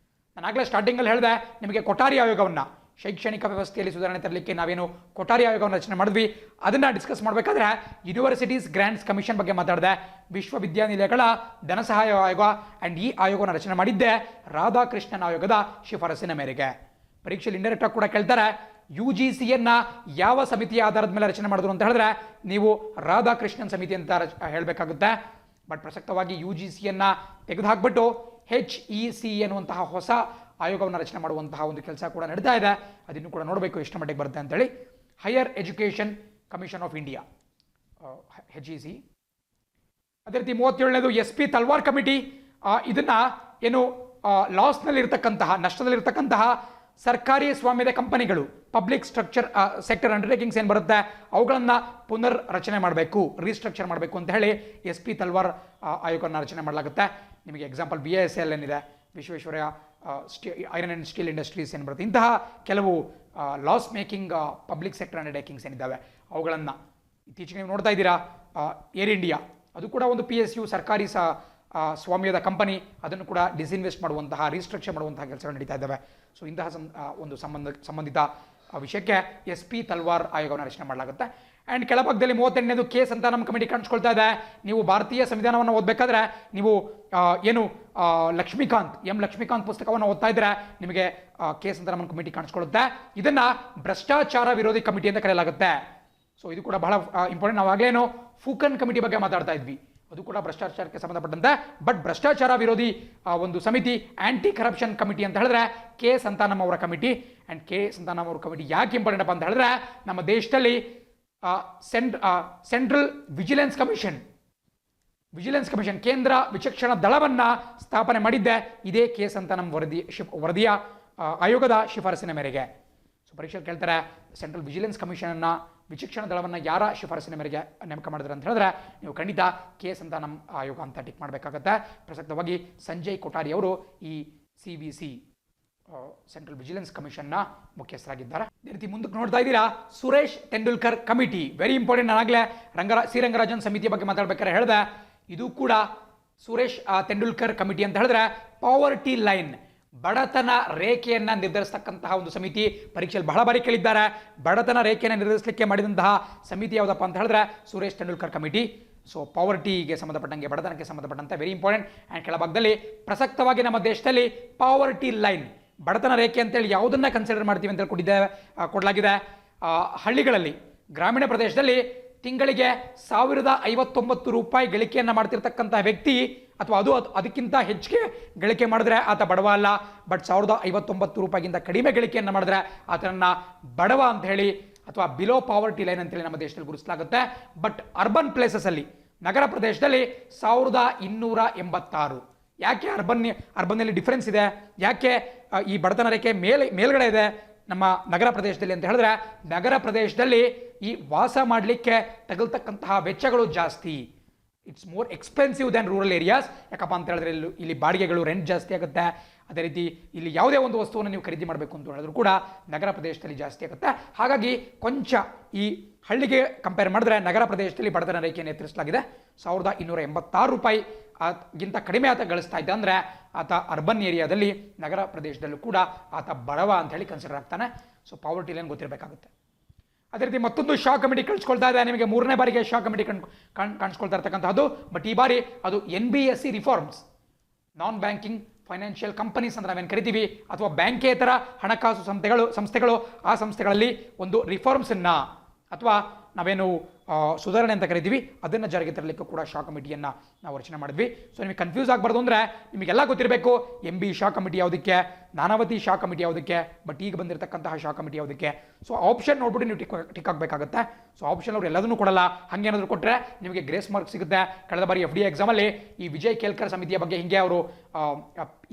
ನಾನು ಆಗಲೇ ಸ್ಟಾರ್ಟಿಂಗಲ್ಲಿ ಹೇಳಿದೆ ನಿಮಗೆ ಕೊಠಾರಿ ಆಯೋಗವನ್ನು, ಶೈಕ್ಷಣಿಕ ವ್ಯವಸ್ಥೆಯಲ್ಲಿ ಸುಧಾರಣೆ ತರಲಿಕ್ಕೆ ನಾವೇನು ಕೊಠಾರಿ ಆಯೋಗವನ್ನು ರಚನೆ ಮಾಡಿದ್ವಿ, ಅದನ್ನು ಡಿಸ್ಕಸ್ ಮಾಡಬೇಕಾದ್ರೆ ಯೂನಿವರ್ಸಿಟೀಸ್ ಗ್ರಾಂಟ್ಸ್ ಕಮಿಷನ್ ಬಗ್ಗೆ ಮಾತಾಡಿದೆ. ವಿಶ್ವವಿದ್ಯಾನಿಲಯಗಳ ಧನಸಹಾಯ ಆಯೋಗ. ಆ್ಯಂಡ್ ಈ ಆಯೋಗವನ್ನು ರಚನೆ ಮಾಡಿದ್ದೆ ರಾಧಾಕೃಷ್ಣನ್ ಆಯೋಗದ ಶಿಫಾರಸಿನ ಮೇರೆಗೆ. ಪರೀಕ್ಷೆಯಲ್ಲಿ ಇಂಡೈರೆಕ್ಟ್ ಆಗಿ ಕೂಡ ಕೇಳ್ತಾರೆ, UGCಯನ್ನು ಯಾವ ಸಮಿತಿಯ ಆಧಾರದ ಮೇಲೆ ರಚನೆ ಮಾಡಿದ್ರು ಅಂತ ಹೇಳಿದ್ರೆ ನೀವು ರಾಧಾಕೃಷ್ಣನ್ ಸಮಿತಿ ಅಂತ ಹೇಳಬೇಕಾಗುತ್ತೆ. ಬಟ್ ಪ್ರಸಕ್ತವಾಗಿ UGCಯನ್ನು ತೆಗೆದುಹಾಕ್ಬಿಟ್ಟು HEC ಎನ್ನುವಂತಹ ಹೊಸ ಆಯೋಗವನ್ನು ರಚನೆ ಮಾಡುವಂತಹ ಒಂದು ಕೆಲಸ ಕೂಡ ನಡೀತಾ ಇದೆ. ಅದನ್ನು ಕೂಡ ನೋಡಬೇಕು ಎಷ್ಟು ಮಟ್ಟಿಗೆ ಬರುತ್ತೆ ಅಂತೇಳಿ. Higher education commission of India, HEC. ಅದೇ ರೀತಿ 37ನೇದು SP ತಲ್ವಾರ್ ಕಮಿಟಿ. ಇದನ್ನು ಏನು ಲಾಸ್ನಲ್ಲಿರ್ತಕ್ಕಂತಹ, ನಷ್ಟದಲ್ಲಿರ್ತಕ್ಕಂತಹ ಸರ್ಕಾರಿ ಸ್ವಾಮ್ಯದ ಕಂಪನಿಗಳು, ಪಬ್ಲಿಕ್ ಸೆಕ್ಟರ್ ಅಂಡರ್ಟೇಕಿಂಗ್ಸ್ ಏನು ಬರುತ್ತೆ ಅವುಗಳನ್ನು ಪುನರ್ ರಚನೆ ಮಾಡಬೇಕು, ರೀಸ್ಟ್ರಕ್ಚರ್ ಮಾಡಬೇಕು ಅಂತ ಹೇಳಿ SP ತಲ್ವಾರ್ ಆಯೋಗವನ್ನು ರಚನೆ ಮಾಡಲಾಗುತ್ತೆ. ನಿಮಗೆ ಎಕ್ಸಾಂಪಲ್ BISL ಏನಿದೆ, Visvesvaraya iron and steel industries ಏನು ಬರುತ್ತೆ, ಇಂತಹ ಕೆಲವು loss making public sector undertakings ಏನಿದ್ದಾವೆ ಅವುಗಳನ್ನು ಇತ್ತೀಚೆಗೆ ನೀವು ನೋಡ್ತಾ ಇದ್ದೀರಾ. ಏರ್ ಇಂಡಿಯಾ ಅದು ಕೂಡ ಒಂದು PSU ಸರ್ಕಾರಿ ಸ್ವಾಮ್ಯದ ಕಂಪನಿ, ಅದನ್ನು ಕೂಡ ಡಿಸ್ಇನ್ವೆಸ್ಟ್ ಮಾಡುವಂತಹ, ರೀಸ್ಟ್ರಕ್ಚರ್ ಮಾಡುವಂತಹ ಕೆಲಸಗಳು ನಡೀತಾ ಇದ್ದಾವೆ. ಸೊ ಇಂತಹ ಒಂದು ಸಂಬಂಧಿತ ವಿಷಯಕ್ಕೆ SP ತಲ್ವಾರ್ ಆಯೋಗವನ್ನು ರಚನೆ ಮಾಡಲಾಗುತ್ತೆ. ಆ್ಯಂಡ್ ಕೆಳಭಾಗದಲ್ಲಿ 38ನೇದು K ಸಂತಾನಂ ಕಮಿಟಿ ಕಾಣಿಸ್ಕೊಳ್ತಾ ಇದೆ. ನೀವು ಭಾರತೀಯ ಸಂವಿಧಾನವನ್ನು ಓದಬೇಕಾದ್ರೆ ನೀವು ಏನು ಲಕ್ಷ್ಮೀಕಾಂತ್ ಪುಸ್ತಕವನ್ನು ಓದ್ತಾ ಇದ್ರೆ ನಿಮಗೆ K ಸಂತಾನಂ ಕಮಿಟಿ ಕಾಣಿಸ್ಕೊಳ್ಳುತ್ತೆ. ಇದನ್ನು ಭ್ರಷ್ಟಾಚಾರ ವಿರೋಧಿ ಕಮಿಟಿ ಅಂತ ಕರೆಯಲಾಗುತ್ತೆ. ಸೊ ಇದು ಕೂಡ ಬಹಳ ಇಂಪಾರ್ಟೆಂಟ್. ನಾವು ಆಗಲೇನು ಫೂಕನ್ ಕಮಿಟಿ ಬಗ್ಗೆ ಮಾತಾಡ್ತಾ ಇದ್ವಿ, ಅದು ಕೂಡ ಭ್ರಷ್ಟಾಚಾರಕ್ಕೆ ಸಂಬಂಧಪಟ್ಟಂತೆ. ಬಟ್ ಭ್ರಷ್ಟಾಚಾರ ವಿರೋಧಿ ಒಂದು ಸಮಿತಿ, ಆಂಟಿ ಕರಪ್ಷನ್ ಕಮಿಟಿ ಅಂತ ಹೇಳಿದ್ರೆ K ಸಂತಾನಂ ಅವರ ಕಮಿಟಿ. ಆ್ಯಂಡ್ K ಸಂತಾನಂ ಅವರ ಕಮಿಟಿ ಯಾಕೆ ಇಂಪಾರ್ಟೆಂಟ್ ಅಪ್ಪ ಅಂತ ಹೇಳಿದ್ರೆ ನಮ್ಮ ದೇಶದಲ್ಲಿ ಸೆಂಟ್ರಲ್ ವಿಜಿಲೆನ್ಸ್ ಕಮಿಷನ್, ಕೇಂದ್ರ ವಿಚಕ್ಷಣಾ ದಳವನ್ನು ಸ್ಥಾಪನೆ ಮಾಡಿದ್ದೆ ಇದೇ K ಸಂತಾನಂ ವರದಿಯ ಆಯೋಗದ ಶಿಫಾರಸಿನ ಮೇರೆಗೆ. ಸೊ ಪರೀಕ್ಷೆಯಲ್ಲಿ ಕೇಳ್ತಾರೆ, ಸೆಂಟ್ರಲ್ ವಿಜಿಲೆನ್ಸ್ ಕಮಿಷನನ್ನು, ವಿಚಕ್ಷಣಾ ದಳವನ್ನು ಯಾರ ಶಿಫಾರಸಿನ ಮೇರೆಗೆ ನೇಮಕ ಮಾಡಿದ್ರೆ ಅಂತ ಹೇಳಿದ್ರೆ ನೀವು ಖಂಡಿತ K ಸಂತಾನಂ ಆಯೋಗ ಅಂತ ಟಿಕ್ ಮಾಡಬೇಕಾಗತ್ತೆ. ಪ್ರಸಕ್ತವಾಗಿ ಸಂಜಯ್ ಕೊಠಾರಿ ಅವರು ಈ CVC ಸೆಂಟ್ರಲ್ ವಿಜಿಲೆನ್ಸ್ ಕಮಿಷನ್ನ ಮುಖ್ಯಸ್ಥರಾಗಿದ್ದಾರೆ. ಅದೇ ರೀತಿ ಮುಂದಕ್ಕೆ ನೋಡ್ತಾ ಇದ್ದೀರಾ Suresh Tendulkar committee, very important. ನಾನಾಗಲೇ ಸಿ ರಂಗರಾಜನ್ ಸಮಿತಿ ಬಗ್ಗೆ ಮಾತಾಡ್ಬೇಕಾದ್ರೆ ಹೇಳಿದೆ, ಇದು ಕೂಡ ಸುರೇಶ್ ತೆಂಡೂಲ್ಕರ್ ಕಮಿಟಿ ಅಂತ ಹೇಳಿದ್ರೆ ಪಾವರ್ಟಿ ಲೈನ್, ಬಡತನ ರೇಖೆಯನ್ನ ನಿರ್ಧರಿಸತಕ್ಕಂತಹ ಒಂದು ಸಮಿತಿ. ಪರೀಕ್ಷೆಯಲ್ಲಿ ಬಹಳ ಬಾರಿ ಕೇಳಿದ್ದಾರೆ, ಬಡತನ ರೇಖೆಯನ್ನು ನಿರ್ಧರಿಸಲಿಕ್ಕೆ ಮಾಡಿದಂತಹ ಸಮಿತಿ ಯಾವುದಪ್ಪ ಅಂತ ಹೇಳಿದ್ರೆ ಸುರೇಶ್ ತೆಂಡೂಲ್ಕರ್ ಕಮಿಟಿ. ಸೊ ಪಾವರ್ಟಿಗೆ ಸಂಬಂಧಪಟ್ಟಂಗೆ, ಬಡತನಕ್ಕೆ ಸಂಬಂಧಪಟ್ಟಂತೆ ವೆರಿ ಇಂಪಾರ್ಟೆಂಟ್. ಆ್ಯಂಡ್ ಕೆಳಭಾಗದಲ್ಲಿ ಪ್ರಸಕ್ತವಾಗಿ ನಮ್ಮ ದೇಶದಲ್ಲಿ ಪಾವರ್ಟಿ ಲೈನ್, ಬಡತನ ರೇಖೆ ಅಂತೇಳಿ ಯಾವುದನ್ನ ಕನ್ಸಿಡರ್ ಮಾಡ್ತೀವಿ ಅಂತ ಕೊಡಲಾಗಿದೆ. ಹಳ್ಳಿಗಳಲ್ಲಿ, ಗ್ರಾಮೀಣ ಪ್ರದೇಶದಲ್ಲಿ ತಿಂಗಳಿಗೆ 1059 ರೂಪಾಯಿ ಗಳಿಕೆಯನ್ನು ಮಾಡ್ತಿರ್ತಕ್ಕಂತಹ ವ್ಯಕ್ತಿ ಅಥವಾ ಅದಕ್ಕಿಂತ ಹೆಚ್ಚಿಗೆ ಗಳಿಕೆ ಮಾಡಿದ್ರೆ ಆತ ಬಡವ ಅಲ್ಲ. ಬಟ್ 1059 ರೂಪಾಯಿಗಿಂತ ಕಡಿಮೆ ಗಳಿಕೆಯನ್ನು ಮಾಡಿದ್ರೆ ಆತನನ್ನ ಬಡವ ಅಂತ ಹೇಳಿ ಅಥವಾ ಬಿಲೋ ಪಾವರ್ಟಿ ಲೈನ್ ಅಂತೇಳಿ ನಮ್ಮ ದೇಶದಲ್ಲಿ ಗುರುತಿಸಲಾಗುತ್ತೆ. ಬಟ್ ಅರ್ಬನ್ ಪ್ಲೇಸಸ್ ಅಲ್ಲಿ, ನಗರ ಪ್ರದೇಶದಲ್ಲಿ 1286. ಯಾಕೆ ಅರ್ಬನ್ನಲ್ಲಿ ಡಿಫರೆನ್ಸ್ ಇದೆ? ಯಾಕೆ ಈ ಬಡತನ ರೇಖೆ ಮೇಲ್ಗಡೆ ಇದೆ ನಮ್ಮ ನಗರ ಪ್ರದೇಶದಲ್ಲಿ ಅಂತ ಹೇಳಿದ್ರೆ, ನಗರ ಪ್ರದೇಶದಲ್ಲಿ ಈ ವಾಸ ಮಾಡಲಿಕ್ಕೆ ತಗಲ್ತಕ್ಕಂತಹ ವೆಚ್ಚಗಳು ಜಾಸ್ತಿ. It's more expensive than rural areas. ಯಾಕಪ್ಪ ಅಂತ ಹೇಳಿದ್ರೆ ಇಲ್ಲಿ ಬಾಡಿಗೆಗಳು, ರೆಂಟ್ ಜಾಸ್ತಿ ಆಗುತ್ತೆ. ಅದೇ ರೀತಿ ಇಲ್ಲಿ ಯಾವುದೇ ಒಂದು ವಸ್ತುವನ್ನು ನೀವು ಖರೀದಿ ಮಾಡಬೇಕು ಅಂತ ಹೇಳಿದ್ರು ಕೂಡ ನಗರ ಪ್ರದೇಶದಲ್ಲಿ ಜಾಸ್ತಿ ಆಗುತ್ತೆ. ಹಾಗಾಗಿ ಕೊಂಚ ಈ ಹಳ್ಳಿಗೆ ಕಂಪೇರ್ ಮಾಡಿದ್ರೆ ನಗರ ಪ್ರದೇಶದಲ್ಲಿ ಬಡತನ ರೇಖೆಯನ್ನು ಎತ್ತರಿಸಲಾಗಿದೆ. 1286 ರೂಪಾಯಿ ಗಿಂತ ಕಡಿಮೆ ಆತ ಗಳಿಸ್ತಾ ಇದ್ದ ಅಂದರೆ ಆತ ಅರ್ಬನ್ ಏರಿಯಾದಲ್ಲಿ, ನಗರ ಪ್ರದೇಶದಲ್ಲೂ ಕೂಡ ಆತ ಬಡವ ಅಂತ ಹೇಳಿ ಕನ್ಸಿಡರ್ ಆಗ್ತಾನೆ. ಸೊ ಪಾವರ್ಟಿ ಲೈನ್ ಗೊತ್ತಿರಬೇಕಾಗುತ್ತೆ. ಅದೇ ರೀತಿ ಮತ್ತೊಂದು ಶಾ ಕಮಿಟಿ ಕಳಿಸ್ಕೊಳ್ತಾ ಇದೆ ನಿಮಗೆ, 3ನೇ ಬಾರಿಗೆ ಶಾ ಕಮಿಟಿ ಕಾಣಿಸ್ಕೊಳ್ತಾ ಇರ್ತಕ್ಕಂಥದ್ದು. ಬಟ್ ಈ ಬಾರಿ ಅದು NBSE ರಿಫಾರ್ಮ್ಸ್, ನಾನ್ ಬ್ಯಾಂಕಿಂಗ್ ಫೈನಾನ್ಷಿಯಲ್ ಕಂಪನೀಸ್ ಅಂತ ನಾವೇನು ಕರಿತೀವಿ, ಅಥವಾ ಬ್ಯಾಂಕೇತರ ಹಣಕಾಸು ಸಂಸ್ಥೆಗಳು ಆ ಸಂಸ್ಥೆಗಳಲ್ಲಿ ಒಂದು ರಿಫಾರ್ಮ್ಸನ್ನು ಅಥವಾ ನಾವೇನು ಸುಧಾರಣೆ ಅಂತ ಕರಿತೀವಿ ಅದನ್ನು ಜಾರಿಗೆ ತರಲಿಕ್ಕೆ ಕೂಡ ಶಾ ಕಮಿಟಿಯನ್ನು ನಾವು ರಚನೆ ಮಾಡಿದ್ವಿ. ಸೊ ನಿಮಗೆ ಕನ್ಫ್ಯೂಸ್ ಆಗಬಾರ್ದು ಅಂದರೆ ನಿಮಗೆಲ್ಲ ಗೊತ್ತಿರಬೇಕು, MB ಶಾ ಕಮಿಟಿ ಯಾವುದಕ್ಕೆ, ನಾನಾವತಿ ಶಾ ಕಮಿಟಿ ಯಾವುದಕ್ಕೆ, ಬಟ್ ಈಗ ಬಂದಿರತಕ್ಕಂತಹ ಶಾ ಕಮಿಟಿ ಯಾವುದಕ್ಕೆ. ಸೊ ಆಪ್ಷನ್ ನೋಡ್ಬಿಟ್ಟು ನೀವು ಟಿಕ್ ಆಗಬೇಕಾಗುತ್ತೆ. ಸೊ ಆಪ್ಷನ್ ಅವ್ರು ಎಲ್ಲದನ್ನೂ ಕೊಡಲ್ಲ, ಹಾಗೇನಾದರೂ ಕೊಟ್ಟರೆ ನಿಮಗೆ ಗ್ರೇಸ್ ಮಾರ್ಕ್ ಸಿಗುತ್ತೆ. ಕಳೆದ ಬಾರಿ FD ಎಕ್ಸಾಮಲ್ಲಿ ಈ ವಿಜಯ್ ಕೇಲ್ಕರ್ ಸಮಿತಿಯ ಬಗ್ಗೆ ಹಿಂಗೆ ಅವರು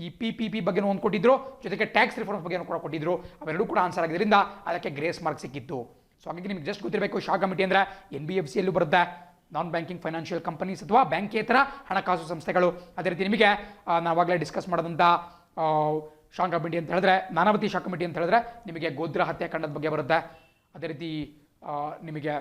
ಈ PPP ಬಗ್ಗೆ ಒಂದು ಕೊಟ್ಟಿದ್ರು, ಜೊತೆಗೆ ಟ್ಯಾಕ್ಸ್ ರಿಫಾರ್ಮ್ಸ್ ಬಗ್ಗೆ ಕೂಡ ಕೊಟ್ಟಿದ್ರು. ಅವೆರಡೂ ಕೂಡ ಆನ್ಸರ್ ಆಗಿದ್ದರಿಂದ ಅದಕ್ಕೆ ಗ್ರೇಸ್ ಮಾರ್ಕ್ ಸಿಕ್ಕಿತ್ತು. ಸೊ ಹಾಗಾಗಿ ನಿಮ್ಗೆ ಜಸ್ಟ್ ಗೊತ್ತಿರಬೇಕು, ಶಾ ಕಮಿಟಿ ಅಂದರೆ NBFCಯಲ್ಲೂ ಬರುತ್ತೆ, ನಾನ್ ಬ್ಯಾಂಕಿಂಗ್ ಫೈನಾನ್ಷಿಯಲ್ ಕಂಪನೀಸ್ ಅಥವಾ ಬ್ಯಾಂಕೇತರ ಹಣಕಾಸು ಸಂಸ್ಥೆಗಳು. ಅದೇ ರೀತಿ ನಿಮಗೆ ನಾವಾಗಲೇ ಡಿಸ್ಕಸ್ ಮಾಡಿದಂಥ ಶಾ ಕಮಿಟಿ ಅಂತ ಹೇಳಿದ್ರೆ, ನಾನಾವತಿ ಶಾ ಕಮಿಟಿ ಅಂತ ಹೇಳಿದ್ರೆ ನಿಮಗೆ ಗೋಧ್ರಾ ಹತ್ಯಾಕಾಂಡದ ಬಗ್ಗೆ ಬರುತ್ತೆ. ಅದೇ ರೀತಿ ನಿಮಗೆ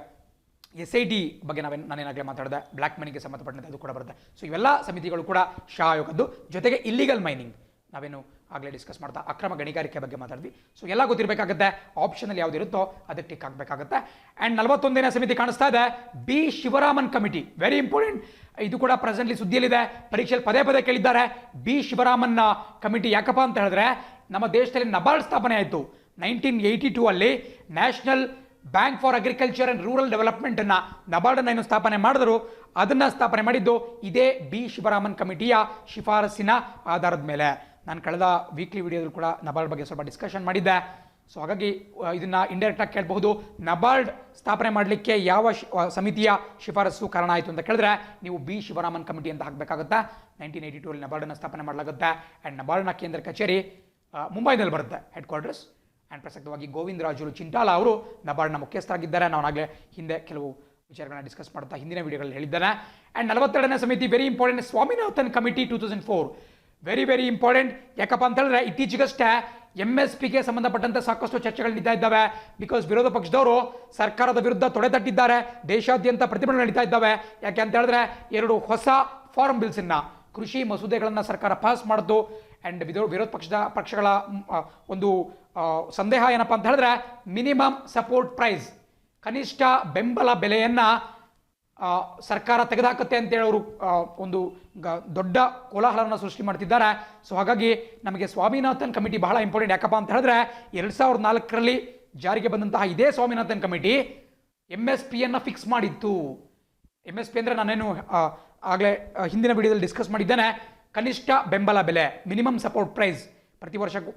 SIT ಬಗ್ಗೆ ನಾನೇನಾಗಲೇ ಮಾತಾಡಿದೆ, ಬ್ಲ್ಯಾಕ್ ಮನಿಗೆ ಸಂಬಂಧಪಟ್ಟಂತೆ ಅದು ಕೂಡ ಬರುತ್ತೆ. ಸೊ ಇವೆಲ್ಲ ಸಮಿತಿಗಳು ಕೂಡ ಶಾ ಆಯೋಗದ್ದು. ಜೊತೆಗೆ ಇಲ್ಲಿಗಲ್ ಮೈನಿಂಗ್, ನಾವೇನು ಆಗಲೇ ಡಿಸ್ಕಸ್ ಮಾಡ್ತಾ ಅಕ್ರಮ ಗಣಿಗಾರಿಕೆ ಬಗ್ಗೆ ಮಾತಾಡಿದ್ವಿ. ಸೊ ಎಲ್ಲ ಗೊತ್ತಿರಬೇಕಾಗುತ್ತೆ, ಆಪ್ಷನಲ್ಲಿ ಯಾವುದಿರುತ್ತೋ ಅದಕ್ಕೆ ಟಿಕ್ ಆಗಬೇಕಾಗುತ್ತೆ. ಆ್ಯಂಡ್ 41ನೇ ಸಮಿತಿ ಕಾಣಿಸ್ತಾ ಇದೆ, B Sivaraman committee, very important. ಇದು ಕೂಡ ಪ್ರೆಸೆಂಟ್ಲಿ ಸುದ್ದಿಯಲ್ಲಿದೆ, ಪರೀಕ್ಷೆಯಲ್ಲಿ ಪದೇ ಕೇಳಿದ್ದಾರೆ. B ಶಿವರಾಮನ್ ಕಮಿಟಿ ಯಾಕಪ್ಪ ಅಂತ ಹೇಳಿದ್ರೆ, ನಮ್ಮ ದೇಶದಲ್ಲಿ ನಬಾರ್ಡ್ ಸ್ಥಾಪನೆ ಆಯಿತು 1982 ಅಲ್ಲಿ. National bank for agriculture and rural ಡೆವಲಪ್ಮೆಂಟನ್ನು, ನಬಾರ್ಡನ್ನು ಏನು ಸ್ಥಾಪನೆ ಮಾಡಿದ್ರು ಅದನ್ನು ಸ್ಥಾಪನೆ ಮಾಡಿದ್ದು ಇದೇ B ಶಿವರಾಮನ್ ಕಮಿಟಿಯ ಶಿಫಾರಸ್ಸಿನ ಆಧಾರದ ಮೇಲೆ. ನಾನು ಕಳೆದ ವೀಕ್ಲಿ ವಿಡಿಯೋದಲ್ಲಿ ಕೂಡ ನಬಾರ್ಡ್ ಬಗ್ಗೆ ಸ್ವಲ್ಪ ಡಿಸ್ಕಷನ್ ಮಾಡಿದ್ದೆ. ಸೊ ಹಾಗಾಗಿ ಇದನ್ನು ಇಂಡೈರೆಕ್ಟಾಗಿ ಕೇಳಬಹುದು, ನಬಾರ್ಡ್ ಸ್ಥಾಪನೆ ಮಾಡಲಿಕ್ಕೆ ಯಾವ ಸಮಿತಿಯ ಶಿಫಾರಸ್ಸು ಕಾರಣ ಆಯಿತು ಅಂತ ಕೇಳಿದ್ರೆ ನೀವು B ಶಿವರಾಮನ್ ಕಮಿಟಿ ಅಂತ ಹಾಕಬೇಕಾಗುತ್ತೆ. 1982 ಅಲ್ಲಿ ನಬಾರ್ಡನ್ನು ಸ್ಥಾಪನೆ ಮಾಡಲಾಗುತ್ತೆ. ಆ್ಯಂಡ್ ನಬಾರ್ಡ್ನ ಕೇಂದ್ರ ಕಚೇರಿ ಮುಂಬೈನಲ್ಲಿ ಬರುತ್ತೆ, ಹೆಡ್ ಕ್ವಾರ್ಟರ್ಸ್. ಆ್ಯಂಡ್ ಪ್ರಸಕ್ತವಾಗಿ ಗೋವಿಂದರಾಜುಲು ಚಿಂಟಾಲಾ ಅವರು ನಬಾರ್ಡ್ನ ಮುಖ್ಯಸ್ಥರಾಗಿದ್ದಾರೆ. ನಾನಾಗಲೇ ಹಿಂದೆ ಕೆಲವು ವಿಚಾರಗಳನ್ನ ಡಿಸ್ಕಸ್ ಮಾಡ್ತಾ ಹಿಂದಿನ ವಿಡಿಯೋಗಳಲ್ಲಿ ಹೇಳಿದ್ದೇನೆ. ಆ್ಯಂಡ್ 42ನೇ ಸಮಿತಿ very important, Swaminathan committee 2004, very important. ಯಾಕಪ್ಪ ಅಂತ ಹೇಳಿದ್ರೆ ಇತ್ತೀಚೆಗಷ್ಟೇ MSPಗೆ ಸಂಬಂಧಪಟ್ಟಂತೆ ಸಾಕಷ್ಟು ಚರ್ಚೆಗಳು ನಡೀತಾ ಇದ್ದಾವೆ. ಬಿಕಾಸ್ ವಿರೋಧ ಪಕ್ಷದವರು ಸರ್ಕಾರದ ವಿರುದ್ಧ ತೊಡೆತಟ್ಟಿದ್ದಾರೆ, ದೇಶಾದ್ಯಂತ ಪ್ರತಿಭಟನೆ ನಡೀತಾ ಇದ್ದಾವೆ. ಯಾಕೆ ಅಂತ ಹೇಳಿದ್ರೆ 2 ಹೊಸ ಫಾರ್ಮ್ ಬಿಲ್ಸನ್ನ, ಕೃಷಿ ಮಸೂದೆಗಳನ್ನು ಸರ್ಕಾರ ಪಾಸ್ ಮಾಡಿತು. ಆ್ಯಂಡ್ ವಿರೋಧ ಪಕ್ಷಗಳ ಒಂದು ಸಂದೇಹ ಏನಪ್ಪ ಅಂತ ಹೇಳಿದ್ರೆ, ಮಿನಿಮಮ್ ಸಪೋರ್ಟ್ ಪ್ರೈಸ್, ಕನಿಷ್ಠ ಬೆಂಬಲ ಬೆಲೆಯನ್ನು ಸರ್ಕಾರ ತೆಗೆದುಹಾಕುತ್ತೆ ಅಂತೇಳಿ ಅವರು ಒಂದು ದೊಡ್ಡ ಕೋಲಾಹಲವನ್ನು ಸೃಷ್ಟಿ ಮಾಡ್ತಿದ್ದಾರೆ. ಸೊ ಹಾಗಾಗಿ ನಮಗೆ ಸ್ವಾಮಿನಾಥನ್ ಕಮಿಟಿ ಬಹಳ ಇಂಪಾರ್ಟೆಂಟ್. ಯಾಕಪ್ಪ ಅಂತ ಹೇಳಿದ್ರೆ 2004ರಲ್ಲಿ ಜಾರಿಗೆ ಬಂದಂತಹ ಇದೇ ಸ್ವಾಮಿನಾಥನ್ ಕಮಿಟಿ MSPಯನ್ನು ಫಿಕ್ಸ್ ಮಾಡಿತ್ತು. MSP ಅಂದರೆ ನಾನೇನು ಆಗಲೇ ಹಿಂದಿನ ವಿಡಿಯೋದಲ್ಲಿ ಡಿಸ್ಕಸ್ ಮಾಡಿದ್ದೇನೆ, ಕನಿಷ್ಠ ಬೆಂಬಲ ಬೆಲೆ, ಮಿನಿಮಮ್ ಸಪೋರ್ಟ್ ಪ್ರೈಸ್.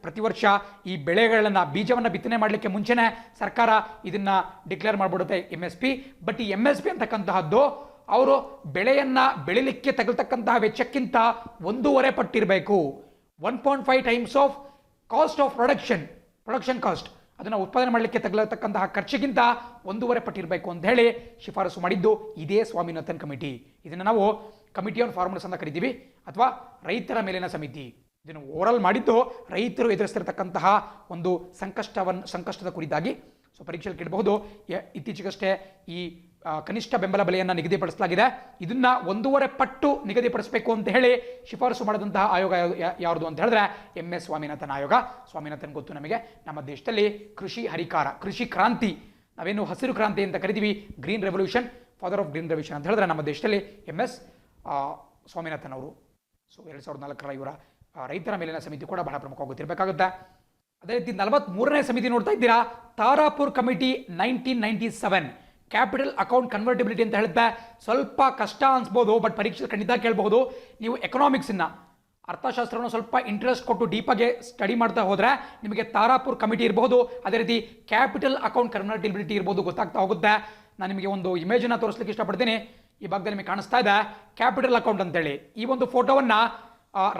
ಪ್ರತಿ ವರ್ಷ ಈ ಬೆಳೆಗಳನ್ನು, ಬೀಜವನ್ನು ಬಿತ್ತನೆ ಮಾಡಲಿಕ್ಕೆ ಮುಂಚೆನೇ ಸರ್ಕಾರ ಇದನ್ನು ಡಿಕ್ಲೇರ್ ಮಾಡಿಬಿಡುತ್ತೆ MSP. ಬಟ್ ಈ MSP ಅಂತಕ್ಕಂತಹದ್ದು ಅವರು ಬೆಳೆಯನ್ನು ಬೆಳಿಲಿಕ್ಕೆ ತಗಲ್ತಕ್ಕಂತಹ ವೆಚ್ಚಕ್ಕಿಂತ 1.5 ಪಟ್ಟಿರಬೇಕು. 1.5 times of cost of production cost, ಅದನ್ನು ಉತ್ಪಾದನೆ ಮಾಡಲಿಕ್ಕೆ ತಗಲತಕ್ಕಂತಹ ಖರ್ಚಿಗಿಂತ 1.5 ಪಟ್ಟಿರಬೇಕು ಅಂತ ಹೇಳಿ ಶಿಫಾರಸು ಮಾಡಿದ್ದು ಇದೇ ಸ್ವಾಮಿನಾಥನ್ ಕಮಿಟಿ. ಇದನ್ನು ನಾವು ಕಮಿಟಿ ಆನ್ ಫಾರ್ಮರ್ಸ್ ಅಂತ ಕರಿತೀವಿ, ಅಥವಾ ರೈತರ ಮೇಲಿನ ಸಮಿತಿ. ಇದನ್ನು ಓವರಾಲ್ ಮಾಡಿದ್ದು ರೈತರು ಎದುರಿಸ್ತಿರ್ತಕ್ಕಂತಹ ಒಂದು ಸಂಕಷ್ಟದ ಕುರಿತಾಗಿ. ಸೊ ಪರೀಕ್ಷೆಯಲ್ಲಿ ಕೇಳಬಹುದು, ಇತ್ತೀಚೆಗಷ್ಟೇ ಈ ಕನಿಷ್ಠ ಬೆಂಬಲ ಬೆಲೆಯನ್ನು ನಿಗದಿಪಡಿಸಲಾಗಿದೆ. ಇದನ್ನ 1.5 ಪಟ್ಟು ನಿಗದಿಪಡಿಸಬೇಕು ಅಂತ ಹೇಳಿ ಶಿಫಾರಸು ಮಾಡಿದಂತಹ ಆಯೋಗ ಯಾವುದು ಅಂತ ಹೇಳಿದ್ರೆ MS ಸ್ವಾಮಿನಾಥನ್ ಆಯೋಗ. ಸ್ವಾಮಿನಾಥನ್ ಗೊತ್ತು ನಮಗೆ, ನಮ್ಮ ದೇಶದಲ್ಲಿ ಕೃಷಿ ಹರಿಕಾರ, ಕೃಷಿ ಕ್ರಾಂತಿ, ನಾವೇನು ಹಸಿರು ಕ್ರಾಂತಿ ಅಂತ ಕರಿತೀವಿ, green revolution, father of green revolution ಅಂತ ಹೇಳಿದ್ರೆ ನಮ್ಮ ದೇಶದಲ್ಲಿ MS ಸ್ವಾಮಿನಾಥನ್ ಅವರು. ಸೊ 2004 ಇವರ ರೈತರ ಮೇಲಿನ ಸಮಿತಿ ಕೂಡ ಬಹಳ ಪ್ರಮುಖವಾಗಿರಬೇಕಾಗುತ್ತೆ. ಅದೇ ರೀತಿ 43ನೇ ಸಮಿತಿ ನೋಡ್ತಾ ಇದ್ದೀರಾ, ತಾರಾಪುರ್ ಕಮಿಟಿ 1997 ಕ್ಯಾಪಿಟಲ್ ಅಕೌಂಟ್ ಕನ್ವರ್ಟಿಬಿಲಿಟಿ ಅಂತ ಹೇಳುತ್ತೆ. ಸ್ವಲ್ಪ ಕಷ್ಟ ಅನ್ಸ್ಬೋದು, ಬಟ್ ಪರೀಕ್ಷೆ ಖಂಡಿತ ಕೇಳಬಹುದು. ನೀವು ಎಕನಾಮಿಕ್ಸನ್ನ, ಅರ್ಥಶಾಸ್ತ್ರವನ್ನು ಸ್ವಲ್ಪ ಇಂಟ್ರೆಸ್ಟ್ ಕೊಟ್ಟು ಡೀಪಾಗಿ ಸ್ಟಡಿ ಮಾಡ್ತಾ ಹೋದರೆ ನಿಮಗೆ ತಾರಾಪುರ್ ಕಮಿಟಿ ಇರಬಹುದು, ಅದೇ ರೀತಿ ಕ್ಯಾಪಿಟಲ್ ಅಕೌಂಟ್ ಕನ್ವರ್ಟಿಬಿಲಿಟಿ ಇರ್ಬೋದು, ಗೊತ್ತಾಗ್ತಾ ಹೋಗುತ್ತೆ. ನಾನು ನಿಮಗೆ ಒಂದು ಇಮೇಜನ್ನು ತೋರಿಸ್ಲಿಕ್ಕೆ ಇಷ್ಟಪಡ್ತೀನಿ. ಈ ಭಾಗದಲ್ಲಿ ನಿಮಗೆ ಕಾಣಿಸ್ತಾ ಇದೆ ಕ್ಯಾಪಿಟಲ್ ಅಕೌಂಟ್ ಅಂತೇಳಿ. ಈ ಒಂದು ಫೋಟೋವನ್ನು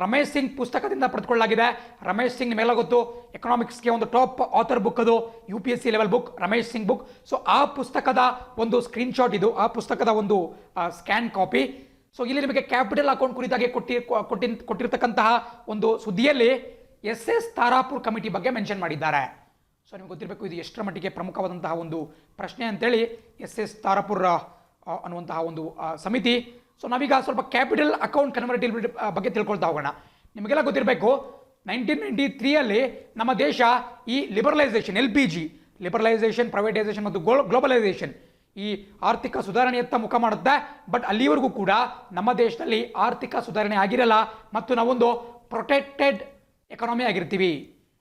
ರಮೇಶ್ ಸಿಂಗ್ ಪುಸ್ತಕದಿಂದ ಪಡೆದುಕೊಳ್ಳಲಾಗಿದೆ. ರಮೇಶ್ ಸಿಂಗ್ ನಿಮಗೆಲ್ಲ ಗೊತ್ತು, ಎಕನಾಮಿಕ್ಸ್ಗೆ ಒಂದು ಟಾಪ್ ಆಥರ್ ಬುಕ್, ಅದು UPSC level book, Ramesh Singh book. So ಆ ಪುಸ್ತಕದ ಒಂದು ಸ್ಕ್ರೀನ್ಶಾಟ್ ಇದು, ಆ ಪುಸ್ತಕದ ಒಂದು ಸ್ಕ್ಯಾನ್ ಕಾಪಿ. ಸೊ ಇಲ್ಲಿ ನಿಮಗೆ ಕ್ಯಾಪಿಟಲ್ ಅಕೌಂಟ್ ಕುರಿತಾಗಿ ಕೊಟ್ಟಿರ್ತಕ್ಕಂತಹ ಒಂದು ಸುದ್ದಿಯಲ್ಲಿ SS ತಾರಾಪುರ್ ಕಮಿಟಿ ಬಗ್ಗೆ ಮೆನ್ಷನ್ ಮಾಡಿದ್ದಾರೆ. ಸೊ ನಿಮ್ಗೆ ಗೊತ್ತಿರಬೇಕು ಇದು ಎಷ್ಟರ ಮಟ್ಟಿಗೆ ಪ್ರಮುಖವಾದಂತಹ ಒಂದು ಪ್ರಶ್ನೆ ಅಂತೇಳಿ SS ತಾರಾಪುರ್ ಅನ್ನುವಂತಹ ಒಂದು ಸಮಿತಿ. ಸೊ ನಾವೀಗ ಸ್ವಲ್ಪ ಕ್ಯಾಪಿಟಲ್ ಅಕೌಂಟ್ ಕನ್ವರ್ಟಿಬಿಲಿಟಿ ಬಗ್ಗೆ ತಿಳ್ಕೊಳ್ತಾ ಹೋಗೋಣ. ನಿಮಗೆಲ್ಲ ಗೊತ್ತಿರಬೇಕು 1993 ನಮ್ಮ ದೇಶ ಈ ಲಿಬರಲೈಸೇಷನ್, LPG ಲಿಬರಲೈಸೇಷನ್, ಪ್ರೈವೇಟೈಸೇಷನ್ ಮತ್ತು ಗ್ಲೋಬಲೈಸೇಷನ್, ಈ ಆರ್ಥಿಕ ಸುಧಾರಣೆಯತ್ತ ಮುಖ ಮಾಡುತ್ತೆ. ಬಟ್ ಅಲ್ಲಿವರೆಗೂ ಕೂಡ ನಮ್ಮ ದೇಶದಲ್ಲಿ ಆರ್ಥಿಕ ಸುಧಾರಣೆ ಆಗಿರಲ್ಲ ಮತ್ತು ನಾವೊಂದು ಪ್ರೊಟೆಕ್ಟೆಡ್ ಎಕಾನಮಿ ಆಗಿರ್ತೀವಿ.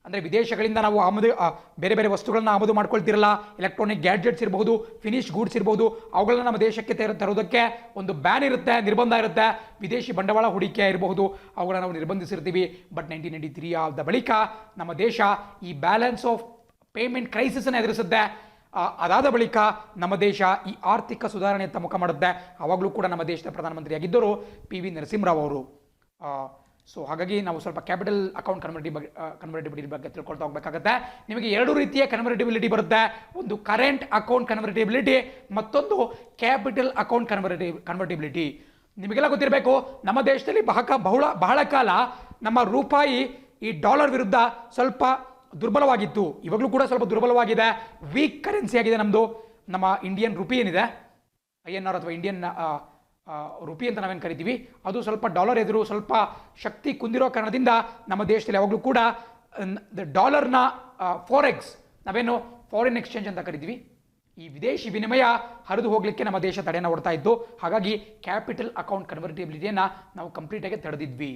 ಅಂದರೆ ವಿದೇಶಗಳಿಂದ ನಾವು ಬೇರೆ ಬೇರೆ ವಸ್ತುಗಳನ್ನ ಆಮದು ಮಾಡ್ಕೊಳ್ತಿರಲ್ಲ. ಎಲೆಕ್ಟ್ರಾನಿಕ್ ಗ್ಯಾಡ್ಜೆಟ್ಸ್ ಇರಬಹುದು, ಫಿನಿಶ್ ಗೂಡ್ಸ್ ಇರಬಹುದು, ಅವುಗಳನ್ನ ನಮ್ಮ ದೇಶಕ್ಕೆ ತರೋದಕ್ಕೆ ಒಂದು ಬ್ಯಾನ್ ಇರುತ್ತೆ, ನಿರ್ಬಂಧ ಇರುತ್ತೆ. ವಿದೇಶಿ ಬಂಡವಾಳ ಹೂಡಿಕೆ ಇರಬಹುದು, ಅವುಗಳನ್ನ ನಾವು ನಿರ್ಬಂಧಿಸಿರ್ತೀವಿ. ಬಟ್ 1993 ಆದ ಬಳಿಕ ನಮ್ಮ ದೇಶ ಈ ಬ್ಯಾಲೆನ್ಸ್ ಆಫ್ ಪೇಮೆಂಟ್ ಕ್ರೈಸಿಸನ್ನು ಎದುರಿಸುತ್ತೆ. ಅದಾದ ಬಳಿಕ ನಮ್ಮ ದೇಶ ಈ ಆರ್ಥಿಕ ಸುಧಾರಣೆಯತ್ತ ಮುಖ ಮಾಡುತ್ತೆ. ಆವಾಗಲೂ ಕೂಡ ನಮ್ಮ ದೇಶದ ಪ್ರಧಾನಮಂತ್ರಿಯಾಗಿದ್ದರು PV ನರಸಿಂಹರಾವ್ ಅವರು. ಸೊ ಹಾಗಾಗಿ ನಾವು ಸ್ವಲ್ಪ ಕ್ಯಾಪಿಟಲ್ ಅಕೌಂಟ್ ಕನ್ವರ್ಟಿಬಿಲಿಟಿ ಬಗ್ಗೆ ತಿಳ್ಕೊಳ್ತಾ ಹೋಗಬೇಕಾಗುತ್ತೆ. ನಿಮಗೆ 2 ರೀತಿಯ ಕನ್ವರ್ಟಿಬಿಲಿಟಿ ಬರುತ್ತೆ, ಒಂದು ಕರೆಂಟ್ ಅಕೌಂಟ್ ಕನ್ವರ್ಟಿಬಿಲಿಟಿ, ಮತ್ತೊಂದು ಕ್ಯಾಪಿಟಲ್ ಅಕೌಂಟ್ ಕನ್ವರ್ಟಿಬಿಲಿಟಿ. ನಿಮಗೆಲ್ಲ ಗೊತ್ತಿರಬೇಕು, ನಮ್ಮ ದೇಶದಲ್ಲಿ ಬಹಳ ಕಾಲ ನಮ್ಮ ರೂಪಾಯಿ ಈ ಡಾಲರ್ ವಿರುದ್ಧ ಸ್ವಲ್ಪ ದುರ್ಬಲವಾಗಿತ್ತು. ಇವಾಗಲೂ ಕೂಡ ಸ್ವಲ್ಪ ದುರ್ಬಲವಾಗಿದೆ, ವೀಕ್ ಕರೆನ್ಸಿ ಆಗಿದೆ ನಮ್ಮದು. ನಮ್ಮ ಇಂಡಿಯನ್ ರುಪಿ ಏನಿದೆ, INR ಅಥವಾ ಇಂಡಿಯನ್ ರುಪಿ ಅಂತ ನಾವೇನು ಕರಿತೀವಿ, ಅದು ಸ್ವಲ್ಪ ಡಾಲರ್ ಎದುರು ಸ್ವಲ್ಪ ಶಕ್ತಿ ಕುಂದಿರೋ ಕಾರಣದಿಂದ ನಮ್ಮ ದೇಶದಲ್ಲಿ ಯಾವಾಗಲೂ ಕೂಡ ಡಾಲರ್ನ ಫಾರೆಕ್ಸ್, ನಾವೇನು ಫಾರಿನ್ ಎಕ್ಸ್ಚೇಂಜ್ ಅಂತ ಕರಿತೀವಿ, ಈ ವಿದೇಶಿ ವಿನಿಮಯ ಹರಿದು ಹೋಗಲಿಕ್ಕೆ ನಮ್ಮ ದೇಶ ತಡೆಯನ್ನು ಹೊಡ್ತಾ ಇತ್ತು. ಹಾಗಾಗಿ ಕ್ಯಾಪಿಟಲ್ ಅಕೌಂಟ್ ಕನ್ವರ್ಟಿಬಿಲಿಟಿಯನ್ನು ನಾವು ಕಂಪ್ಲೀಟಾಗಿ ತಡೆದಿದ್ವಿ.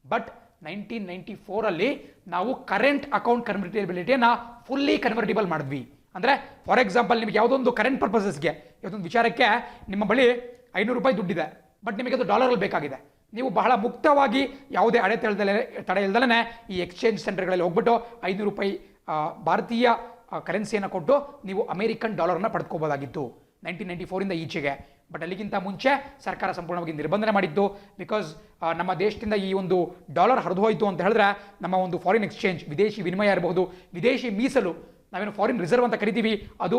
ಬಟ್ 1994 ನಾವು ಕರೆಂಟ್ ಅಕೌಂಟ್ ಕನ್ವರ್ಟಿಬಿಲಿಟಿಯನ್ನು ಫುಲ್ಲಿ ಕನ್ವರ್ಟಿಬಲ್ ಮಾಡಿದ್ವಿ. ಅಂದರೆ ಫಾರ್ ಎಕ್ಸಾಂಪಲ್, ನಿಮಗೆ ಯಾವುದೊಂದು ಕರೆಂಟ್ ಪರ್ಪಸಸ್ಗೆ, ಯಾವುದೊಂದು ವಿಚಾರಕ್ಕೆ ನಿಮ್ಮ ಬಳಿ 500 ರೂಪಾಯಿ ದುಡ್ಡಿದೆ, ಬಟ್ ನಿಮಗೆ ಅದು ಡಾಲರಲ್ಲಿ ಬೇಕಾಗಿದೆ. ನೀವು ಬಹಳ ಮುಕ್ತವಾಗಿ ಯಾವುದೇ ತಡೆ ಇಲ್ದಲೇ ಈ ಎಕ್ಸ್ಚೇಂಜ್ ಸೆಂಟರ್ಗಳಲ್ಲಿ ಹೋಗ್ಬಿಟ್ಟು 500 ರೂಪಾಯಿ ಭಾರತೀಯ ಕರೆನ್ಸಿಯನ್ನು ಕೊಟ್ಟು ನೀವು ಅಮೆರಿಕನ್ ಡಾಲರ್ನ ಪಡೆದುಕೋಬೋದಾಗಿತ್ತು 1994 ಈಚೆಗೆ. ಬಟ್ ಅಲ್ಲಿಗಿಂತ ಮುಂಚೆ ಸರ್ಕಾರ ಸಂಪೂರ್ಣವಾಗಿ ನಿರ್ಬಂಧನೆ ಮಾಡಿತ್ತು. ಬಿಕಾಸ್ ನಮ್ಮ ದೇಶದಿಂದ ಈ ಒಂದು ಡಾಲರ್ ಹರಿದು ಹೋಯಿತು ಅಂತ ಹೇಳಿದ್ರೆ ನಮ್ಮ ಒಂದು ಫಾರಿನ್ ಎಕ್ಸ್ಚೇಂಜ್, ವಿದೇಶಿ ವಿನಿಮಯ ಇರಬಹುದು, ವಿದೇಶಿ ಮೀಸಲು, ನಾವೇನು ಫಾರಿನ್ ರಿಸರ್ವ್ ಅಂತ ಕರಿತೀವಿ, ಅದು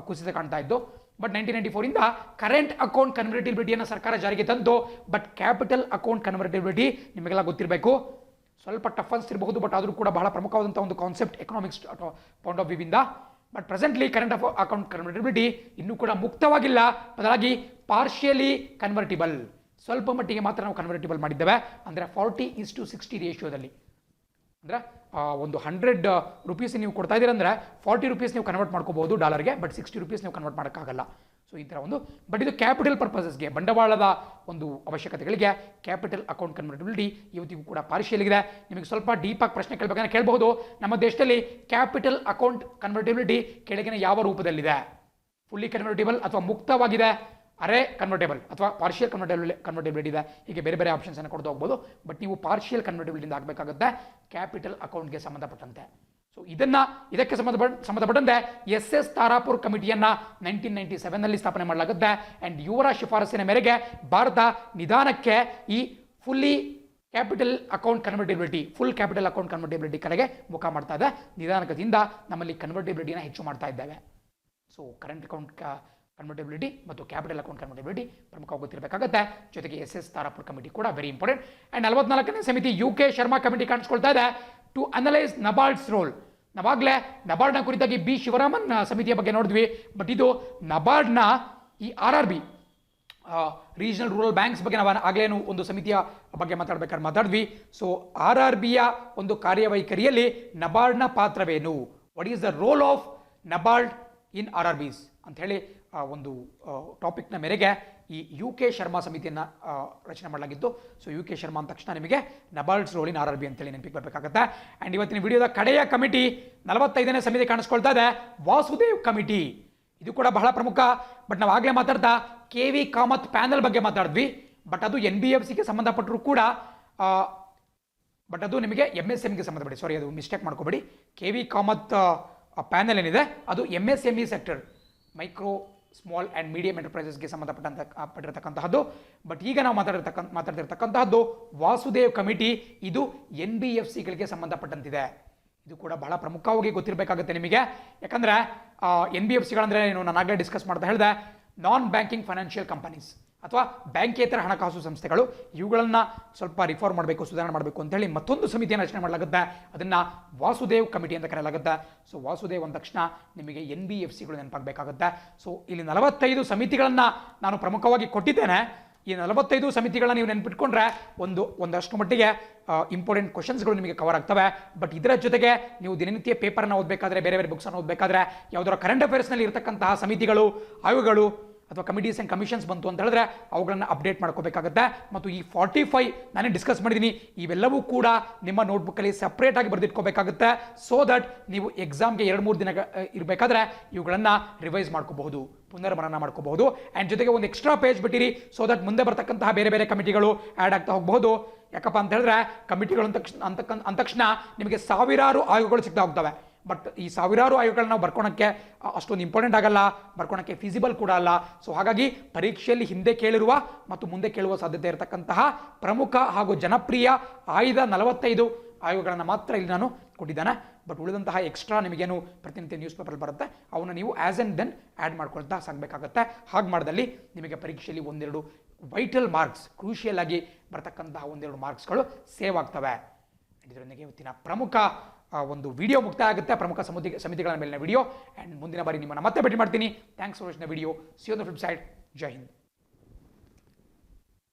ಕುಸಿತ ಕಾಣ್ತಾ ಇದ್ದು. ಬಟ್ 1994 ಕರೆಂಟ್ ಅಕೌಂಟ್ ಕನ್ವರ್ಟಿಬಿಲಿಟಿಯನ್ನು ಸರ್ಕಾರ ಜಾರಿಗೆ ತಂತು. ಬಟ್ ಕ್ಯಾಪಿಟಲ್ ಅಕೌಂಟ್ ಕನ್ವರ್ಟಿಬಿಲಿಟಿ ನಿಮಗೆಲ್ಲ ಗೊತ್ತಿರಬೇಕು, ಸ್ವಲ್ಪ ಟಫ್ ಅನ್ಸ್ತಿರಬಹುದು, ಬಟ್ ಆದರೂ ಕೂಡ ಬಹಳ ಪ್ರಮುಖವಾದಂಥ ಒಂದು ಕಾನ್ಸೆಪ್ಟ್ ಎಕನಾಮಿಕ್ಸ್ ಪಾಯಿಂಟ್ ಆಫ್ ವ್ಯೂವಿಂದ. But presently current account convertibility ಇನ್ನೂ ಕೂಡ ಮುಕ್ತವಾಗಿಲ್ಲ, ಬದಲಾಗಿ ಪಾರ್ಷಿಯಲಿ ಕನ್ವರ್ಟಿಬಲ್, ಸ್ವಲ್ಪ ಮಟ್ಟಿಗೆ ಮಾತ್ರ ನಾವು ಕನ್ವರ್ಟಿಬಲ್ ಮಾಡಿದ್ದೇವೆ. ಅಂದರೆ 40:60 ರೇಷಿಯೋದಲ್ಲಿ. ಅಂದರೆ ಒಂದು 100 ರೂಪೀಸ್ ನೀವು ಕೊಡ್ತಾ ಇದ್ದೀರ ಅಂದರೆ 40 ರೂಪೀಸ್ ನೀವು ಕನ್ವರ್ಟ್ ಮಾಡ್ಕೋಬಹುದು ಡಾಲರ್ಗೆ, ಬಟ್ 60 ರೂಪೀಸ್ ನೀವು ಕನ್ವರ್ಟ್ ಮಾಡೋಕ್ಕಾಗಲ್ಲ. ಸೊ ಈ ಥರ ಒಂದು, ಬಟ್ ಇದು ಕ್ಯಾಪಿಟಲ್ ಪರ್ಪಸಸ್ಗೆ, ಬಂಡವಾಳದ ಒಂದು ಅವಶ್ಯಕತೆಗಳಿಗೆ ಕ್ಯಾಪಿಟಲ್ ಅಕೌಂಟ್ ಕನ್ವರ್ಟಿಬಿಲಿಟಿ ಇವತ್ತಿಗೂ ಕೂಡ ಪಾರ್ಷಿಯಲ್ ಇದೆ. ನಿಮಗೆ ಸ್ವಲ್ಪ ಡೀಪಾಗಿ ಪ್ರಶ್ನೆ ಕೇಳಬೇಕಂದ್ರೆ ಕೇಳಬಹುದು, ನಮ್ಮ ದೇಶದಲ್ಲಿ ಕ್ಯಾಪಿಟಲ್ ಅಕೌಂಟ್ ಕನ್ವರ್ಟಿಬಿಲಿಟಿ ಕೆಳಗಿನ ಯಾವ ರೂಪದಲ್ಲಿದೆ? ಫುಲ್ಲಿ ಕನ್ವರ್ಟಿಬಲ್ ಅಥವಾ ಮುಕ್ತವಾಗಿದೆ, ಅರೆ ಕನ್ವರ್ಟೇಬಲ್ ಅಥವಾ ಪಾರ್ಷಿಯಲ್ ಕನ್ವರ್ಟೇಬಿಲಿಟಿ ಇದೆ. ಹೀಗೆ ಬೇರೆ ಬೇರೆ ಆಪ್ಷನ್ಸನ್ನು ಕೊಡ್ತಾ ಹೋಗ್ಬೋದು. ಬಟ್ ನೀವು ಪಾರ್ಷಿಯಲ್ ಕನ್ವರ್ಟೇಬಿಲಿಟಿಯಿಂದ ಆಗಬೇಕಾಗುತ್ತೆ ಕ್ಯಾಪಿಟಲ್ ಅಕೌಂಟ್ಗೆ ಸಂಬಂಧಪಟ್ಟಂತೆ. ಸೊ ಇದಕ್ಕೆ ಸಂಬಂಧಪಟ್ಟಂತೆ SS ತಾರಾಪುರ್ ಕಮಿಟಿಯನ್ನು 1997 ಸ್ಥಾಪನೆ ಮಾಡಲಾಗುತ್ತೆ. ಆ್ಯಂಡ್ ಇವರ ಶಿಫಾರಸಿನ ಮೇರೆಗೆ ಭಾರತ ನಿಧಾನಕ್ಕೆ ಈ fully capital account convertibility, full capital account convertibility ಕಡೆಗೆ ಮುಖ ಮಾಡ್ತಾ ಇದೆ. ನಿಧಾನಕದಿಂದ ನಮ್ಮಲ್ಲಿ ಕನ್ವರ್ಟೇಬಿಲಿಟಿನ ಹೆಚ್ಚು ಮಾಡ್ತಾ ಇದ್ದೇವೆ. ಸೊ ಕರೆಂಟ್ ಅಕೌಂಟ್ ಕನ್ವರ್ಟಬಿಲಿಟಿ ಮತ್ತು ಕ್ಯಾಪಿಟಲ್ ಅಕೌಂಟ್ ಕನ್ವರ್ಟಬಿಲಿಟಿ ಪ್ರಮುಖವಾಗಿ ಗೊತ್ತಿರಬೇಕಾಗುತ್ತೆ. ಜೊತೆಗೆ SS ತಾರಾಪುರ್ ಕಮಿಟಿ ಕೂಡ ವೆರಿ ಇಂಪಾರ್ಟೆಂಟ್. ಆ್ಯಂಡ್ 44ನೇ ಸಮಿತಿ UK ಶರ್ಮಾ ಕಮಿಟಿ ಕಾಣಿಸ್ಕೊಳ್ತಾ ಇದೆ ಟು ಅನಲೈಸ್ ನಬಾರ್ಡ್ಸ್ ರೋಲ್. ನಾವಾಗಲೇ ನಬಾರ್ಡ್ನ ಕುರಿತಾಗಿ ಬಿ ಶಿವರಾಮನ್ ಸಮಿತಿಯ ಬಗ್ಗೆ ನೋಡಿದ್ವಿ. ಬಟ್ ಇದು ನಬಾರ್ಡ್ನ ಈ RRB ರೀಜನಲ್ ರೂರಲ್ ಬ್ಯಾಂಕ್ಸ್ ಬಗ್ಗೆ ನಾವು ಆಗಲೇನು ಒಂದು ಸಮಿತಿಯ ಬಗ್ಗೆ ಮಾತಾಡಿದ್ವಿ. ಸೊ RRBಯ ಒಂದು ಕಾರ್ಯವೈಖರಿಯಲ್ಲಿ ನಬಾರ್ಡ್ನ ಪಾತ್ರವೇನು, what is the role of NABARD in RRBs ಅಂತ ಹೇಳಿ ಒಂದು ಟಾಪಿಕ್ನ ಮೇರೆಗೆ ಈ UK ಶರ್ಮಾ ಸಮಿತಿಯನ್ನು ರಚನೆ ಮಾಡಲಾಗಿತ್ತು. ಸೊ UK ಶರ್ಮಾ ಅಂದ ತಕ್ಷಣ ನಿಮಗೆ ನಬಾರ್ಡ್ಸ್ ರೋಲ್ ಇನ್ RRB ಅಂತೇಳಿ ನೆನಪಿಗೆ ಬರಬೇಕಾಗುತ್ತೆ. ಆ್ಯಂಡ್ ಇವತ್ತಿನ ವಿಡಿಯೋದ ಕಡೆಯ ಕಮಿಟಿ 45ನೇ ಸಮಿತಿ ಕಾಣಿಸ್ಕೊಳ್ತಾ ಇದೆ, ವಾಸುದೇವ್ ಕಮಿಟಿ. ಇದು ಕೂಡ ಬಹಳ ಪ್ರಮುಖ. ಬಟ್ ನಾವು ಆಗಲೇ ಮಾತಾಡ್ತಾ KV ಕಾಮತ್ ಪ್ಯಾನಲ್ ಬಗ್ಗೆ ಮಾತಾಡಿದ್ವಿ. ಬಟ್ ಅದು NBFCಗೆ ಸಂಬಂಧಪಟ್ಟರು ಕೂಡ, ಬಟ್ ಅದು ನಿಮಗೆ MSMEಗೆ ಸಂಬಂಧಪಡಿ, ಸಾರಿ ಅದು ಮಿಸ್ಟೇಕ್ ಮಾಡ್ಕೋಬೇಡಿ. KV ಕಾಮತ್ ಪ್ಯಾನಲ್ ಏನಿದೆ ಅದು MSME sector, micro small and medium ಎಂಟರ್ಪ್ರೈಸಸ್ಗೆ ಪಟ್ಟಿರತಕ್ಕಂತಹದ್ದು. ಬಟ್ ಈಗ ನಾವು ಮಾತಾಡ್ತಿರ್ತಕ್ಕಂತಹದ್ದು ವಾಸುದೇವ್ ಕಮಿಟಿ, ಇದು NBFCಗಳಿಗೆ ಸಂಬಂಧಪಟ್ಟಂತಿದೆ. ಇದು ಕೂಡ ಬಹಳ ಪ್ರಮುಖವಾಗಿ ಗೊತ್ತಿರಬೇಕಾಗುತ್ತೆ ನಿಮಗೆ. ಯಾಕಂದರೆ NBFCಗಳಂದರೆ ಏನು, ನಾನು ಆಗಲೇ ಡಿಸ್ಕಸ್ ಮಾಡ್ತಾ ಹೇಳಿದೆ, ನಾನ್ ಬ್ಯಾಂಕಿಂಗ್ ಫೈನಾನ್ಷಿಯಲ್ ಕಂಪನೀಸ್ ಅಥವಾ ಬ್ಯಾಂಕೇತರ ಹಣಕಾಸು ಸಂಸ್ಥೆಗಳು. ಇವುಗಳನ್ನು ಸ್ವಲ್ಪ ರಿಫಾರ್ಮ್ ಮಾಡಬೇಕು, ಸುಧಾರಣೆ ಮಾಡಬೇಕು ಅಂತೇಳಿ ಮತ್ತೊಂದು ಸಮಿತಿಯನ್ನು ರಚನೆ ಮಾಡಲಾಗುತ್ತೆ. ಅದನ್ನು ವಾಸುದೇವ್ ಕಮಿಟಿ ಅಂತ ಕರೆಯಲಾಗುತ್ತೆ. ಸೊ ವಾಸುದೇವ್ ಅಂದ ತಕ್ಷಣ ನಿಮಗೆ NBFCಗಳು ನೆನಪಾಗಬೇಕಾಗುತ್ತೆ. ಸೊ ಇಲ್ಲಿ 45 ಸಮಿತಿಗಳನ್ನು ನಾನು ಪ್ರಮುಖವಾಗಿ ಕೊಟ್ಟಿದ್ದೇನೆ. ಈ 45 ಸಮಿತಿಗಳನ್ನ ನೀವು ನೆನ್ಪಿಟ್ಕೊಂಡ್ರೆ ಒಂದಷ್ಟು ಮಟ್ಟಿಗೆ ಇಂಪಾರ್ಟೆಂಟ್ ಕ್ವಶನ್ಸ್ಗಳು ನಿಮಗೆ ಕವರ್ ಆಗ್ತವೆ. ಬಟ್ ಇದರ ಜೊತೆಗೆ ನೀವು ದಿನನಿತ್ಯ ಪೇಪರ್ನ ಓದಬೇಕಾದ್ರೆ, ಬೇರೆ ಬೇರೆ ಬುಕ್ಸನ್ನು ಓದಬೇಕಾದ್ರೆ ಯಾವುದರ ಕರೆಂಟ್ ಅಫೇರ್ಸ್ನಲ್ಲಿ ಇರತಕ್ಕಂತಹ ಸಮಿತಿಗಳು, ಆಯೋಗಗಳು ಅಥವಾ ಕಮಿಟೀಸ್ ಆ್ಯಂಡ್ ಕಮಿಷನ್ಸ್ ಬಂತು ಅಂತ ಹೇಳಿದ್ರೆ ಅವುಗಳನ್ನು ಅಪ್ಡೇಟ್ ಮಾಡ್ಕೋಬೇಕಾಗುತ್ತೆ. ಮತ್ತು ಈ 45 ನಾನೇ ಡಿಸ್ಕಸ್ ಮಾಡಿದ್ದೀನಿ, ಇವೆಲ್ಲವೂ ಕೂಡ ನಿಮ್ಮ ನೋಟ್ಬುಕ್ಕಲ್ಲಿ ಸಪ್ರೇಟಾಗಿ ಬರೆದಿಟ್ಕೋಬೇಕಾಗುತ್ತೆ. ಸೊ ದಟ್ ನೀವು ಎಕ್ಸಾಮ್ಗೆ 2-3 ದಿನ ಇರಬೇಕಾದ್ರೆ ಇವುಗಳನ್ನು ರಿವೈಸ್ ಮಾಡ್ಕೋಬಹುದು, ಪುನರ್ಮನನ ಮಾಡ್ಕೋಬಹುದು. ಆ್ಯಂಡ್ ಜೊತೆಗೆ ಒಂದು ಎಕ್ಸ್ಟ್ರಾ ಪೇಜ್ ಬಿಟ್ಟಿರಿ, ಸೊ ದಟ್ ಮುಂದೆ ಬರ್ತಕ್ಕಂತಹ ಬೇರೆ ಬೇರೆ ಕಮಿಟಿಗಳು ಆ್ಯಡ್ ಆಗ್ತಾ ಹೋಗಬಹುದು. ಯಾಕಪ್ಪ ಅಂತ ಹೇಳಿದ್ರೆ ಕಮಿಟಿಗಳು ಅಂದ ತಕ್ಷಣ ನಿಮಗೆ ಸಾವಿರಾರು ಆಯೋಗಗಳು ಸಿಗ್ತಾ ಹೋಗ್ತವೆ. ಬಟ್ ಈ ಸಾವಿರಾರು ಆಯೋಗಗಳನ್ನ ನಾವು ಬರ್ಕೊಳಕ್ಕೆ ಅಷ್ಟೊಂದು ಇಂಪಾರ್ಟೆಂಟ್ ಆಗಲ್ಲ, ಬರ್ಕೊಳಕ್ಕೆ ಫಿಸಿಬಲ್ ಕೂಡ ಅಲ್ಲ. ಸೊ ಹಾಗಾಗಿ ಪರೀಕ್ಷೆಯಲ್ಲಿ ಹಿಂದೆ ಕೇಳಿರುವ ಮತ್ತು ಮುಂದೆ ಕೇಳುವ ಸಾಧ್ಯತೆ ಇರತಕ್ಕಂತಹ ಪ್ರಮುಖ ಹಾಗೂ ಜನಪ್ರಿಯ ಆಯ್ದ 45 ಆಯೋಗಗಳನ್ನು ಮಾತ್ರ ಇಲ್ಲಿ ನಾನು ಕೊಟ್ಟಿದ್ದಾನೆ. ಬಟ್ ಉಳಿದಂತಹ ಎಕ್ಸ್ಟ್ರಾ ನಿಮಗೇನು ಪ್ರತಿನಿತ್ಯ ನ್ಯೂಸ್ ಪೇಪರ್ ಬರುತ್ತೆ ಅವನ್ನ ನೀವು ಆ್ಯಸ್ ಆ್ಯಂಡ್ ದೆನ್ ಆ್ಯಡ್ ಮಾಡ್ಕೊಳ್ತಾ ಸಾಗಬೇಕಾಗತ್ತೆ. ಹಾಗೆ ಮಾಡಿದಲ್ಲಿ ನಿಮಗೆ ಪರೀಕ್ಷೆಯಲ್ಲಿ 1-2 ವೈಟಲ್ ಮಾರ್ಕ್ಸ್, ಕ್ರೂಷಿಯಲ್ ಆಗಿ ಬರ್ತಕ್ಕಂತಹ 1-2 ಮಾರ್ಕ್ಸ್ಗಳು ಸೇವ್ ಆಗ್ತವೆ. ಇದರೊಂದಿಗೆ ಇವತ್ತಿನ ಪ್ರಮುಖ ಒಂದು ವಿಡಿಯೋ ಮುಕ್ತಾಯ ಆಗುತ್ತೆ, ಪ್ರಮುಖ ಸಮಿತಿಗಳ ಮೇಲಿನ ವಿಡಿಯೋ. ಆ್ಯಂಡ್ ಮುಂದಿನ ಬಾರಿ ನಿಮ್ಮನ್ನು ಮತ್ತೆ ಭೇಟಿ ಮಾಡ್ತೀನಿ. Thanks for watching the video. C on the flip side. Jai Hind.